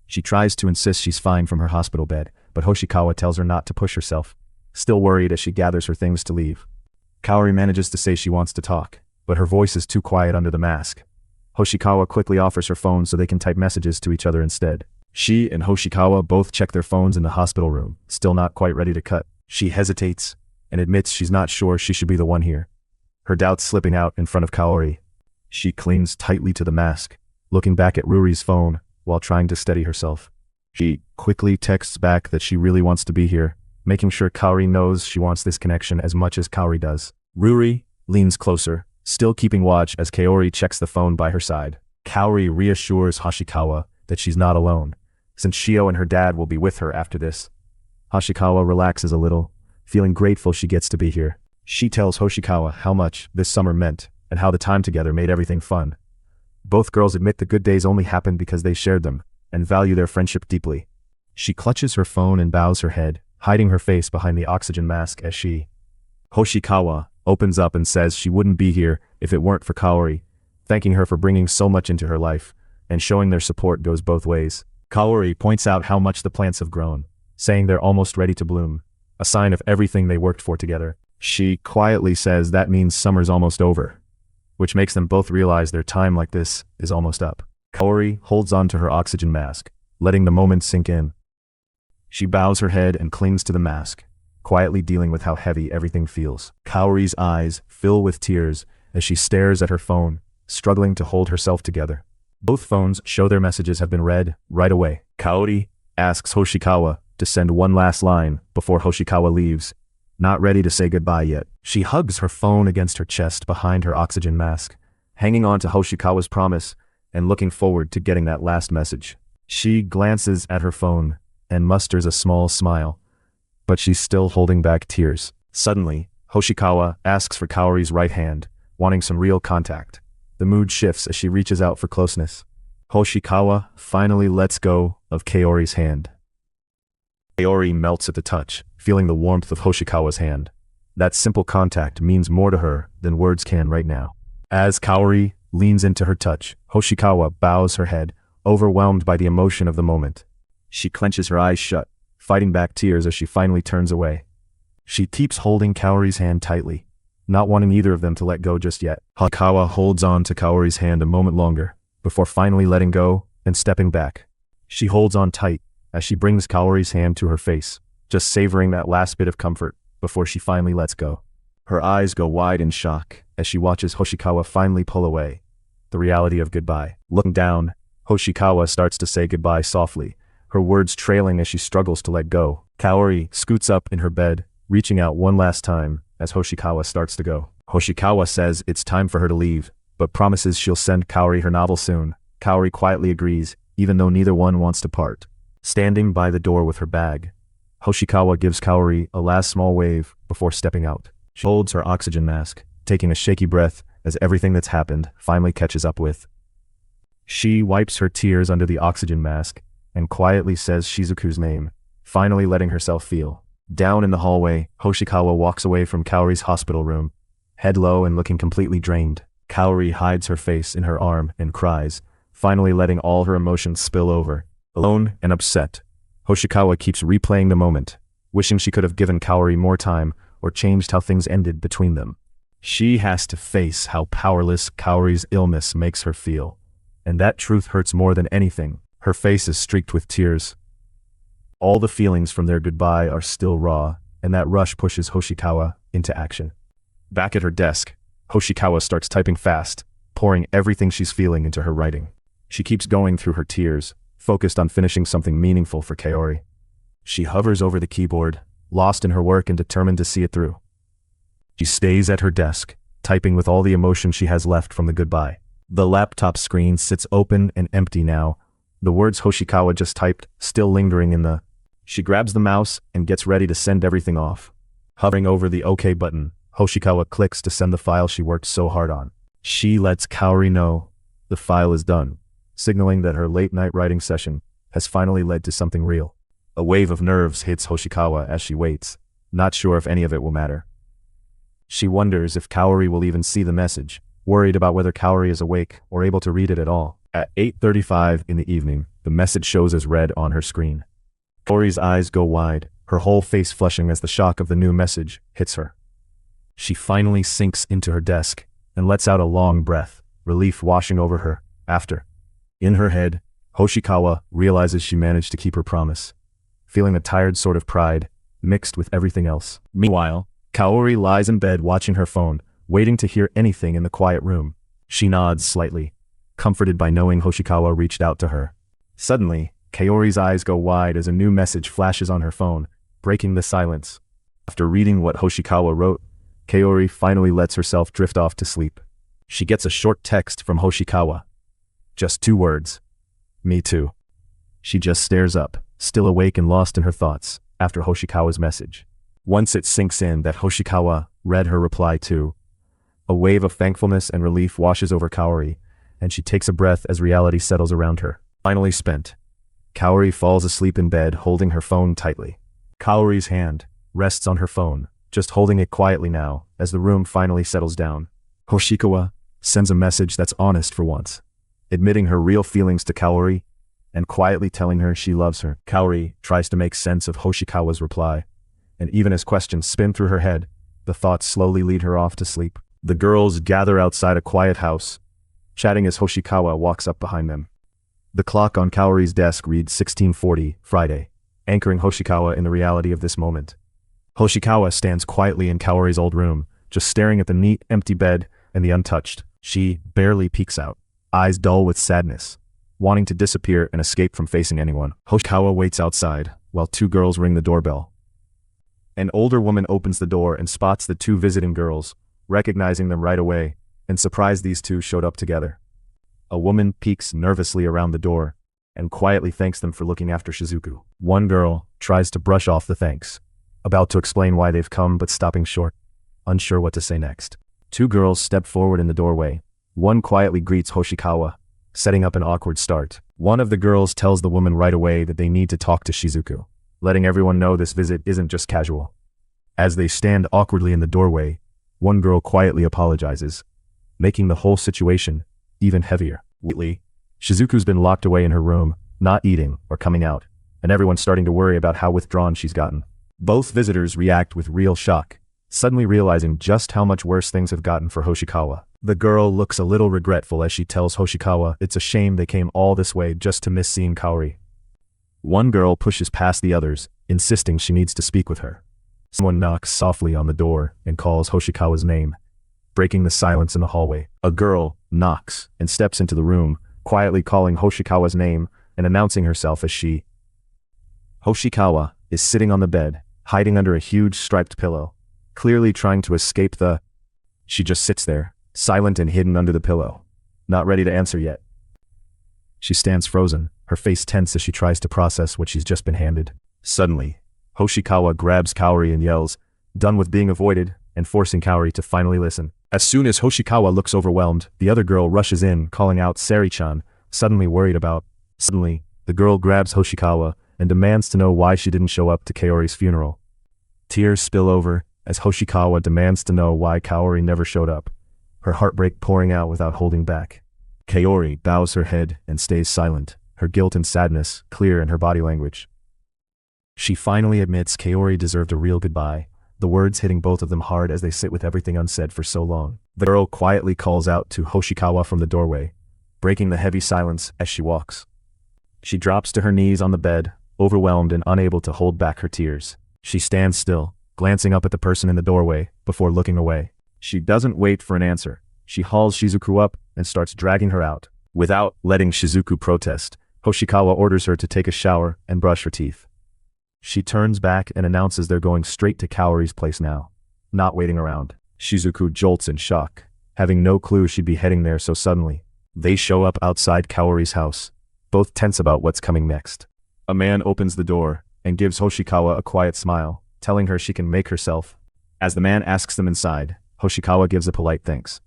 She tries to insist she's fine from her hospital bed, but Hoshikawa tells her not to push herself, still worried as she gathers her things to leave. Kaori manages to say she wants to talk, but her voice is too quiet under the mask. Hoshikawa quickly offers her phone so they can type messages to each other instead. She and Hoshikawa both check their phones in the hospital room, still not quite ready to cut. She hesitates and admits she's not sure she should be the one here, her doubts slipping out in front of Kaori. She clings tightly to the mask, looking back at Ruri's phone while trying to steady herself. She quickly texts back that she really wants to be here, making sure Kaori knows she wants this connection as much as Kaori does. Ruri leans closer, still keeping watch as Kaori checks the phone by her side. Kaori reassures Hoshikawa that she's not alone, since Shio and her dad will be with her after this. Hoshikawa relaxes a little, feeling grateful she gets to be here. She tells Hoshikawa how much this summer meant and how the time together made everything fun. Both girls admit the good days only happened because they shared them, and value their friendship deeply. She clutches her phone and bows her head, hiding her face behind the oxygen mask as Hoshikawa opens up and says she wouldn't be here if it weren't for Kaori, thanking her for bringing so much into her life, and showing their support goes both ways. Kaori points out how much the plants have grown, saying they're almost ready to bloom, a sign of everything they worked for together. She quietly says that means summer's almost over, which makes them both realize their time like this is almost up. Kaori holds on to her oxygen mask, letting the moment sink in. She bows her head and clings to the mask, quietly dealing with how heavy everything feels. Kaori's eyes fill with tears as she stares at her phone, struggling to hold herself together. Both phones show their messages have been read right away. Kaori asks Hoshikawa to send one last line before Hoshikawa leaves, not ready to say goodbye yet. She hugs her phone against her chest behind her oxygen mask, hanging on to Hoshikawa's promise and looking forward to getting that last message. She glances at her phone and musters a small smile, but she's still holding back tears. Suddenly, Hoshikawa asks for Kaori's right hand, wanting some real contact. The mood shifts as she reaches out for closeness. Hoshikawa finally lets go of Kaori's hand. Kaori melts at the touch, feeling the warmth of Hoshikawa's hand. That simple contact means more to her than words can right now. As Kaori leans into her touch, Hoshikawa bows her head, overwhelmed by the emotion of the moment. She clenches her eyes shut, fighting back tears as she finally turns away. She keeps holding Kaori's hand tightly, not wanting either of them to let go just yet. Hoshikawa holds on to Kaori's hand a moment longer, before finally letting go and stepping back. She holds on tight as she brings Kaori's hand to her face, just savoring that last bit of comfort before she finally lets go. Her eyes go wide in shock as she watches Hoshikawa finally pull away, the reality of goodbye. Looking down, Hoshikawa starts to say goodbye softly, her words trailing as she struggles to let go. Kaori scoots up in her bed, reaching out one last time as Hoshikawa starts to go. Hoshikawa says it's time for her to leave, but promises she'll send Kaori her novel soon. Kaori quietly agrees, even though neither one wants to part. Standing by the door with her bag, Hoshikawa gives Kaori a last small wave before stepping out. She holds her oxygen mask, taking a shaky breath as everything that's happened finally catches up with. She wipes her tears under the oxygen mask and quietly says Shizuku's name, finally letting herself feel. Down in the hallway, Hoshikawa walks away from Kaori's hospital room, head low and looking completely drained. Kaori hides her face in her arm and cries, finally letting all her emotions spill over. Alone and upset, Hoshikawa keeps replaying the moment, wishing she could have given Kaori more time or changed how things ended between them. She has to face how powerless Kaori's illness makes her feel. And that truth hurts more than anything. Her face is streaked with tears. All the feelings from their goodbye are still raw, and that rush pushes Hoshikawa into action. Back at her desk, Hoshikawa starts typing fast, pouring everything she's feeling into her writing. She keeps going through her tears, focused on finishing something meaningful for Kaori. She hovers over the keyboard, lost in her work and determined to see it through. She stays at her desk, typing with all the emotion she has left from the goodbye. The laptop screen sits open and empty now, the words Hoshikawa just typed still lingering in the... She grabs the mouse and gets ready to send everything off. Hovering over the OK button, Hoshikawa clicks to send the file she worked so hard on. She lets Kaori know the file is done, signaling that her late-night writing session has finally led to something real. A wave of nerves hits Hoshikawa as she waits, not sure if any of it will matter. She wonders if Kaori will even see the message, worried about whether Kaori is awake or able to read it at all. At 8:35 in the evening, the message shows as read on her screen. Kaori's eyes go wide, her whole face flushing as the shock of the new message hits her. She finally sinks into her desk and lets out a long breath, relief washing over her. After, in her head, Hoshikawa realizes she managed to keep her promise, feeling a tired sort of pride, mixed with everything else. Meanwhile, Kaori lies in bed watching her phone, waiting to hear anything in the quiet room. She nods slightly, comforted by knowing Hoshikawa reached out to her. Suddenly, Kaori's eyes go wide as a new message flashes on her phone, breaking the silence. After reading what Hoshikawa wrote, Kaori finally lets herself drift off to sleep. She gets a short text from Hoshikawa. Just 2 words. Me too. She just stares up, still awake and lost in her thoughts, after Hoshikawa's message. Once it sinks in that Hoshikawa read her reply too, a wave of thankfulness and relief washes over Kaori, and she takes a breath as reality settles around her. Finally spent, Kaori falls asleep in bed holding her phone tightly. Kaori's hand rests on her phone, just holding it quietly now, as the room finally settles down. Hoshikawa sends a message that's honest for once, admitting her real feelings to Kaori, and quietly telling her she loves her. Kaori tries to make sense of Hoshikawa's reply, and even as questions spin through her head, the thoughts slowly lead her off to sleep. The girls gather outside a quiet house, chatting as Hoshikawa walks up behind them. The clock on Kaori's desk reads 16:40, Friday, anchoring Hoshikawa in the reality of this moment. Hoshikawa stands quietly in Kaori's old room, just staring at the neat, empty bed and the untouched. She barely peeks out, eyes dull with sadness, wanting to disappear and escape from facing anyone. Hoshikawa waits outside, while 2 girls ring the doorbell. An older woman opens the door and spots the 2 visiting girls, recognizing them right away, and surprised these 2 showed up together. A woman peeks nervously around the door, and quietly thanks them for looking after Shizuku. One girl tries to brush off the thanks, about to explain why they've come but stopping short, unsure what to say next. 2 girls step forward in the doorway. One quietly greets Hoshikawa, setting up an awkward start. One of the girls tells the woman right away that they need to talk to Shizuku, letting everyone know this visit isn't just casual. As they stand awkwardly in the doorway, one girl quietly apologizes, making the whole situation even heavier. Lately, Shizuku's been locked away in her room, not eating or coming out, and everyone's starting to worry about how withdrawn she's gotten. Both visitors react with real shock, suddenly realizing just how much worse things have gotten for Hoshikawa. The girl looks a little regretful as she tells Hoshikawa it's a shame they came all this way just to miss seeing Kaori. One girl pushes past the others, insisting she needs to speak with her. Someone knocks softly on the door and calls Hoshikawa's name, breaking the silence in the hallway. A girl knocks and steps into the room, quietly calling Hoshikawa's name and announcing herself as she. Hoshikawa is sitting on the bed, hiding under a huge striped pillow, clearly trying to escape the... She just sits there, silent and hidden under the pillow, not ready to answer yet. She stands frozen, her face tense as she tries to process what she's just been handed. Suddenly, Hoshikawa grabs Kaori and yells, done with being avoided, and forcing Kaori to finally listen. As soon as Hoshikawa looks overwhelmed, the other girl rushes in, calling out Sari-chan, suddenly worried about. Suddenly, the girl grabs Hoshikawa and demands to know why she didn't show up to Kaori's funeral. Tears spill over as Hoshikawa demands to know why Kaori never showed up, her heartbreak pouring out without holding back. Kaori bows her head and stays silent, her guilt and sadness clear in her body language. She finally admits Kaori deserved a real goodbye, the words hitting both of them hard as they sit with everything unsaid for so long. The girl quietly calls out to Hoshikawa from the doorway, breaking the heavy silence as she walks. She drops to her knees on the bed, overwhelmed and unable to hold back her tears. She stands still, glancing up at the person in the doorway, before looking away. She doesn't wait for an answer. She hauls Shizuku up and starts dragging her out. Without letting Shizuku protest, Hoshikawa orders her to take a shower and brush her teeth. She turns back and announces they're going straight to Kaori's place now, not waiting around. Shizuku jolts in shock, having no clue she'd be heading there so suddenly. They show up outside Kaori's house, both tense about what's coming next. A man opens the door and gives Hoshikawa a quiet smile, telling her she can make herself. As the man asks them inside, Hoshikawa gives a polite thanks.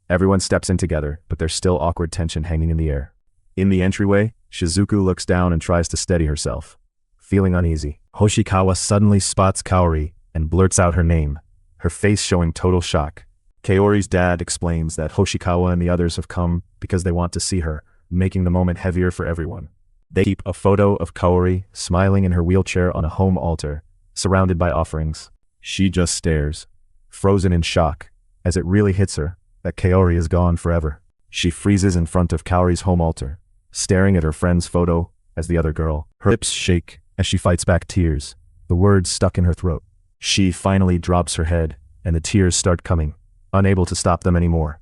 Everyone steps in together, but there's still awkward tension hanging in the air. In the entryway, Shizuku looks down and tries to steady herself. Feeling uneasy, Hoshikawa suddenly spots Kaori and blurts out her name, her face showing total shock. Kaori's dad explains that Hoshikawa and the others have come because they want to see her, making the moment heavier for everyone. They keep a photo of Kaori smiling in her wheelchair on a home altar, surrounded by offerings. She just stares, frozen in shock, as it really hits her that Kaori is gone forever. She freezes in front of Kaori's home altar, staring at her friend's photo as the other girl. Her lips shake as she fights back tears, the words stuck in her throat. She finally drops her head, and the tears start coming, unable to stop them anymore.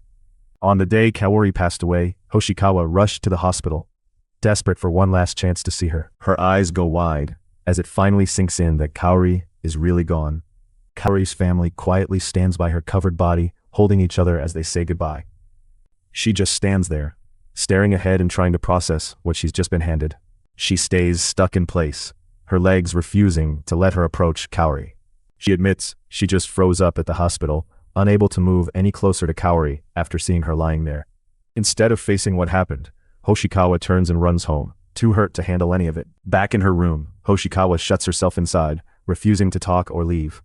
On the day Kaori passed away, Hoshikawa rushed to the hospital, desperate for one last chance to see her. Her eyes go wide, as it finally sinks in that Kaori is really gone. Kaori's family quietly stands by her covered body, holding each other as they say goodbye. She just stands there, staring ahead and trying to process what she's just been handed. She stays stuck in place, her legs refusing to let her approach Kaori. She admits she just froze up at the hospital, unable to move any closer to Kaori after seeing her lying there. Instead of facing what happened, Hoshikawa turns and runs home, too hurt to handle any of it. Back in her room, Hoshikawa shuts herself inside, refusing to talk or leave.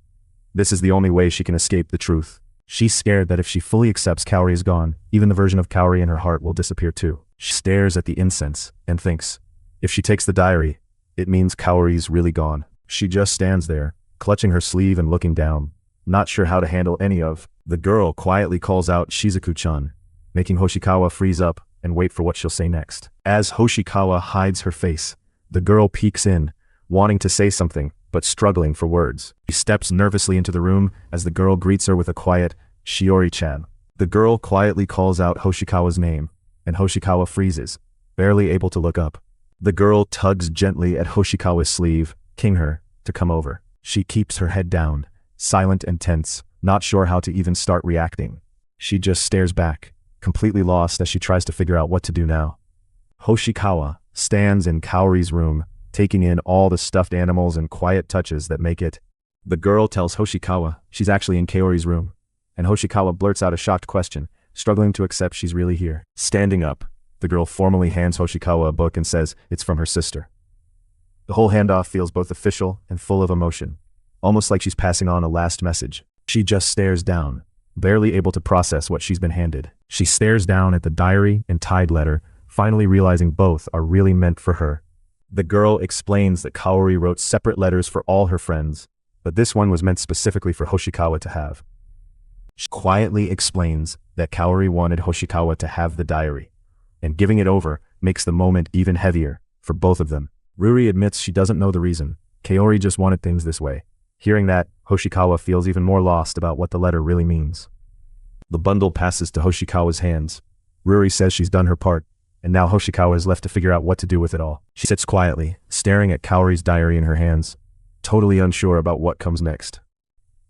This is the only way she can escape the truth. She's scared that if she fully accepts Kaori is gone, even the version of Kaori in her heart will disappear too. She stares at the incense and thinks, if she takes the diary, it means Kaori's really gone. She just stands there, clutching her sleeve and looking down, not sure how to handle any of. The girl quietly calls out Shizuku-chan, making Hoshikawa freeze up and wait for what she'll say next. As Hoshikawa hides her face, the girl peeks in, wanting to say something, but struggling for words. She steps nervously into the room as the girl greets her with a quiet, Shiori-chan. The girl quietly calls out Hoshikawa's name, and Hoshikawa freezes, barely able to look up. The girl tugs gently at Hoshikawa's sleeve, king her to come over. She keeps her head down, silent and tense, not sure how to even start reacting. She just stares back, completely lost as she tries to figure out what to do now. Hoshikawa stands in Kaori's room, taking in all the stuffed animals and quiet touches that make it. The girl tells Hoshikawa she's actually in Kaori's room, and Hoshikawa blurts out a shocked question, struggling to accept she's really here. Standing up, the girl formally hands Hoshikawa a book and says it's from her sister. The whole handoff feels both official and full of emotion, almost like she's passing on a last message. She just stares down, barely able to process what she's been handed. She stares down at the diary and tied letter, finally realizing both are really meant for her. The girl explains that Kaori wrote separate letters for all her friends, but this one was meant specifically for Hoshikawa to have. She quietly explains that Kaori wanted Hoshikawa to have the diary, and giving it over makes the moment even heavier for both of them. Yuri admits she doesn't know the reason. Kaori just wanted things this way. Hearing that, Hoshikawa feels even more lost about what the letter really means. The bundle passes to Hoshikawa's hands. Yuri says she's done her part, and now Hoshikawa is left to figure out what to do with it all. She sits quietly, staring at Kaori's diary in her hands, totally unsure about what comes next.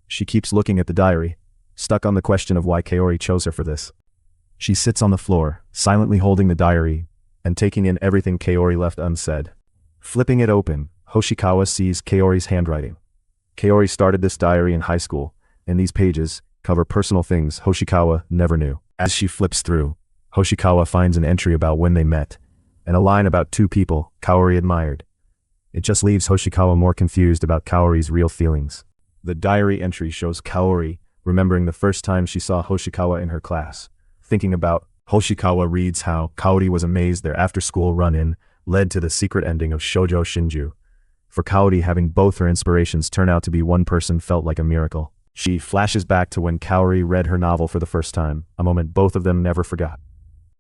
She keeps looking at the diary, stuck on the question of why Kaori chose her for this. She sits on the floor, silently holding the diary, and taking in everything Kaori left unsaid. Flipping it open, Hoshikawa sees Kaori's handwriting. Kaori started this diary in high school, and these pages cover personal things Hoshikawa never knew. As she flips through, Hoshikawa finds an entry about when they met, and a line about two people Kaori admired. It just leaves Hoshikawa more confused about Kaori's real feelings. The diary entry shows Kaori remembering the first time she saw Hoshikawa in her class, thinking about. Hoshikawa reads how Kaori was amazed their after-school run-in led to the secret ending of Shoujo Shinju, For Kaori, having both her inspirations turn out to be one person felt like a miracle. She flashes back to when Kaori read her novel for the first time, a moment both of them never forgot.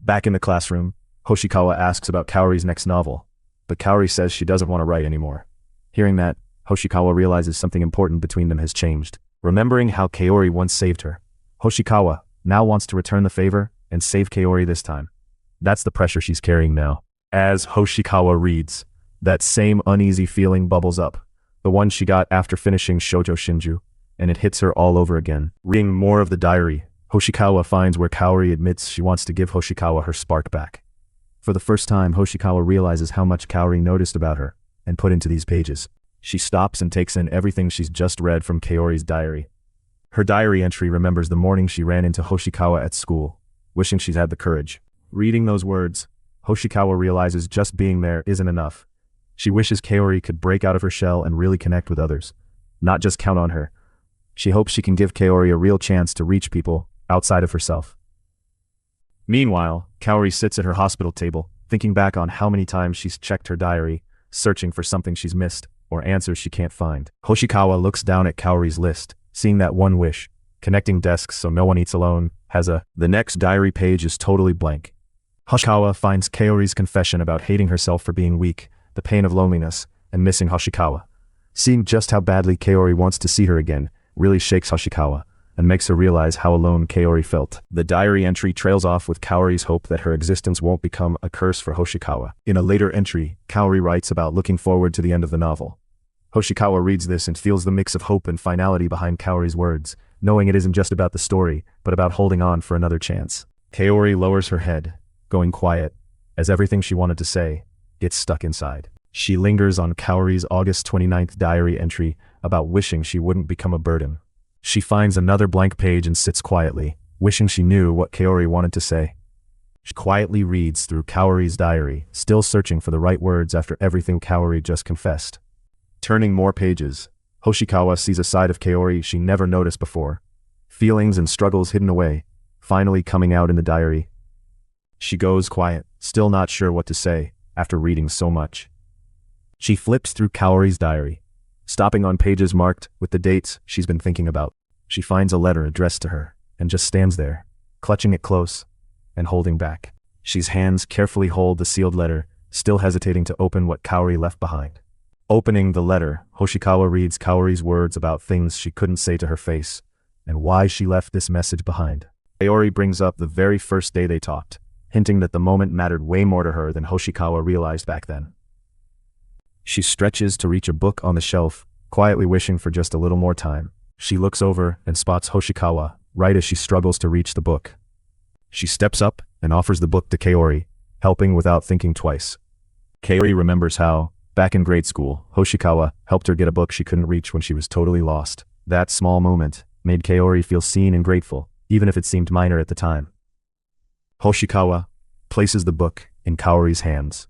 Back in the classroom, Hoshikawa asks about Kaori's next novel, but Kaori says she doesn't want to write anymore. Hearing that, Hoshikawa realizes something important between them has changed. Remembering how Kaori once saved her, Hoshikawa now wants to return the favor and save Kaori this time. That's the pressure she's carrying now. As Hoshikawa reads, that same uneasy feeling bubbles up, the one she got after finishing Shoujo Shinju, and it hits her all over again. Reading more of the diary, Hoshikawa finds where Kaori admits she wants to give Hoshikawa her spark back. For the first time, Hoshikawa realizes how much Kaori noticed about her and put into these pages. She stops and takes in everything she's just read from Kaori's diary. Her diary entry remembers the morning she ran into Hoshikawa at school, wishing she'd had the courage. Reading those words, Hoshikawa realizes just being there isn't enough. She wishes Kaori could break out of her shell and really connect with others, not just count on her. She hopes she can give Kaori a real chance to reach people outside of herself. Meanwhile, Kaori sits at her hospital table, thinking back on how many times she's checked her diary, searching for something she's missed or answers she can't find. Hoshikawa looks down at Kaori's list, seeing that one wish, connecting desks so no one eats alone, the next diary page is totally blank. Hoshikawa finds Kaori's confession about hating herself for being weak, the pain of loneliness, and missing Hoshikawa. Seeing just how badly Kaori wants to see her again really shakes Hoshikawa, and makes her realize how alone Kaori felt. The diary entry trails off with Kaori's hope that her existence won't become a curse for Hoshikawa. In a later entry, Kaori writes about looking forward to the end of the novel. Hoshikawa reads this and feels the mix of hope and finality behind Kaori's words, knowing it isn't just about the story, but about holding on for another chance. Kaori lowers her head, going quiet, as everything she wanted to say gets stuck inside. She lingers on Kaori's August 29th diary entry about wishing she wouldn't become a burden. She finds another blank page and sits quietly, wishing she knew what Kaori wanted to say. She quietly reads through Kaori's diary, still searching for the right words after everything Kaori just confessed. Turning more pages, Hoshikawa sees a side of Kaori she never noticed before. Feelings and struggles hidden away, finally coming out in the diary. She goes quiet, still not sure what to say, after reading so much. She flips through Kaori's diary, stopping on pages marked with the dates she's been thinking about. She finds a letter addressed to her, and just stands there, clutching it close, and holding back. She's hands carefully hold the sealed letter, still hesitating to open what Kaori left behind. Opening the letter, Hoshikawa reads Kaori's words about things she couldn't say to her face, and why she left this message behind. Kaori brings up the very first day they talked, hinting that the moment mattered way more to her than Hoshikawa realized back then. She stretches to reach a book on the shelf, quietly wishing for just a little more time. She looks over and spots Hoshikawa, right as she struggles to reach the book. She steps up and offers the book to Kaori, helping without thinking twice. Kaori remembers how, back in grade school, Hoshikawa helped her get a book she couldn't reach when she was totally lost. That small moment made Kaori feel seen and grateful, even if it seemed minor at the time. Hoshikawa places the book in Kaori's hands.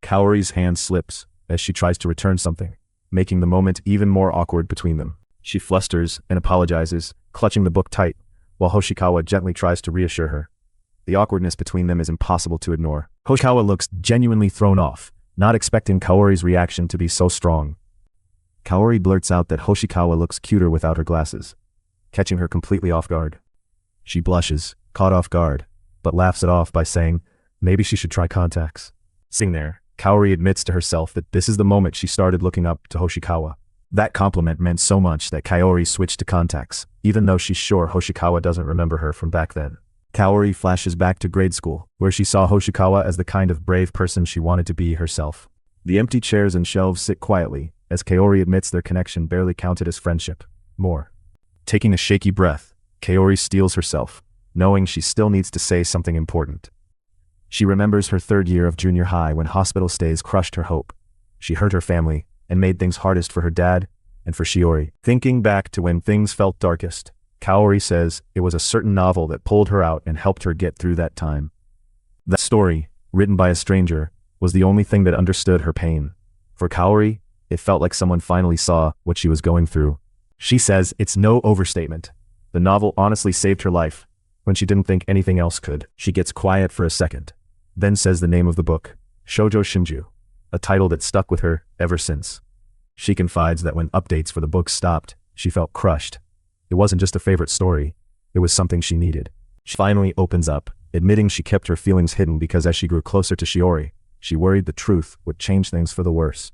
Kaori's hand slips as she tries to return something, making the moment even more awkward between them. She flusters and apologizes, clutching the book tight, while Hoshikawa gently tries to reassure her. The awkwardness between them is impossible to ignore. Hoshikawa looks genuinely thrown off, not expecting Kaori's reaction to be so strong. Kaori blurts out that Hoshikawa looks cuter without her glasses, catching her completely off guard. She blushes, caught off guard, but laughs it off by saying, maybe she should try contacts. Sitting there, Kaori admits to herself that this is the moment she started looking up to Hoshikawa. That compliment meant so much that Kaori switched to contacts, even though she's sure Hoshikawa doesn't remember her from back then. Kaori flashes back to grade school, where she saw Hoshikawa as the kind of brave person she wanted to be herself. The empty chairs and shelves sit quietly, as Kaori admits their connection barely counted as friendship. More. Taking a shaky breath, Kaori steels herself, knowing she still needs to say something important. She remembers her third year of junior high when hospital stays crushed her hope. She hurt her family, and made things hardest for her dad, and for Shiori. Thinking back to when things felt darkest, Kaori says it was a certain novel that pulled her out and helped her get through that time. That story, written by a stranger, was the only thing that understood her pain. For Kaori, it felt like someone finally saw what she was going through. She says it's no overstatement. The novel honestly saved her life, when she didn't think anything else could. She gets quiet for a second, then says the name of the book, Shoujo Shinju, a title that stuck with her ever since. She confides that when updates for the book stopped, she felt crushed. It wasn't just a favorite story, it was something she needed. She finally opens up, admitting she kept her feelings hidden because as she grew closer to Shiori, she worried the truth would change things for the worse.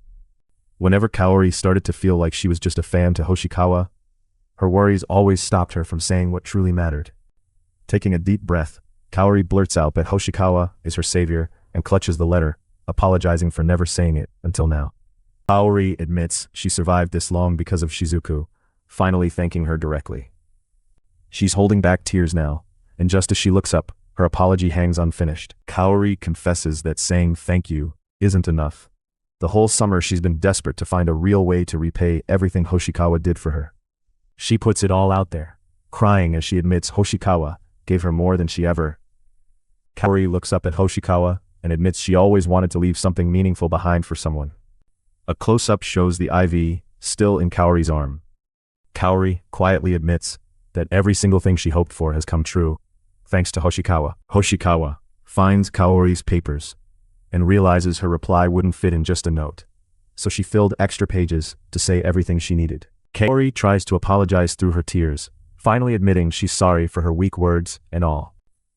Whenever Kaori started to feel like she was just a fan to Hoshikawa, her worries always stopped her from saying what truly mattered. Taking a deep breath, Kaori blurts out that Hoshikawa is her savior and clutches the letter, apologizing for never saying it until now. Kaori admits she survived this long because of Shizuku, finally thanking her directly. She's holding back tears now, and just as she looks up, her apology hangs unfinished. Kaori confesses that saying thank you isn't enough. The whole summer she's been desperate to find a real way to repay everything Hoshikawa did for her. She puts it all out there, crying as she admits Hoshikawa gave her more than she ever. Kaori looks up at Hoshikawa and admits she always wanted to leave something meaningful behind for someone. A close-up shows the IV still in Kaori's arm. Kaori quietly admits that every single thing she hoped for has come true, thanks to Hoshikawa. Hoshikawa finds Kaori's papers and realizes her reply wouldn't fit in just a note, so she filled extra pages to say everything she needed. Kaori tries to apologize through her tears, finally admitting she's sorry for her weak words and all.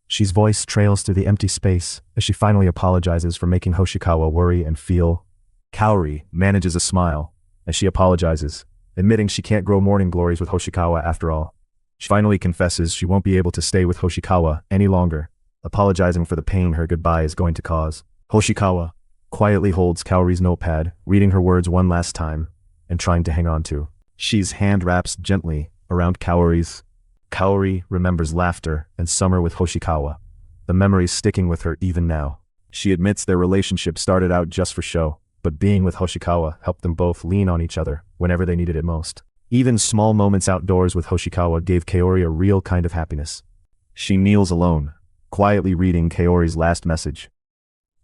She's voice trails through the empty space as she finally apologizes for making Hoshikawa worry and feel. Kaori manages a smile as she apologizes, admitting she can't grow morning glories with Hoshikawa after all. She finally confesses she won't be able to stay with Hoshikawa any longer, apologizing for the pain her goodbye is going to cause. Hoshikawa quietly holds Kaori's notepad, reading her words one last time and trying to hang on to. She's hand wraps gently around Kaori's. Kaori remembers laughter and summer with Hoshikawa, the memories sticking with her even now. She admits their relationship started out just for show, but being with Hoshikawa helped them both lean on each other whenever they needed it most. Even small moments outdoors with Hoshikawa gave Kaori a real kind of happiness. She kneels alone, quietly reading Kaori's last message.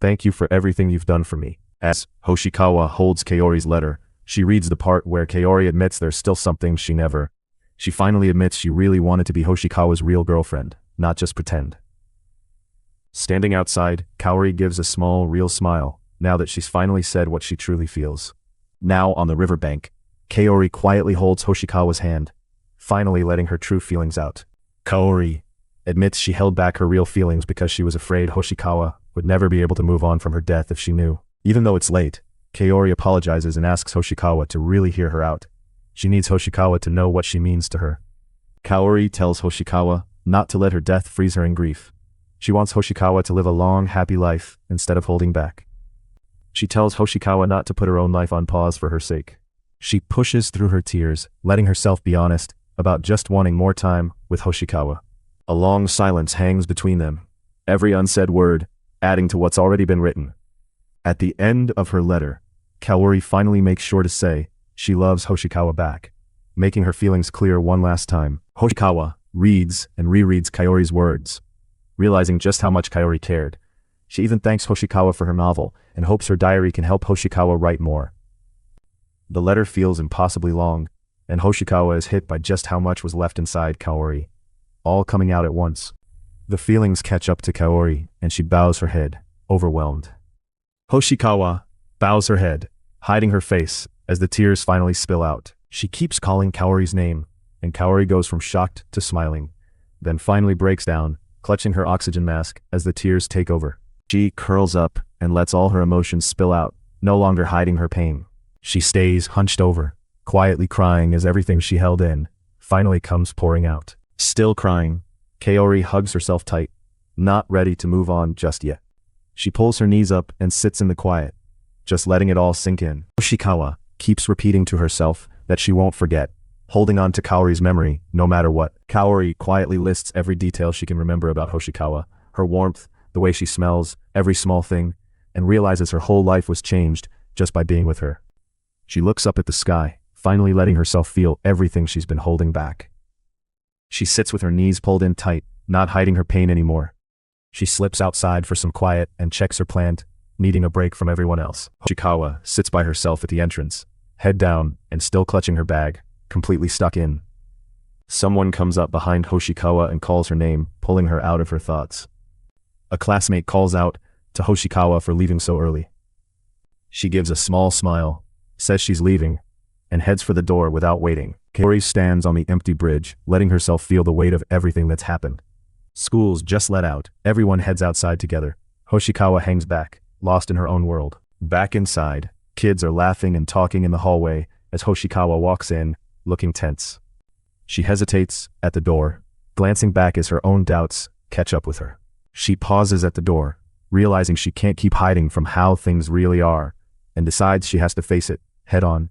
Thank you for everything you've done for me. As Hoshikawa holds Kaori's letter, she reads the part where Kaori admits there's still something she finally admits she really wanted to be Hoshikawa's real girlfriend, not just pretend. Standing outside, Kaori gives a small, real smile, now that she's finally said what she truly feels. Now on the riverbank, Kaori quietly holds Hoshikawa's hand, finally letting her true feelings out. Kaori admits she held back her real feelings because she was afraid Hoshikawa would never be able to move on from her death if she knew. Even though it's late, Kaori apologizes and asks Hoshikawa to really hear her out. She needs Hoshikawa to know what she means to her. Kaori tells Hoshikawa not to let her death freeze her in grief. She wants Hoshikawa to live a long, happy life instead of holding back. She tells Hoshikawa not to put her own life on pause for her sake. She pushes through her tears, letting herself be honest about just wanting more time with Hoshikawa. A long silence hangs between them, every unsaid word adding to what's already been written. At the end of her letter, Kaori finally makes sure to say she loves Hoshikawa back, making her feelings clear one last time. Hoshikawa reads and rereads Kaori's words, realizing just how much Kaori cared. She even thanks Hoshikawa for her novel and hopes her diary can help Hoshikawa write more. The letter feels impossibly long, and Hoshikawa is hit by just how much was left inside Kaori, all coming out at once. The feelings catch up to Kaori, and she bows her head, overwhelmed. Hoshikawa bows her head, hiding her face as the tears finally spill out. She keeps calling Kaori's name, and Kaori goes from shocked to smiling, then finally breaks down, clutching her oxygen mask as the tears take over. She curls up and lets all her emotions spill out, no longer hiding her pain. She stays hunched over, quietly crying as everything she held in finally comes pouring out. Still crying, Kaori hugs herself tight, not ready to move on just yet. She pulls her knees up and sits in the quiet, just letting it all sink in. Hoshikawa keeps repeating to herself that she won't forget, holding on to Kaori's memory no matter what. Kaori quietly lists every detail she can remember about Hoshikawa, her warmth, the way she smells, every small thing, and realizes her whole life was changed just by being with her. She looks up at the sky, finally letting herself feel everything she's been holding back. She sits with her knees pulled in tight, not hiding her pain anymore. She slips outside for some quiet and checks her plant, needing a break from everyone else. Hoshikawa sits by herself at the entrance, head down and still clutching her bag, completely stuck in. Someone comes up behind Hoshikawa and calls her name, pulling her out of her thoughts. A classmate calls out to Hoshikawa for leaving so early. She gives a small smile, says she's leaving, and heads for the door without waiting. Kaori stands on the empty bridge, letting herself feel the weight of everything that's happened. School's just let out, everyone heads outside together. Hoshikawa hangs back, lost in her own world. Back inside, kids are laughing and talking in the hallway as Hoshikawa walks in, looking tense. She hesitates at the door, glancing back as her own doubts catch up with her. She pauses at the door, realizing she can't keep hiding from how things really are, and decides she has to face it, head on.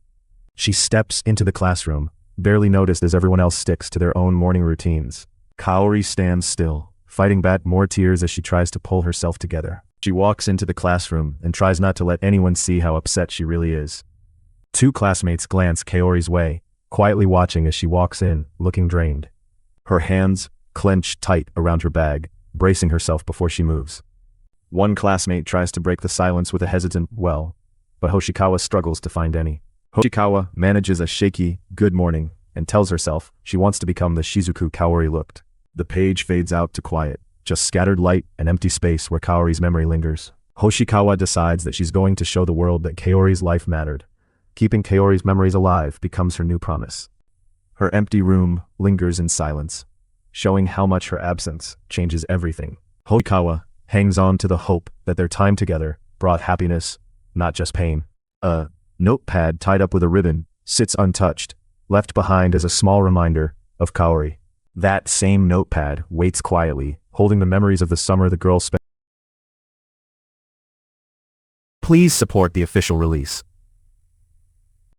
She steps into the classroom, barely noticed as everyone else sticks to their own morning routines. Kaori stands still, fighting back more tears as she tries to pull herself together. She walks into the classroom and tries not to let anyone see how upset she really is. Two classmates glance Kaori's way, quietly watching as she walks in, looking drained. Her hands clench tight around her bag, bracing herself before she moves. One classmate tries to break the silence with a hesitant "well," but Hoshikawa struggles to find any. Hoshikawa manages a shaky "good morning" and tells herself she wants to become the Shizuku Kaori looked. The page fades out to quiet, just scattered light and empty space where Kaori's memory lingers. Hoshikawa decides that she's going to show the world that Kaori's life mattered. Keeping Kaori's memories alive becomes her new promise. Her empty room lingers in silence, showing how much her absence changes everything. Hoshikawa hangs on to the hope that their time together brought happiness, not just pain. A notepad tied up with a ribbon sits untouched, left behind as a small reminder of Kaori. That same notepad waits quietly, holding the memories of the summer the girl spent. Please support the official release.